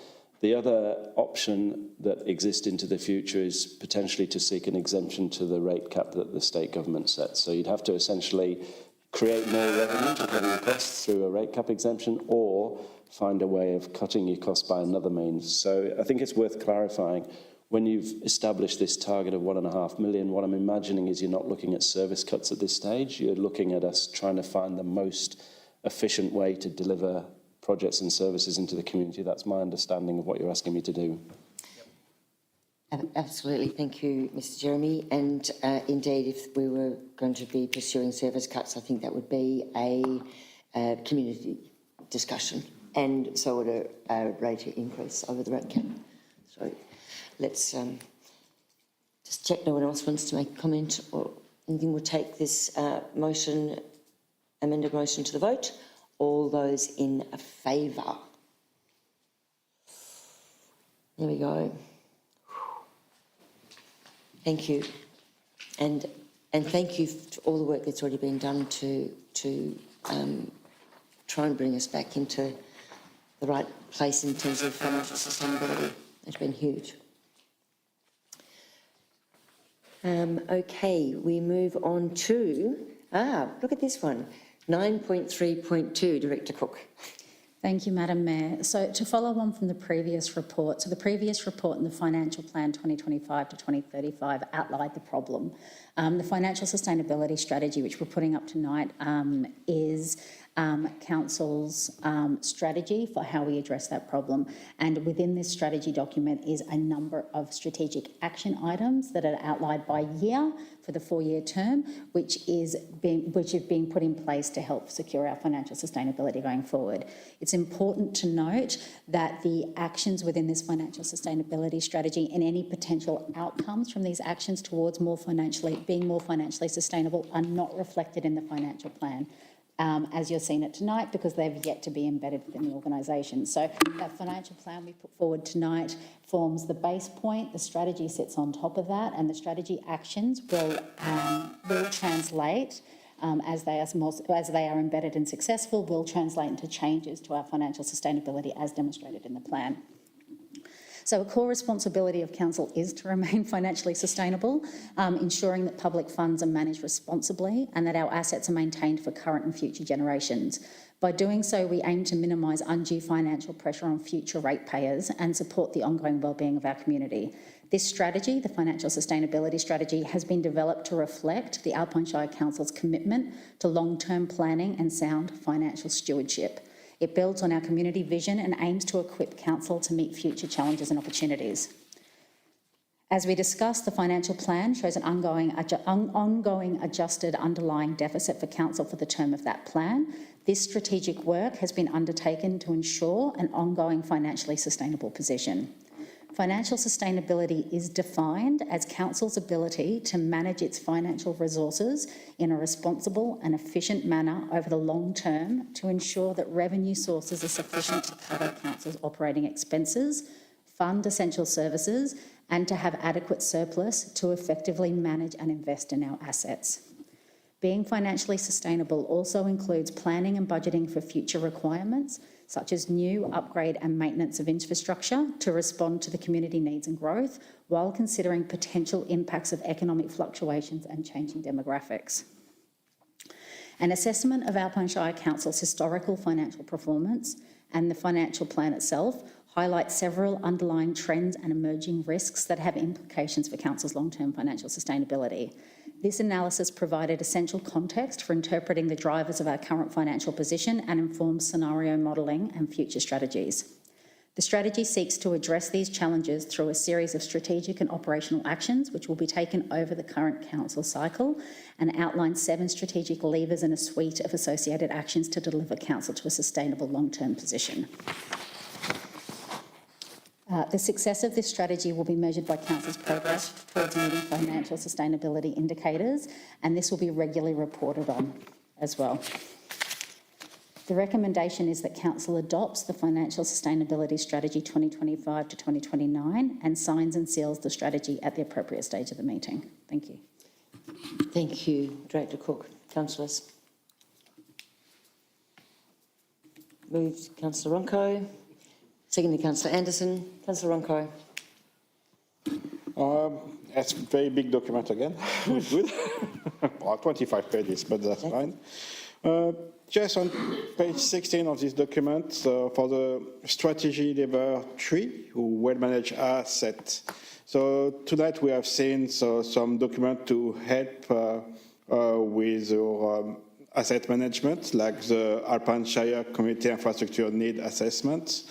The other option that exists into the future is potentially to seek an exemption to the rate cap that the state government sets. So you'd have to essentially create more revenue to cover your costs through a rate cap exemption, or find a way of cutting your costs by another means. So I think it's worth clarifying, when you've established this target of 1.5 million, what I'm imagining is you're not looking at service cuts at this stage. You're looking at us trying to find the most efficient way to deliver projects and services into the community. That's my understanding of what you're asking me to do. Absolutely, thank you, Mr. Jeremy. And indeed, if we were going to be pursuing service cuts, I think that would be a community discussion, and so would a rate increase over the rate cap. So let's just check no one else wants to make a comment or anything. We'll take this amended motion to the vote. All those in favour? There we go. Thank you. And thank you for all the work that's already been done to try and bring us back into the right place in terms of financial sustainability. It's been huge. Okay, we move on to, look at this one. 9.3.2, Director Cook. Thank you, Madam Mayor. So to follow on from the previous report, so the previous report in the Financial Plan 2025 to 2035 outlined the problem. The Financial Sustainability Strategy, which we're putting up tonight, is Council's strategy for how we address that problem. And within this strategy document is a number of strategic action items that are outlined by year for the 4-year term, which is being put in place to help secure our financial sustainability going forward. It's important to note that the actions within this financial sustainability strategy and any potential outcomes from these actions towards being more financially sustainable are not reflected in the financial plan, as you're seeing it tonight, because they've yet to be embedded within the organisation. So that financial plan we put forward tonight forms the base point, the strategy sits on top of that, and the strategy actions will translate, as they are embedded and successful, will translate into changes to our financial sustainability as demonstrated in the plan. So a core responsibility of Council is to remain financially sustainable, ensuring that public funds are managed responsibly and that our assets are maintained for current and future generations. By doing so, we aim to minimise undue financial pressure on future ratepayers and support the ongoing wellbeing of our community. This strategy, the Financial Sustainability Strategy, has been developed to reflect the Alpine Shire Council's commitment to long-term planning and sound financial stewardship. It builds on our community vision and aims to equip Council to meet future challenges and opportunities. As we discussed, the financial plan shows an ongoing adjusted underlying deficit for Council for the term of that plan. This strategic work has been undertaken to ensure an ongoing financially sustainable position. Financial sustainability is defined as Council's ability to manage its financial resources in a responsible and efficient manner over the long term to ensure that revenue sources are sufficient to cover Council's operating expenses, fund essential services, and to have adequate surplus to effectively manage and invest in our assets. Being financially sustainable also includes planning and budgeting for future requirements, such as new upgrade and maintenance of infrastructure to respond to the community needs and growth, while considering potential impacts of economic fluctuations and changing demographics. An assessment of Alpine Shire Council's historical financial performance and the financial plan itself highlights several underlying trends and emerging risks that have implications for Council's long-term financial sustainability. This analysis provided essential context for interpreting the drivers of our current financial position and informs scenario modelling and future strategies. The strategy seeks to address these challenges through a series of strategic and operational actions which will be taken over the current Council cycle and outline 7 strategic levers and a suite of associated actions to deliver Council to a sustainable long-term position. The success of this strategy will be measured by Council's progress towards meeting financial sustainability indicators, and this will be regularly reported on as well. The recommendation is that Council adopts the Financial Sustainability Strategy 2025 to 2029 and signs and seals the strategy at the appropriate stage of the meeting. Thank you. Thank you, Director Cook. Councillors. Moved Councillor Ronco, Seconded, Councillor Anderson. Councillor Ronco. It's a very big document again. Good. Well, 25 pages, but that's fine. Just on page 16 of this document, for the strategy lever 3, well-managed asset. So tonight we have seen some document to help with your asset management, like the Alpine Shire Community Infrastructure Need Assessment.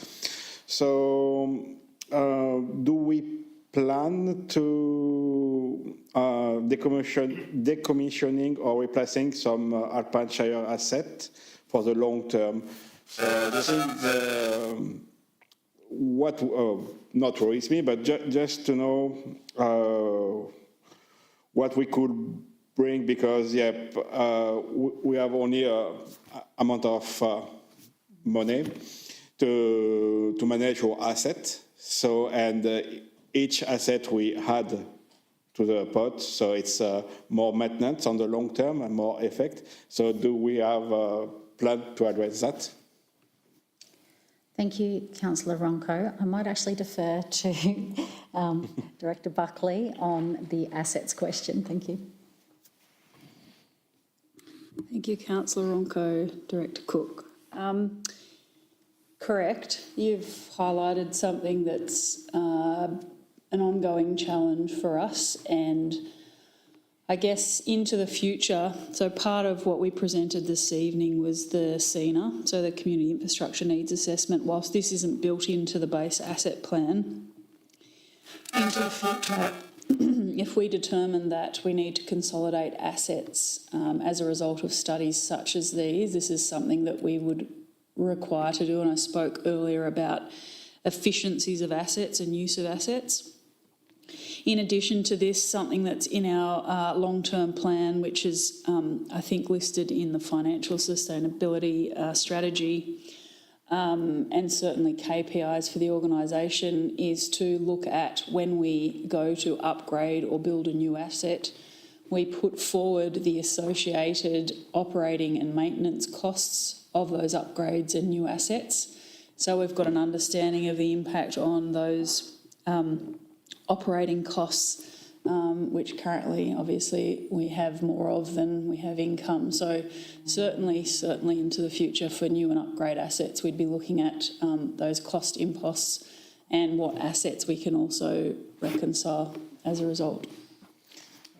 So do we plan to decommissioning or replacing some Alpine Shire asset for the long term? What not worries me, but just to know what we could bring, because we have only a amount of money to manage our asset. So each asset we add to the pot, so it's more maintenance on the long term and more effect. So do we have a plan to address that? Thank you, Councillor Ronco. I might actually defer to Director Buckley on the assets question. Thank you. Thank you, Councillor Ronco. Director Cook. Correct. You've highlighted something that's an ongoing challenge for us, and I guess into the future. So part of what we presented this evening was the CINA, so the Community Infrastructure Needs Assessment. Whilst this isn't built into the base asset plan, into the future, if we determine that we need to consolidate assets as a result of studies such as these, this is something that we would require to do. And I spoke earlier about efficiencies of assets and use of assets. In addition to this, something that's in our long-term plan, which is, I think, listed in the financial sustainability strategy, and certainly KPIs for the organisation, is to look at when we go to upgrade or build a new asset, we put forward the associated operating and maintenance costs of those upgrades and new assets. So we've got an understanding of the impact on those operating costs, which currently, obviously, we have more of than we have income. So certainly into the future for new and upgrade assets, we'd be looking at those cost imposts and what assets we can also reconcile as a result.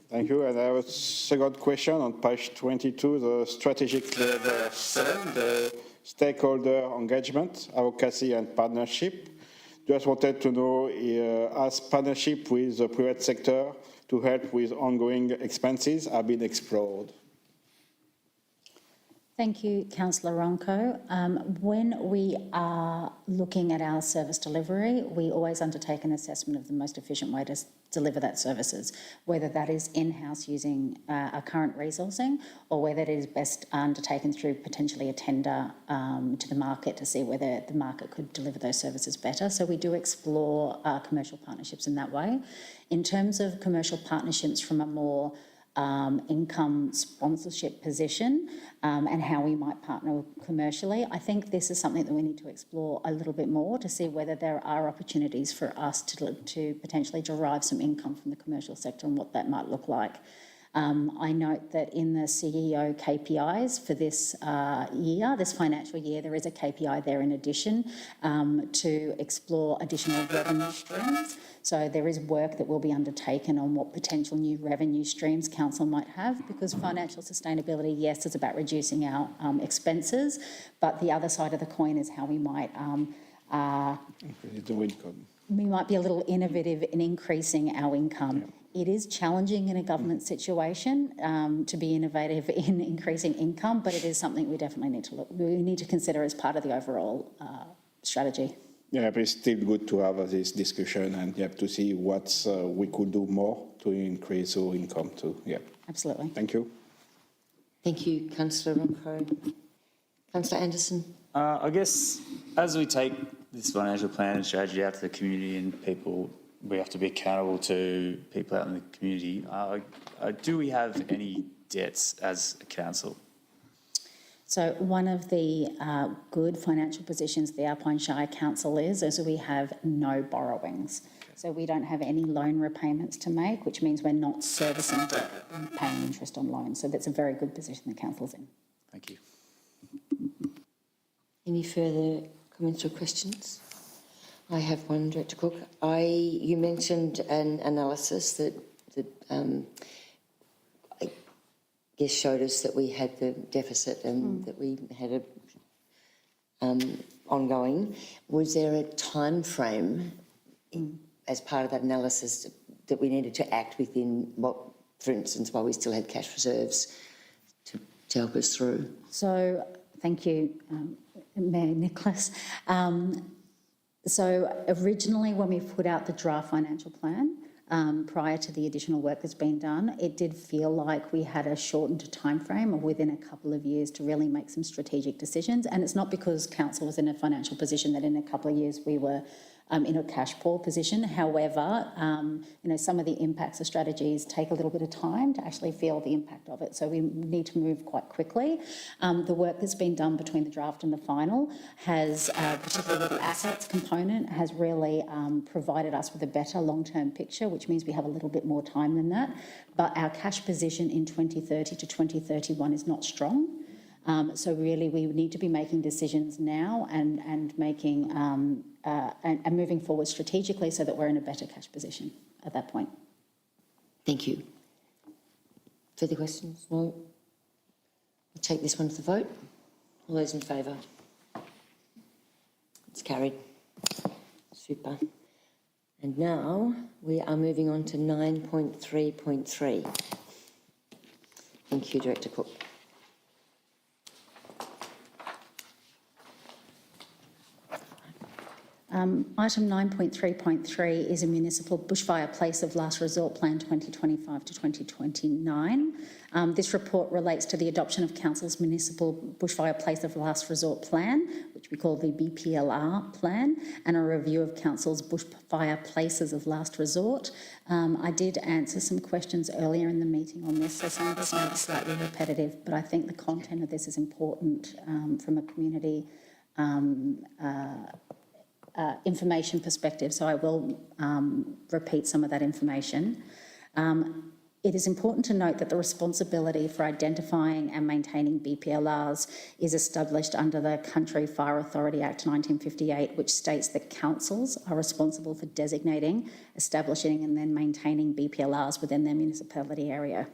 Thank you. And I have a second question on page 22, the strategic level 7, the stakeholder engagement, advocacy and partnership. Just wanted to know, has partnership with the private sector to help with ongoing expenses have been explored? Thank you, Councillor Ronco. When we are looking at our service delivery, we always undertake an assessment of the most efficient way to deliver that services, whether that is in-house using our current resourcing or whether it is best undertaken through potentially a tender to the market to see whether the market could deliver those services better. So we do explore commercial partnerships in that way. In terms of commercial partnerships from a more income sponsorship position and how we might partner commercially, I think this is something that we need to explore a little bit more to see whether there are opportunities for us to potentially derive some income from the commercial sector and what that might look like. I note that in the CEO KPIs for this year, this financial year, there is a KPI there in addition to explore additional revenue streams. So there is work that will be undertaken on what potential new revenue streams council might have, because financial sustainability, yes, is about reducing our expenses, but the other side of the coin is how we might be a little innovative in increasing our income. It is challenging in a government situation to be innovative in increasing income, but it is something we definitely need to consider as part of the overall strategy. Yeah, but it's still good to have this discussion and to see what we could do more to increase our income too. Yeah. Absolutely. Thank you. Thank you, Councillor Ronco. Councillor Anderson. I guess as we take this financial plan and strategy out to the community and people, we have to be accountable to people out in the community. Do we have any debts as a council? So one of the good financial positions the Alpine Shire Council is we have no borrowings. So we don't have any loan repayments to make, which means we're not servicing debt and paying interest on loans. So that's a very good position the council's in. Thank you. Any further comments or questions? I have one, Director Cook. You mentioned an analysis that I guess showed us that we had the deficit and that we had a ongoing. Was there a time frame as part of that analysis that we needed to act within, what, for instance, while we still had cash reserves to help us through? So thank you, Mayor Nicholas. So originally when we put out the draft financial plan, prior to the additional work that's been done, it did feel like we had a shortened timeframe of within a couple of years to really make some strategic decisions. And it's not because council was in a financial position that in a couple of years we were in a cash poor position. However, some of the impacts of strategies take a little bit of time to actually feel the impact of it. So we need to move quite quickly. The work that's been done between the draft and the final has, particularly the assets component, has really provided us with a better long-term picture, which means we have a little bit more time than that. But our cash position in 2030 to 2031 is not strong. So really we need to be making decisions now and making and moving forward strategically so that we're in a better cash position at that point. Thank you. Further questions? No? We'll take this one to the vote. All those in favour? It's carried. Super. And now we are moving on to 9.3.3. Thank you, Director Cook. Item 9.3.3 is a municipal bushfire place of last resort plan 2025 to 2029. This report relates to the adoption of Council's municipal bushfire place of last resort plan, which we call the BPLR plan, and a review of Council's bushfire places of last resort. I did answer some questions earlier in the meeting on this, so some of this may be slightly repetitive, but I think the content of this is important from a community information perspective, so I will repeat some of that information. It is important to note that the responsibility for identifying and maintaining BPLRs is established under the Country Fire Authority Act 1958, which states that councils are responsible for designating, establishing and then maintaining BPLRs within their municipality area.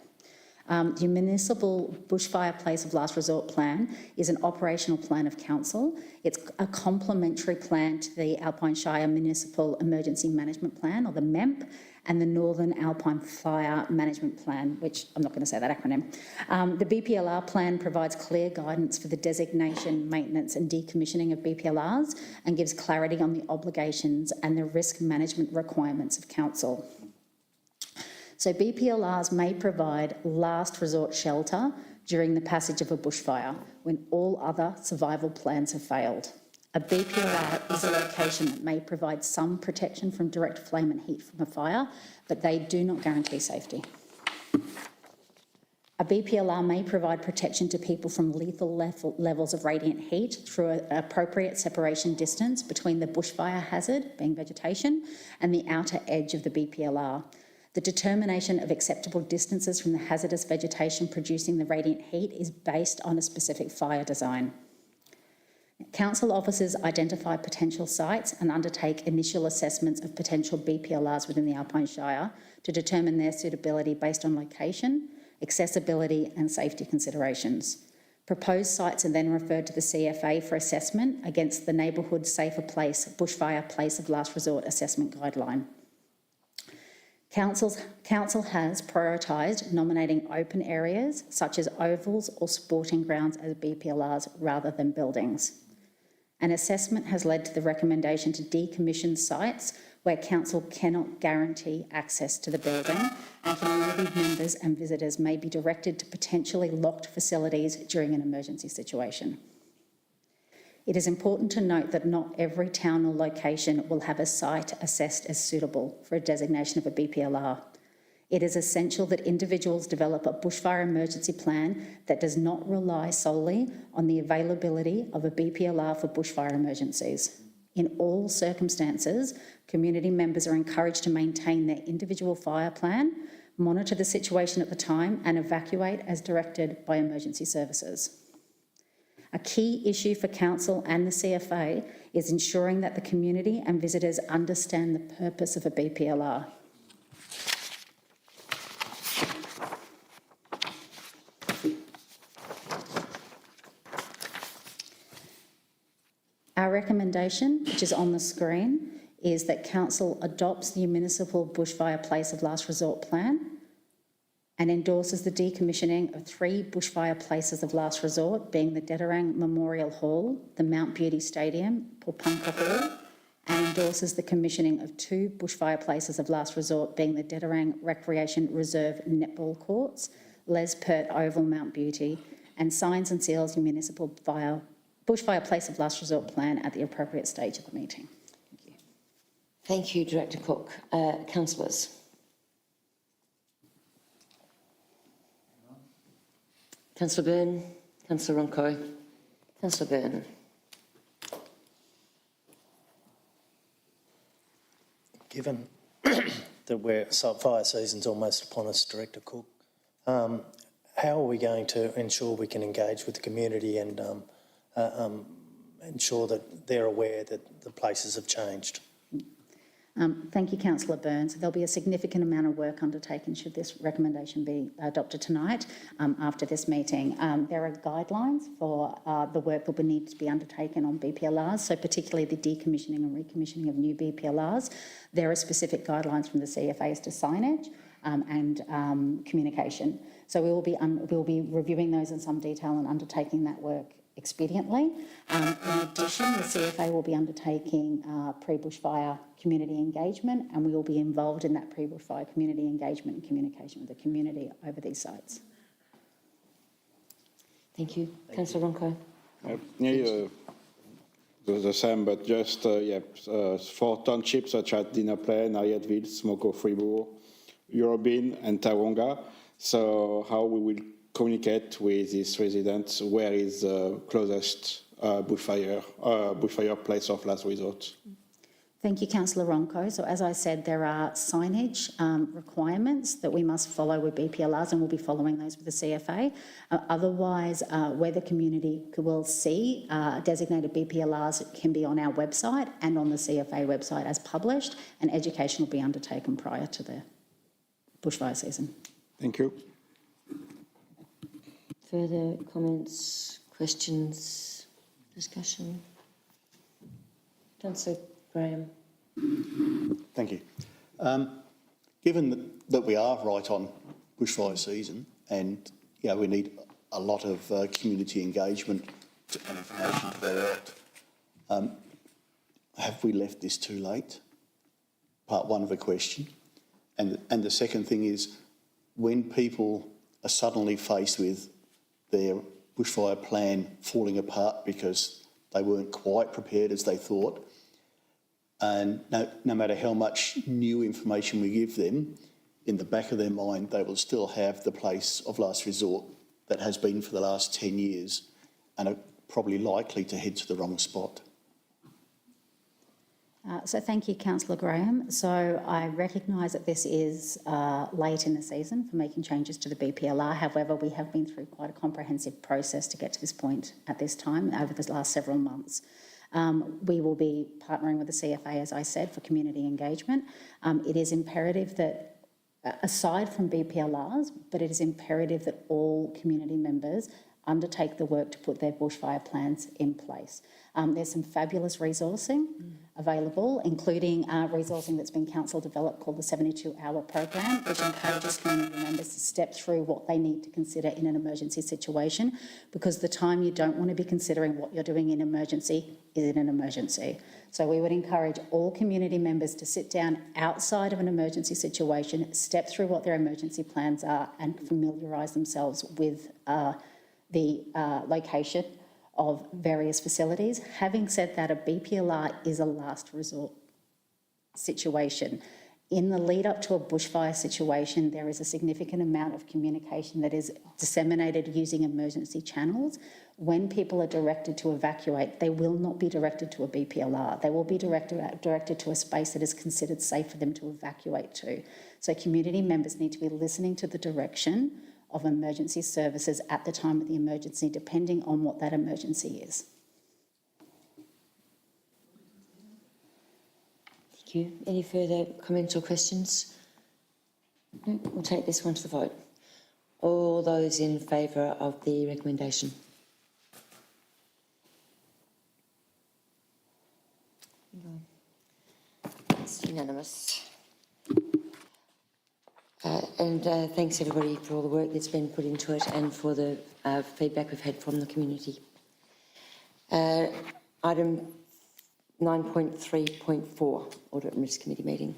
The Municipal Bushfire Place of Last Resort Plan is an operational plan of council. It's a complementary plan to the Alpine Shire Municipal Emergency Management Plan, or the MEMP, and the Northern Alpine Fire Management Plan, which I'm not going to say that acronym. The BPLR plan provides clear guidance for the designation, maintenance and decommissioning of BPLRs and gives clarity on the obligations and the risk management requirements of council. So BPLRs may provide last resort shelter during the passage of a bushfire when all other survival plans have failed. A BPLR is a location that may provide some protection from direct flame and heat from a fire, but they do not guarantee safety. A BPLR may provide protection to people from lethal levels of radiant heat through an appropriate separation distance between the bushfire hazard, being vegetation, and the outer edge of the BPLR. The determination of acceptable distances from the hazardous vegetation producing the radiant heat is based on a specific fire design. Council officers identify potential sites and undertake initial assessments of potential BPLRs within the Alpine Shire to determine their suitability based on location, accessibility and safety considerations. Proposed sites are then referred to the CFA for assessment against the Neighbourhood Safer Place Bushfire Place of Last Resort Assessment Guideline. Council has prioritised nominating open areas such as ovals or sporting grounds as BPLRs rather than buildings. An assessment has led to the recommendation to decommission sites where council cannot guarantee access to the building, and community members and visitors may be directed to potentially locked facilities during an emergency situation. It is important to note that not every town or location will have a site assessed as suitable for a designation of a BPLR. It is essential that individuals develop a bushfire emergency plan that does not rely solely on the availability of a BPLR for bushfire emergencies. In all circumstances, community members are encouraged to maintain their individual fire plan, monitor the situation at the time, and evacuate as directed by emergency services. A key issue for Council and the CFA is ensuring that the community and visitors understand the purpose of a BPLR. Our recommendation, which is on the screen, is that Council adopts the municipal bushfire place of last resort plan and endorses the decommissioning of 3 bushfire places of last resort, being the Dedarang Memorial Hall, the Mount Beauty Stadium, Pulpunka Hall, and endorses the commissioning of 2 bushfire places of last resort, being the Dedarang Recreation Reserve Netball Courts, Les Pert Oval, Mount Beauty, and signs and seals the municipal bushfire place of last resort plan at the appropriate stage of the meeting. Thank you. Thank you, Director Cook. Councillors. Councillor Byrne, Councillor Ronco, Councillor Byrne. Given that fire season's almost upon us, Director Cook, how are we going to ensure we can engage with the community and ensure that they're aware that the places have changed? Thank you, Councillor Byrne. So there'll be a significant amount of work undertaken should this recommendation be adopted tonight after this meeting. There are guidelines for the work that will need to be undertaken on BPLRs, so particularly the decommissioning and recommissioning of new BPLRs. There are specific guidelines from the CFAs to signage and communication. So we will be reviewing those in some detail and undertaking that work expediently. In addition, the CFA will be undertaking pre-bushfire community engagement, and we will be involved in that pre-bushfire community engagement and communication with the community over these sites. Thank you. Councillor Ronco. The same, but just, 4 townships such as Dina Plain, Harrietteville, Smoko, Fribourg, Eurobin and Taronga. So how we will communicate with these residents where is the closest bushfire place of last resort. Thank you, Councillor Ronco. So as I said, there are signage requirements that we must follow with BPLRs, and we'll be following those with the CFA. Otherwise, where the community will see designated BPLRs can be on our website and on the CFA website as published, and education will be undertaken prior to the bushfire season. Thank you. Further comments, questions, discussion? Councillor Graham. Thank you. Given that we are right on bushfire season and we need a lot of community engagement and information to that out, have we left this too late? Part one of the question. And the second thing is, when people are suddenly faced with their bushfire plan falling apart because they weren't quite prepared as they thought, and no matter how much new information we give them, in the back of their mind they will still have the place of last resort that has been for the last 10 years and are probably likely to head to the wrong spot. So thank you, Councillor Graham. So I recognise that this is late in the season for making changes to the BPLR. However, we have been through quite a comprehensive process to get to this point at this time over the last several months. We will be partnering with the CFA, as I said, for community engagement. It is imperative that, aside from BPLRs, but it is imperative that all community members undertake the work to put their bushfire plans in place. There's some fabulous resourcing available, including resourcing that's been council developed called the 72-hour program, which encourages community members to step through what they need to consider in an emergency situation, because the time you don't want to be considering what you're doing in emergency is in an emergency. So we would encourage all community members to sit down outside of an emergency situation, step through what their emergency plans are, and familiarise themselves with the location of various facilities. Having said that, a BPLR is a last resort situation. In the lead up to a bushfire situation, there is a significant amount of communication that is disseminated using emergency channels. When people are directed to evacuate, they will not be directed to a BPLR. They will be directed to a space that is considered safe for them to evacuate to. So community members need to be listening to the direction of emergency services at the time of the emergency, depending on what that emergency is. Thank you. Any further comments or questions? No, we'll take this one to the vote. All those in favour of the recommendation? It's unanimous. Thanks everybody for all the work that's been put into it and for the feedback we've had from the community. Item 9.3.4, Audit and Risk Committee meeting.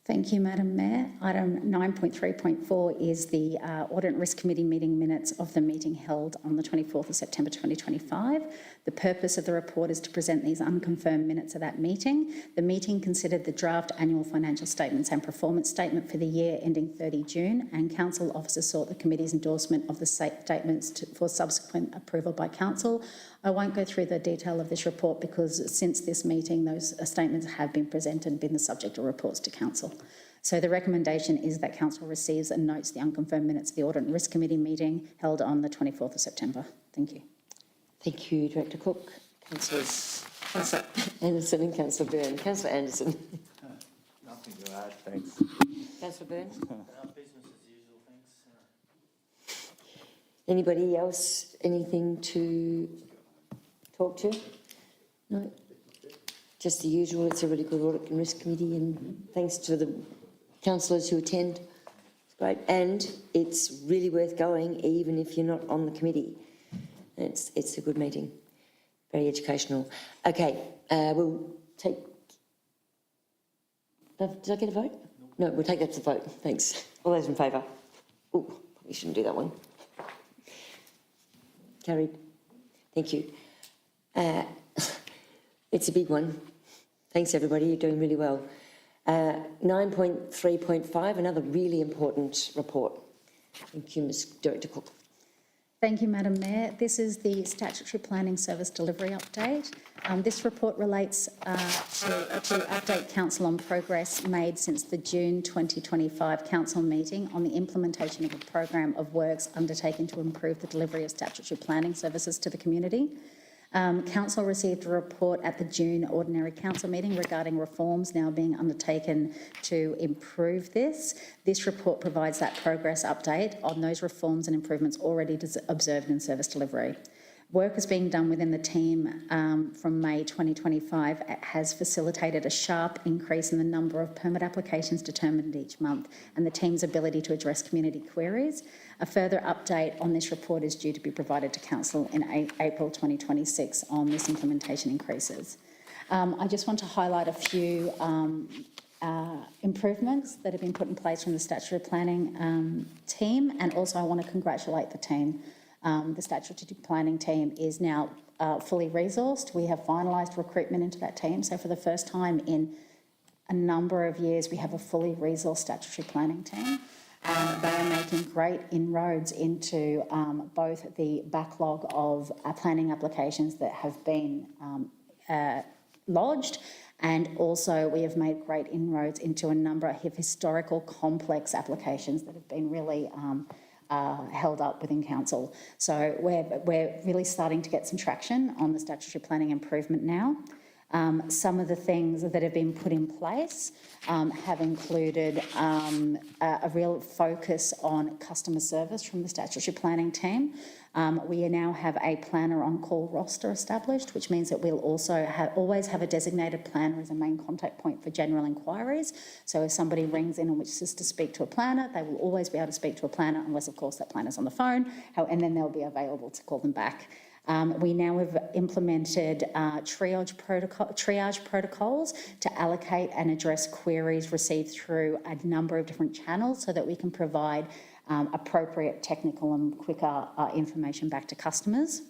Thank you, Madam Mayor. Item 9.3.4 is the Audit and Risk Committee meeting minutes of the meeting held on the 24th of September 2025. The purpose of the report is to present these unconfirmed minutes of that meeting. The meeting considered the draft annual financial statements and performance statement for the year ending 30 June, and council officers sought the committee's endorsement of the statements for subsequent approval by council. I won't go through the detail of this report because since this meeting, those statements have been presented and been the subject of reports to council. So the recommendation is that council receives and notes the unconfirmed minutes of the Audit and Risk Committee meeting held on the 24th of September. Thank you. Thank you, Director Cook. Councillor Anderson and Councillor Byrne. Councillor Anderson. Nothing to add, thanks. Councillor Byrne. Business as usual, thanks. Anybody else? Anything to talk to? No? Just the usual. It's a really good Audit and Risk Committee, and thanks to the councillors who attend. It's great. And it's really worth going even if you're not on the committee. It's a good meeting. Very educational. Okay, we'll take... Did I get a vote? No, we'll take that to the vote. Thanks. All those in favour? Oh, probably shouldn't do that one. Carried. Thank you. It's a big one. Thanks, everybody. You're doing really well. 9.3.5, another really important report. Thank you, Ms. Director Cook. Thank you, Madam Mayor. This is the Statutory Planning Service Delivery Update. This report relates to update Council on progress made since the June 2025 Council meeting on the implementation of a program of works undertaken to improve the delivery of statutory planning services to the community. Council received a report at the June Ordinary Council meeting regarding reforms now being undertaken to improve this. This report provides that progress update on those reforms and improvements already observed in service delivery. Work is being done within the team from May 2025. It has facilitated a sharp increase in the number of permit applications determined each month and the team's ability to address community queries. A further update on this report is due to be provided to Council in April 2026 on this implementation increases. I just want to highlight a few improvements that have been put in place from the statutory planning team, and also I want to congratulate the team. The statutory planning team is now fully resourced. We have finalised recruitment into that team. So for the first time in a number of years, we have a fully resourced statutory planning team. And they are making great inroads into both the backlog of planning applications that have been lodged, and also we have made great inroads into a number of historical complex applications that have been really held up within council. So we're really starting to get some traction on the statutory planning improvement now. Some of the things that have been put in place have included a real focus on customer service from the statutory planning team. We now have a planner on call roster established, which means that we'll also always have a designated planner as a main contact point for general inquiries. So if somebody rings in and wishes to speak to a planner, they will always be able to speak to a planner, unless of course that planner's on the phone, and then they'll be available to call them back. We now have implemented triage protocols to allocate and address queries received through a number of different channels so that we can provide appropriate technical and quicker information back to customers.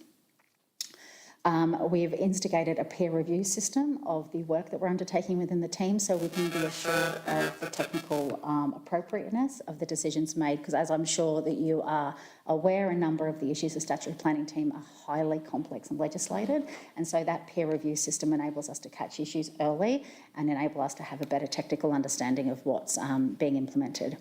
We've instigated a peer review system of the work that we're undertaking within the team so we can be assured of the technical appropriateness of the decisions made, because as I'm sure that you are aware, a number of the issues of statutory planning team are highly complex and legislated, and so that peer review system enables us to catch issues early and enable us to have a better technical understanding of what's being implemented.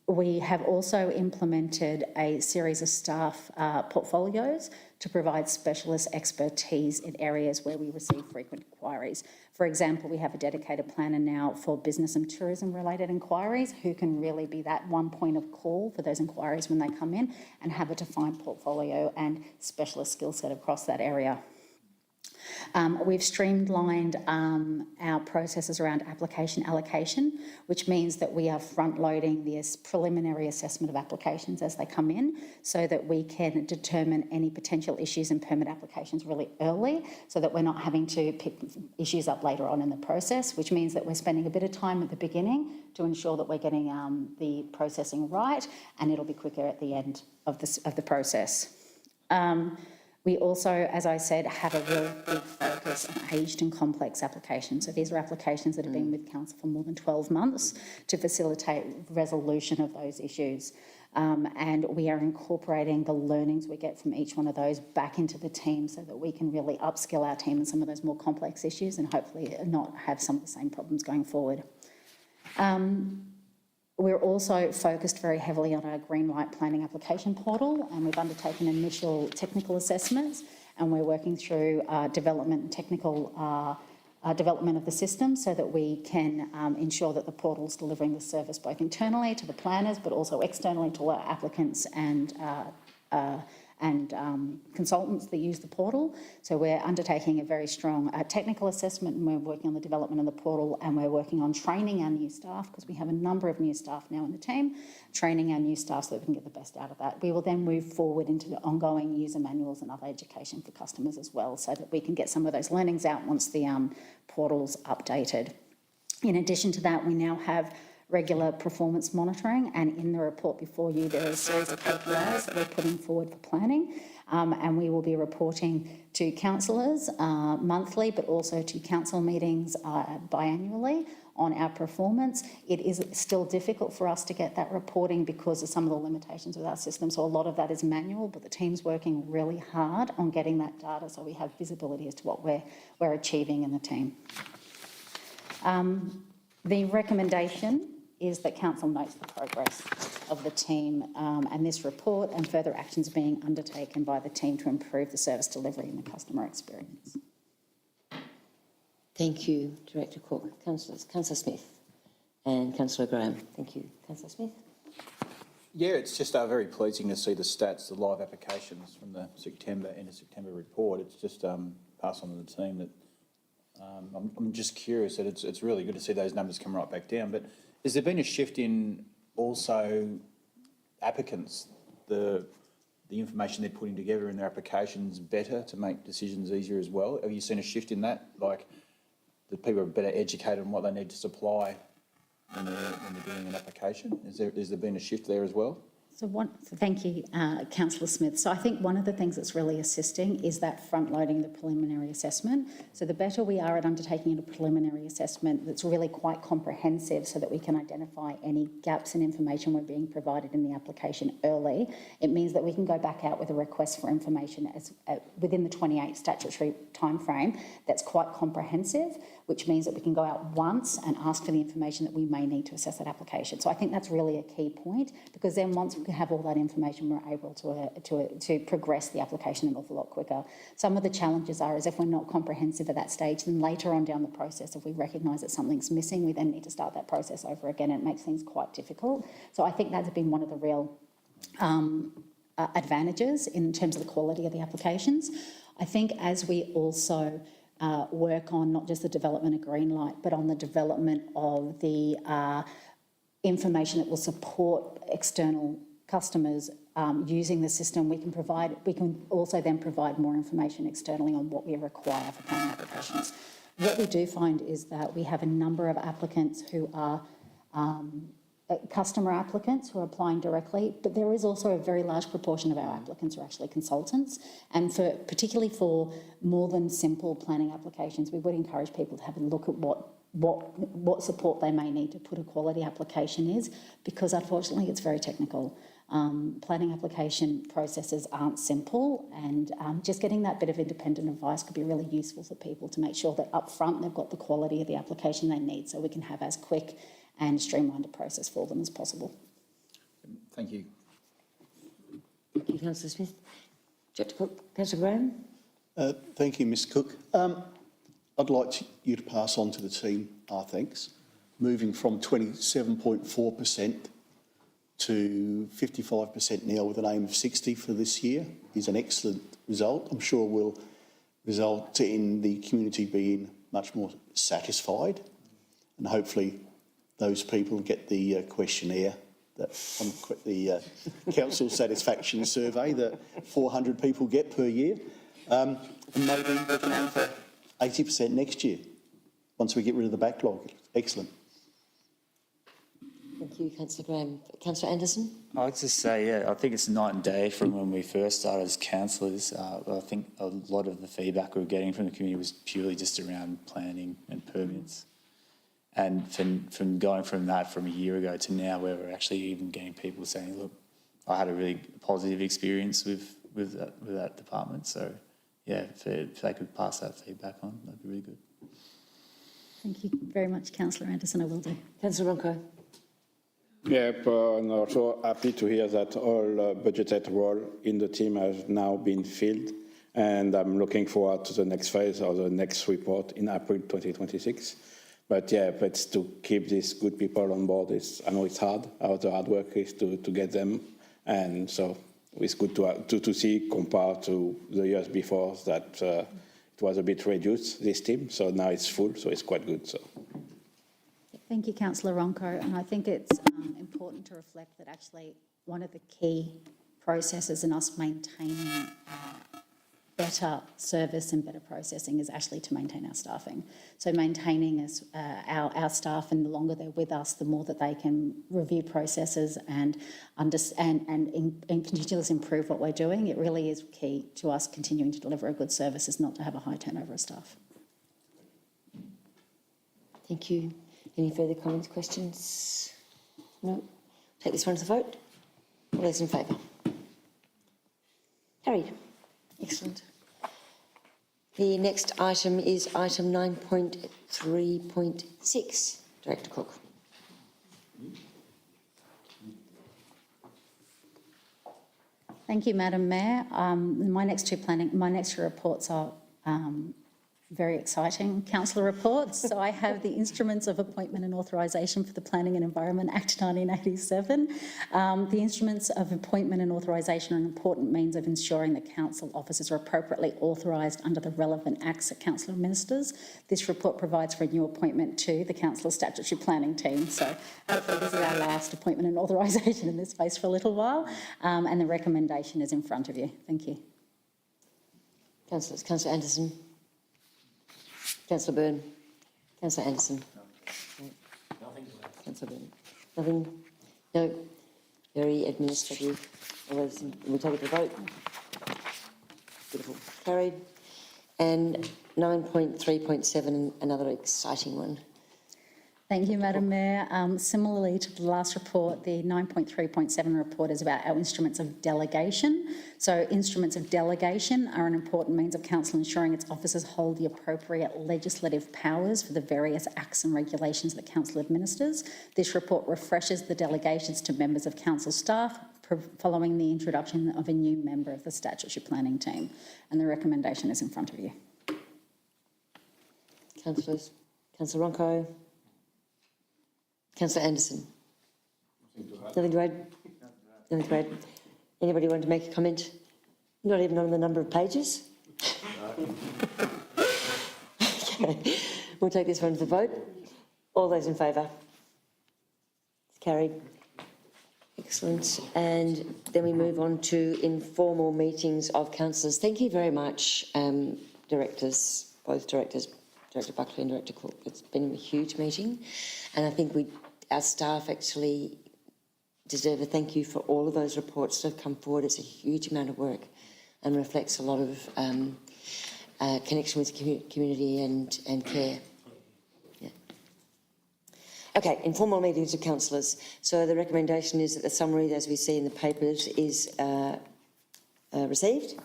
We have also implemented a series of staff portfolios to provide specialist expertise in areas where we receive frequent inquiries. For example, we have a dedicated planner now for business and tourism related inquiries who can really be that one point of call for those inquiries when they come in and have a defined portfolio and specialist skill set across that area. We've streamlined our processes around application allocation, which means that we are front-loading the preliminary assessment of applications as they come in so that we can determine any potential issues in permit applications really early so that we're not having to pick issues up later on in the process, which means that we're spending a bit of time at the beginning to ensure that we're getting the processing right, and it'll be quicker at the end of the process. We also, as I said, have a real big focus on aged and complex applications. So these are applications that have been with council for more than 12 months to facilitate resolution of those issues. And we are incorporating the learnings we get from each one of those back into the team so that we can really upskill our team in some of those more complex issues and hopefully not have some of the same problems going forward. We're also focused very heavily on our Greenlight planning application portal, and we've undertaken initial technical assessments, and we're working through development and technical development of the system so that we can ensure that the portal's delivering the service both internally to the planners but also externally to our applicants and consultants that use the portal. So we're undertaking a very strong technical assessment, and we're working on the development of the portal, and we're working on training our new staff because we have a number of new staff now in the team, training our new staff so that we can get the best out of that. We will then move forward into the ongoing user manuals and other education for customers as well so that we can get some of those learnings out once the portal's updated. In addition to that, we now have regular performance monitoring, and in the report before you there are a series of KPIs that we're putting forward for planning, and we will be reporting to councillors monthly but also to council meetings biannually on our performance. It is still difficult for us to get that reporting because of some of the limitations with our system, so a lot of that is manual, but the team's working really hard on getting that data so we have visibility as to what we're achieving in the team. The recommendation is that council notes the progress of the team and this report and further actions being undertaken by the team to improve the service delivery and the customer experience. Thank you, Director Cook. Councillor Smith and Councillor Graham. Thank you. Councillor Smith. Yeah, it's just very pleasing to see the stats, the live applications from the end of September report. It's just passed on to the team that I'm just curious that it's really good to see those numbers come right back down. But has there been a shift in also applicants, the information they're putting together in their applications better to make decisions easier as well? Have you seen a shift in that, like that people are better educated on what they need to supply when they're doing an application? Has there been a shift there as well? Thank you, Councillor Smith. So I think one of the things that's really assisting is that front-loading the preliminary assessment. So the better we are at undertaking a preliminary assessment that's really quite comprehensive so that we can identify any gaps in information we're being provided in the application early, it means that we can go back out with a request for information within the 28 statutory timeframe that's quite comprehensive, which means that we can go out once and ask for the information that we may need to assess that application. So I think that's really a key point, because then once we have all that information, we're able to progress the application an awful lot quicker. Some of the challenges is if we're not comprehensive at that stage, then later on down the process, if we recognise that something's missing, we then need to start that process over again, and it makes things quite difficult. So I think that's been one of the real advantages in terms of the quality of the applications. I think as we also work on not just the development of Greenlight, but on the development of the information that will support external customers using the system, we can also then provide more information externally on what we require for planning applications. What we do find is that we have a number of applicants who are customer applicants who are applying directly, but there is also a very large proportion of our applicants who are actually consultants. And particularly for more than simple planning applications, we would encourage people to have a look at what support they may need to put a quality application is, because unfortunately it's very technical. Planning application processes aren't simple, and just getting that bit of independent advice could be really useful for people to make sure that up front they've got the quality of the application they need, so we can have as quick and streamlined a process for them as possible. Thank you. Thank you, Councillor Smith. Director Cook. Councillor Graham. Thank you, Ms Cook. I'd like you to pass on to the team our thanks. Moving from 27.4% to 55% now with an aim of 60 for this year is an excellent result. I'm sure will result in the community being much more satisfied, and hopefully those people get the questionnaire that from the council satisfaction survey that 400 people get per year, and maybe we can aim for 80% next year once we get rid of the backlog. Excellent. Thank you, Councillor Graham. Councillor Anderson. I'd just say, yeah, I think it's night and day from when we first started as councillors. I think a lot of the feedback we were getting from the community was purely just around planning and permits. And from going from that from a year ago to now, where we're actually even getting people saying, look, I had a really positive experience with that department. So, yeah, if they could pass that feedback on, that'd be really good. Thank you very much, Councillor Anderson. I will do. Councillor Ronco. Yeah, and also happy to hear that all budgeted role in the team has now been filled, and I'm looking forward to the next phase or the next report in April 2026. But yeah, but to keep these good people on board, I know it's hard. The hard work is to get them, and so it's good to see compared to the years before that it was a bit reduced, this team. So now it's full, so it's quite good. So. Thank you, Councillor Ronco. And I think it's important to reflect that actually one of the key processes in us maintaining better service and better processing is actually to maintain our staffing. So maintaining our staff, and the longer they're with us, the more that they can review processes and understand and continuously improve what we're doing. It really is key to us continuing to deliver a good service, is not to have a high turnover of staff. Thank you. Any further comments, questions? No? Take this one to the vote. All those in favour? Carried. Excellent. The next item is item 9.3.6. Director Cook. Thank you, Madam Mayor. My next two reports are very exciting councillor reports. So I have the Instruments of Appointment and Authorisation for the Planning and Environment Act 1987. The Instruments of Appointment and Authorisation are an important means of ensuring that council officers are appropriately authorised under the relevant acts that council administers. This report provides for a new appointment to the council statutory planning team. So hopefully this is our last appointment and authorisation in this space for a little while, and the recommendation is in front of you. Thank you. Councillor Anderson. Councillor Byrne. Councillor Anderson. Nothing. Councillor Byrne. Nothing? No. Very administrative. We'll take it to vote. Beautiful. Carried. And 9.3.7, another exciting one. Thank you, Madam Mayor. Similarly to the last report, the 9.3.7 report is about our instruments of delegation. So instruments of delegation are an important means of council ensuring its officers hold the appropriate legislative powers for the various acts and regulations that council administers. This report refreshes the delegations to members of council staff following the introduction of a new member of the statutory planning team. And the recommendation is in front of you. Councillors. Councillor Ronco. Councillor Anderson. Nothing to add? Nothing to add. Anybody want to make a comment? Not even on the number of pages? Okay. We'll take this one to the vote. All those in favour? It's carried. Excellent. And then we move on to informal meetings of councillors. Thank you very much, directors, both directors, Director Buckley and Director Cook. It's been a huge meeting, and I think we our staff actually deserve a thank you for all of those reports that have come forward. It's a huge amount of work and reflects a lot of connection with the community and care. Yeah. Okay, informal meetings of councillors. So the recommendation is that the summary, as we see in the papers, is received.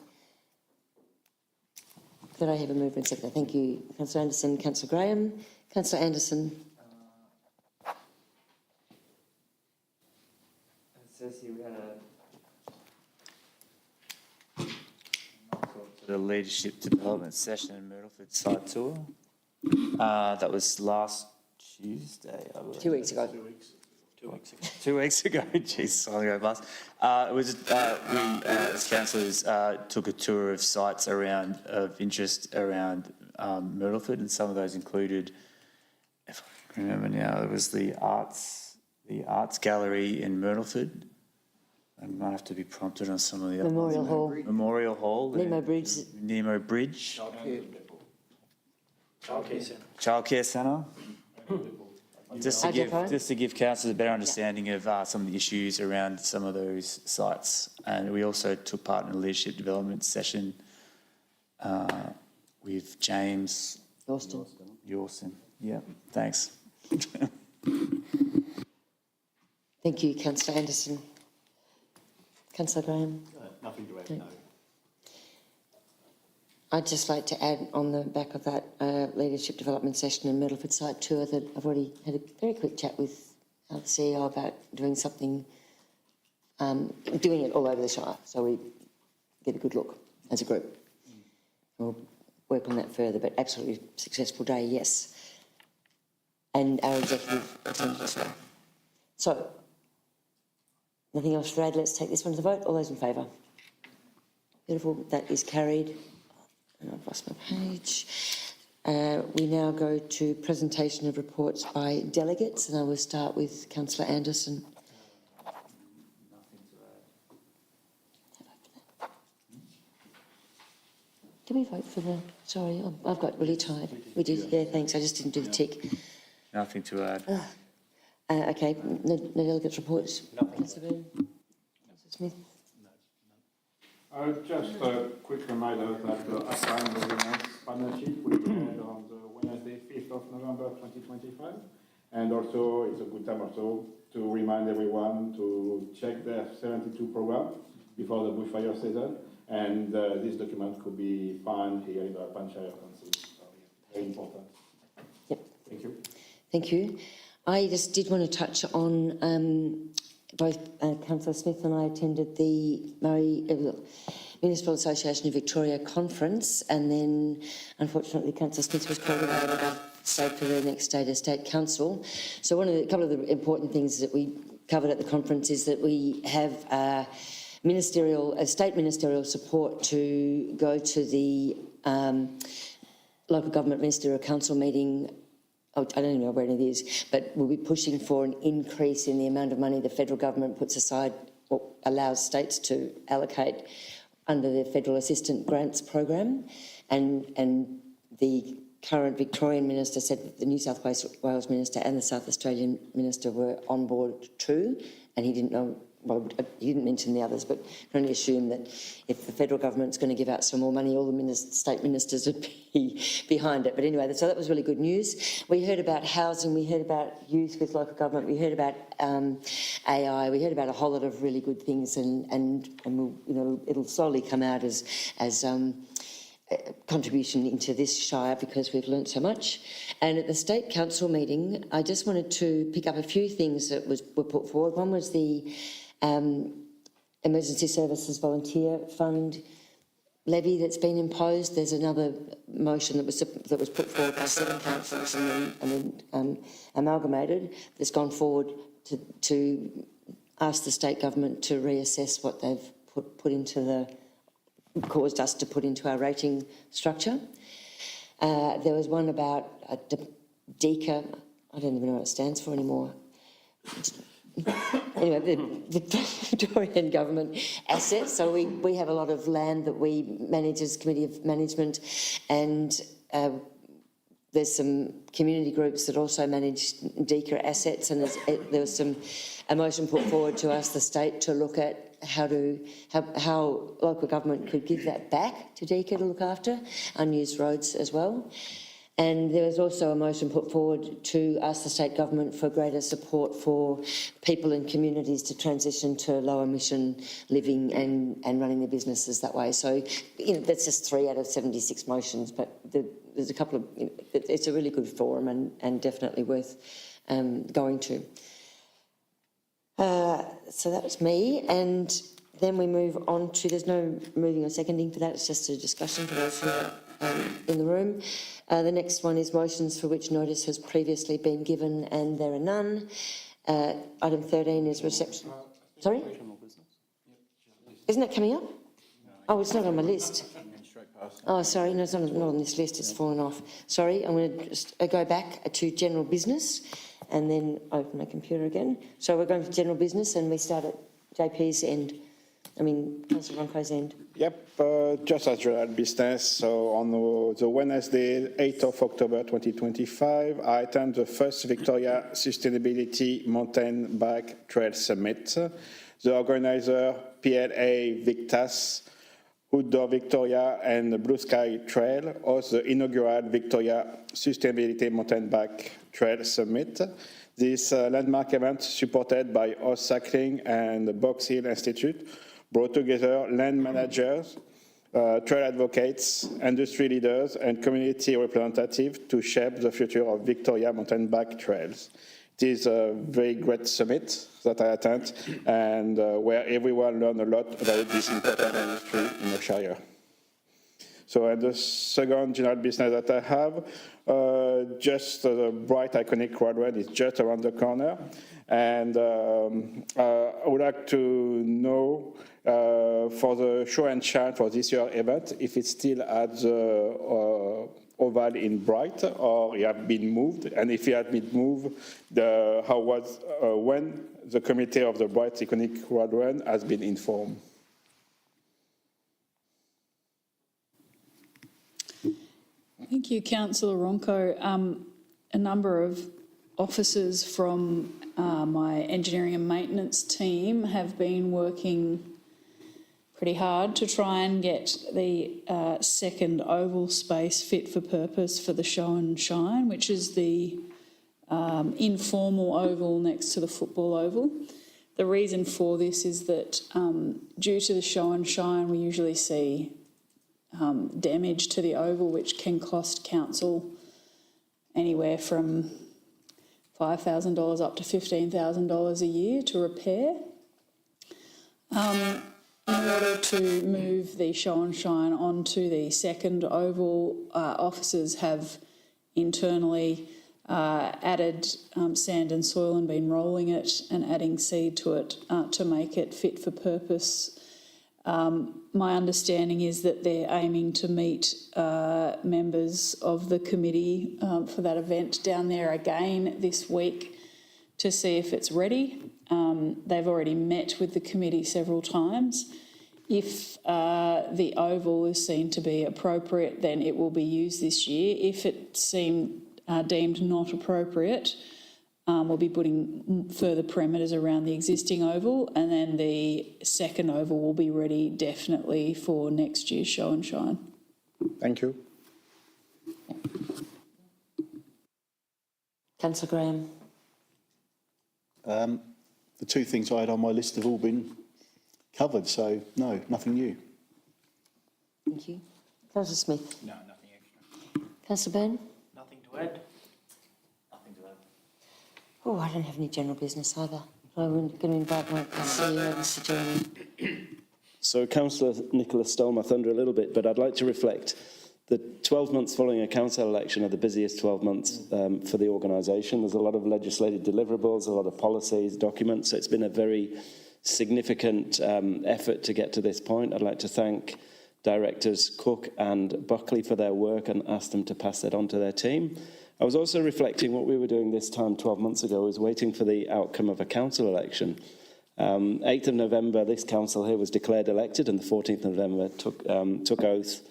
Could I have a mover and seconder? Thank you, Councillor Anderson, Councillor Graham. Councillor Anderson. It says here we had the leadership development session in Myrtleford site tour. That was last Tuesday, I believe. 2 weeks ago. 2 weeks ago. 2 weeks ago. Jeez, I'll go past. It was we as councillors took a tour of sites of interest around Myrtleford, and some of those included, if I can remember now, it was the arts gallery in Myrtleford. I might have to be prompted on some of the other Memorial ones. Hall. Memorial Hall. Nemo Bridge. Nemo Bridge. Childcare Centre. Just to give councillors a better understanding of some of the issues around some of those sites. And we also took part in a leadership development session with James Yorston. Yeah, thanks. Thank you, Councillor Anderson. Councillor Graham. Nothing to add, no. I'd just like to add on the back of that leadership development session in Myrtleford site tour that I've already had a very quick chat with our CEO about doing something, doing it all over the Shire, so we get a good look as a group. We'll work on that further, but absolutely successful day, yes. And our executive attended as well. So, nothing else to add. Let's take this one to the vote. All those in favour? Beautiful. That is carried. And I've lost my page. We now go to presentation of reports by delegates, and I will start with Councillor Anderson. Did we vote for the... Sorry, I've got really tired. We did, yeah, thanks. I just didn't do the tick. Nothing to add. Okay, no delegates' reports. Councillor Boone? Councillor Smith? Just a quick reminder that the Alpine Resilience Partnership will be held on the Wednesday, 5th of November 2025. And also, it's a good time also to remind everyone to check their 72 program before the bushfire season. And this document could be found here in the Alpine Shire Council. So, very important. Yep. Thank you. Thank you. I just did want to touch on both Councillor Smith and I attended the Municipal Association of Victoria conference, and then unfortunately Councillor Smith was called away to stay for the next State of State Council. So a couple of the important things that we covered at the conference is that we have state ministerial support to go to the local government ministerial council meeting. I don't even know where it is, but we'll be pushing for an increase in the amount of money the federal government puts aside or allows states to allocate under the Federal Assistant Grants Program. And the current Victorian minister said that the New South Wales minister and the South Australian minister were on board too, and he didn't know. Well, he didn't mention the others, but can only assume that if the federal government's going to give out some more money, all the state ministers would be behind it. But anyway, so that was really good news. We heard about housing, we heard about youth with local government, we heard about AI, we heard about a whole lot of really good things, and we'll, it'll slowly come out as contribution into this Shire because we've learnt so much. And at the State Council meeting, I just wanted to pick up a few things that were put forward. One was the Emergency Services Volunteer Fund levy that's been imposed. There's another motion that was put forward by 7 councillors and then amalgamated that's gone forward to ask the state government to reassess what they've caused us to put into our rating structure. There was one about DECA. I don't even know what it stands for anymore. Anyway, the Victorian government assets. So we have a lot of land that we manage as Committee of Management, and there's some community groups that also manage DECA assets, and there was a motion put forward to ask the state to look at how local government could give that back to DECA to look after unused roads as well. And there was also a motion put forward to ask the state government for greater support for people in communities to transition to low emission living and running their businesses that way. So, that's just 3 out of 76 motions, but there's a couple of, it's a really good forum and definitely worth going to. So that was me, and then we move on to, there's no moving or seconding for that, it's just a discussion for those who are in the room. The next one is motions for which notice has previously been given and there are none. Item 13 is reception. Sorry? Isn't that coming up? Oh, it's not on my list. Oh, sorry, no, it's not on this list, it's fallen off. Sorry, I'm going to just go back to general business and then open my computer again. So we're going for general business and we start at JP's end. Councillor Ronco's end. Yep, just as general business. So on the Wednesday, 8th of October 2025, I attend the first Victoria Sustainability Mountain Bike Trail Summit. The organizer, PLA Victas, Outdoor Victoria and the Blue Sky Trail host the inaugural Victoria Sustainability Mountain Bike Trail Summit. This landmark event, supported by Horse Cycling and the Box Hill Institute, brought together land managers, trail advocates, industry leaders, and community representatives to shape the future of Victoria mountain bike trails. It is a very great summit that I attend, and where everyone learned a lot about this important industry in the Shire. So, and the second general business that I have, just the bright iconic road run is just around the corner, and I would like to know for the show and shine for this year's event, if it's still at the Oval in Bright, or it has been moved, and if it has been moved, when the committee of the Bright Iconic Road Run has been informed. Thank you, Councillor Ronco. A number of officers from my engineering and maintenance team have been working pretty hard to try and get the second oval space fit for purpose for the show and shine, which is the informal oval next to the football oval. The reason for this is that due to the show and shine, we usually see damage to the oval, which can cost council anywhere from $5,000 up to $15,000 a year to repair. In order to move the show and shine onto the second oval, officers have internally added sand and soil and been rolling it and adding seed to it to make it fit for purpose. My understanding is that they're aiming to meet members of the committee for that event down there again this week to see if it's ready. They've already met with the committee several times. If the oval is seen to be appropriate, then it will be used this year. If it seemed deemed not appropriate, we'll be putting further perimeters around the existing oval, and then the second oval will be ready definitely for next year's show and shine. Thank you. Councillor Graham. The two things I had on my list have all been covered, so no, nothing new. Thank you. Councillor Smith. No, nothing extra. Councillor Byrne. Nothing to add. Nothing to add. Oh, I don't have any general business either. I'm going to invite my CEO, Mr. Jeremy. So Councillor Nicholas stole my thunder a little bit, but I'd like to reflect. The 12 months following a council election are the busiest 12 months for the organisation. There's a lot of legislative deliverables, a lot of policies, documents. So it's been a very significant effort to get to this point. I'd like to thank Directors Cook and Buckley for their work and ask them to pass that on to their team. I was also reflecting what we were doing this time 12 months ago was waiting for the outcome of a council election. 8th of November, this council here was declared elected, and the 14th of November took oath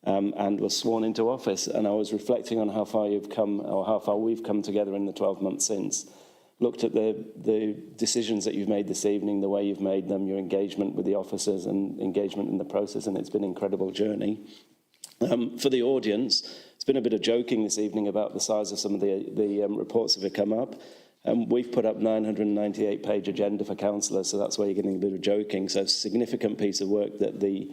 and was sworn into office. And I was reflecting on how far you've come, or how far we've come together in the 12 months since. Looked at the decisions that you've made this evening, the way you've made them, your engagement with the officers and engagement in the process, and it's been an incredible journey. For the audience, it's been a bit of joking this evening about the size of some of the reports that have come up. We've put up 998-page agenda for councillors, so that's why you're getting a bit of joking. So it's a significant piece of work that the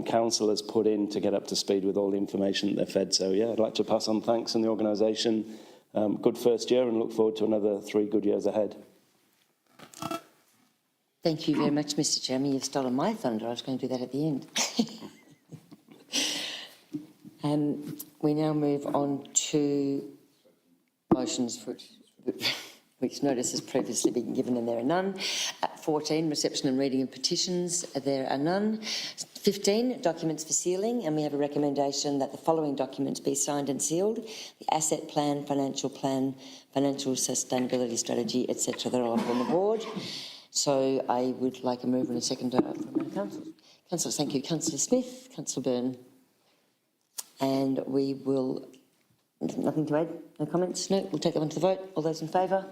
councillors put in to get up to speed with all the information that they're fed. So yeah, I'd like to pass on thanks on the organisation. Good first year, and look forward to another 3 good years ahead. Thank you very much, Mr Chairman. You've stolen my thunder. I was going to do that at the end. We now move on to motions for which notice has previously been given, and there are none. 14, reception and reading of petitions. There are none. 15, documents for sealing, and we have a recommendation that the following documents be signed and sealed: the asset plan, financial sustainability strategy, etc. They're all up on the board. So I would like a mover and a seconder from our councillors. Councillors, thank you. Councillor Smith, Councillor Byrne. And we will, nothing to add? No comments? No? We'll take that one to the vote. All those in favour?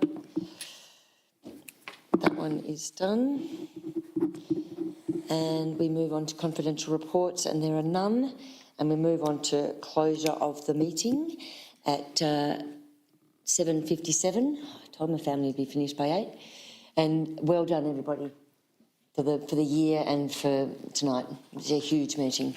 That one is done. And we move on to confidential reports, and there are none. And we move on to closure of the meeting at 7:57. I told my family it'd be finished by 8. And well done, everybody, for the year and for tonight. It was a huge meeting.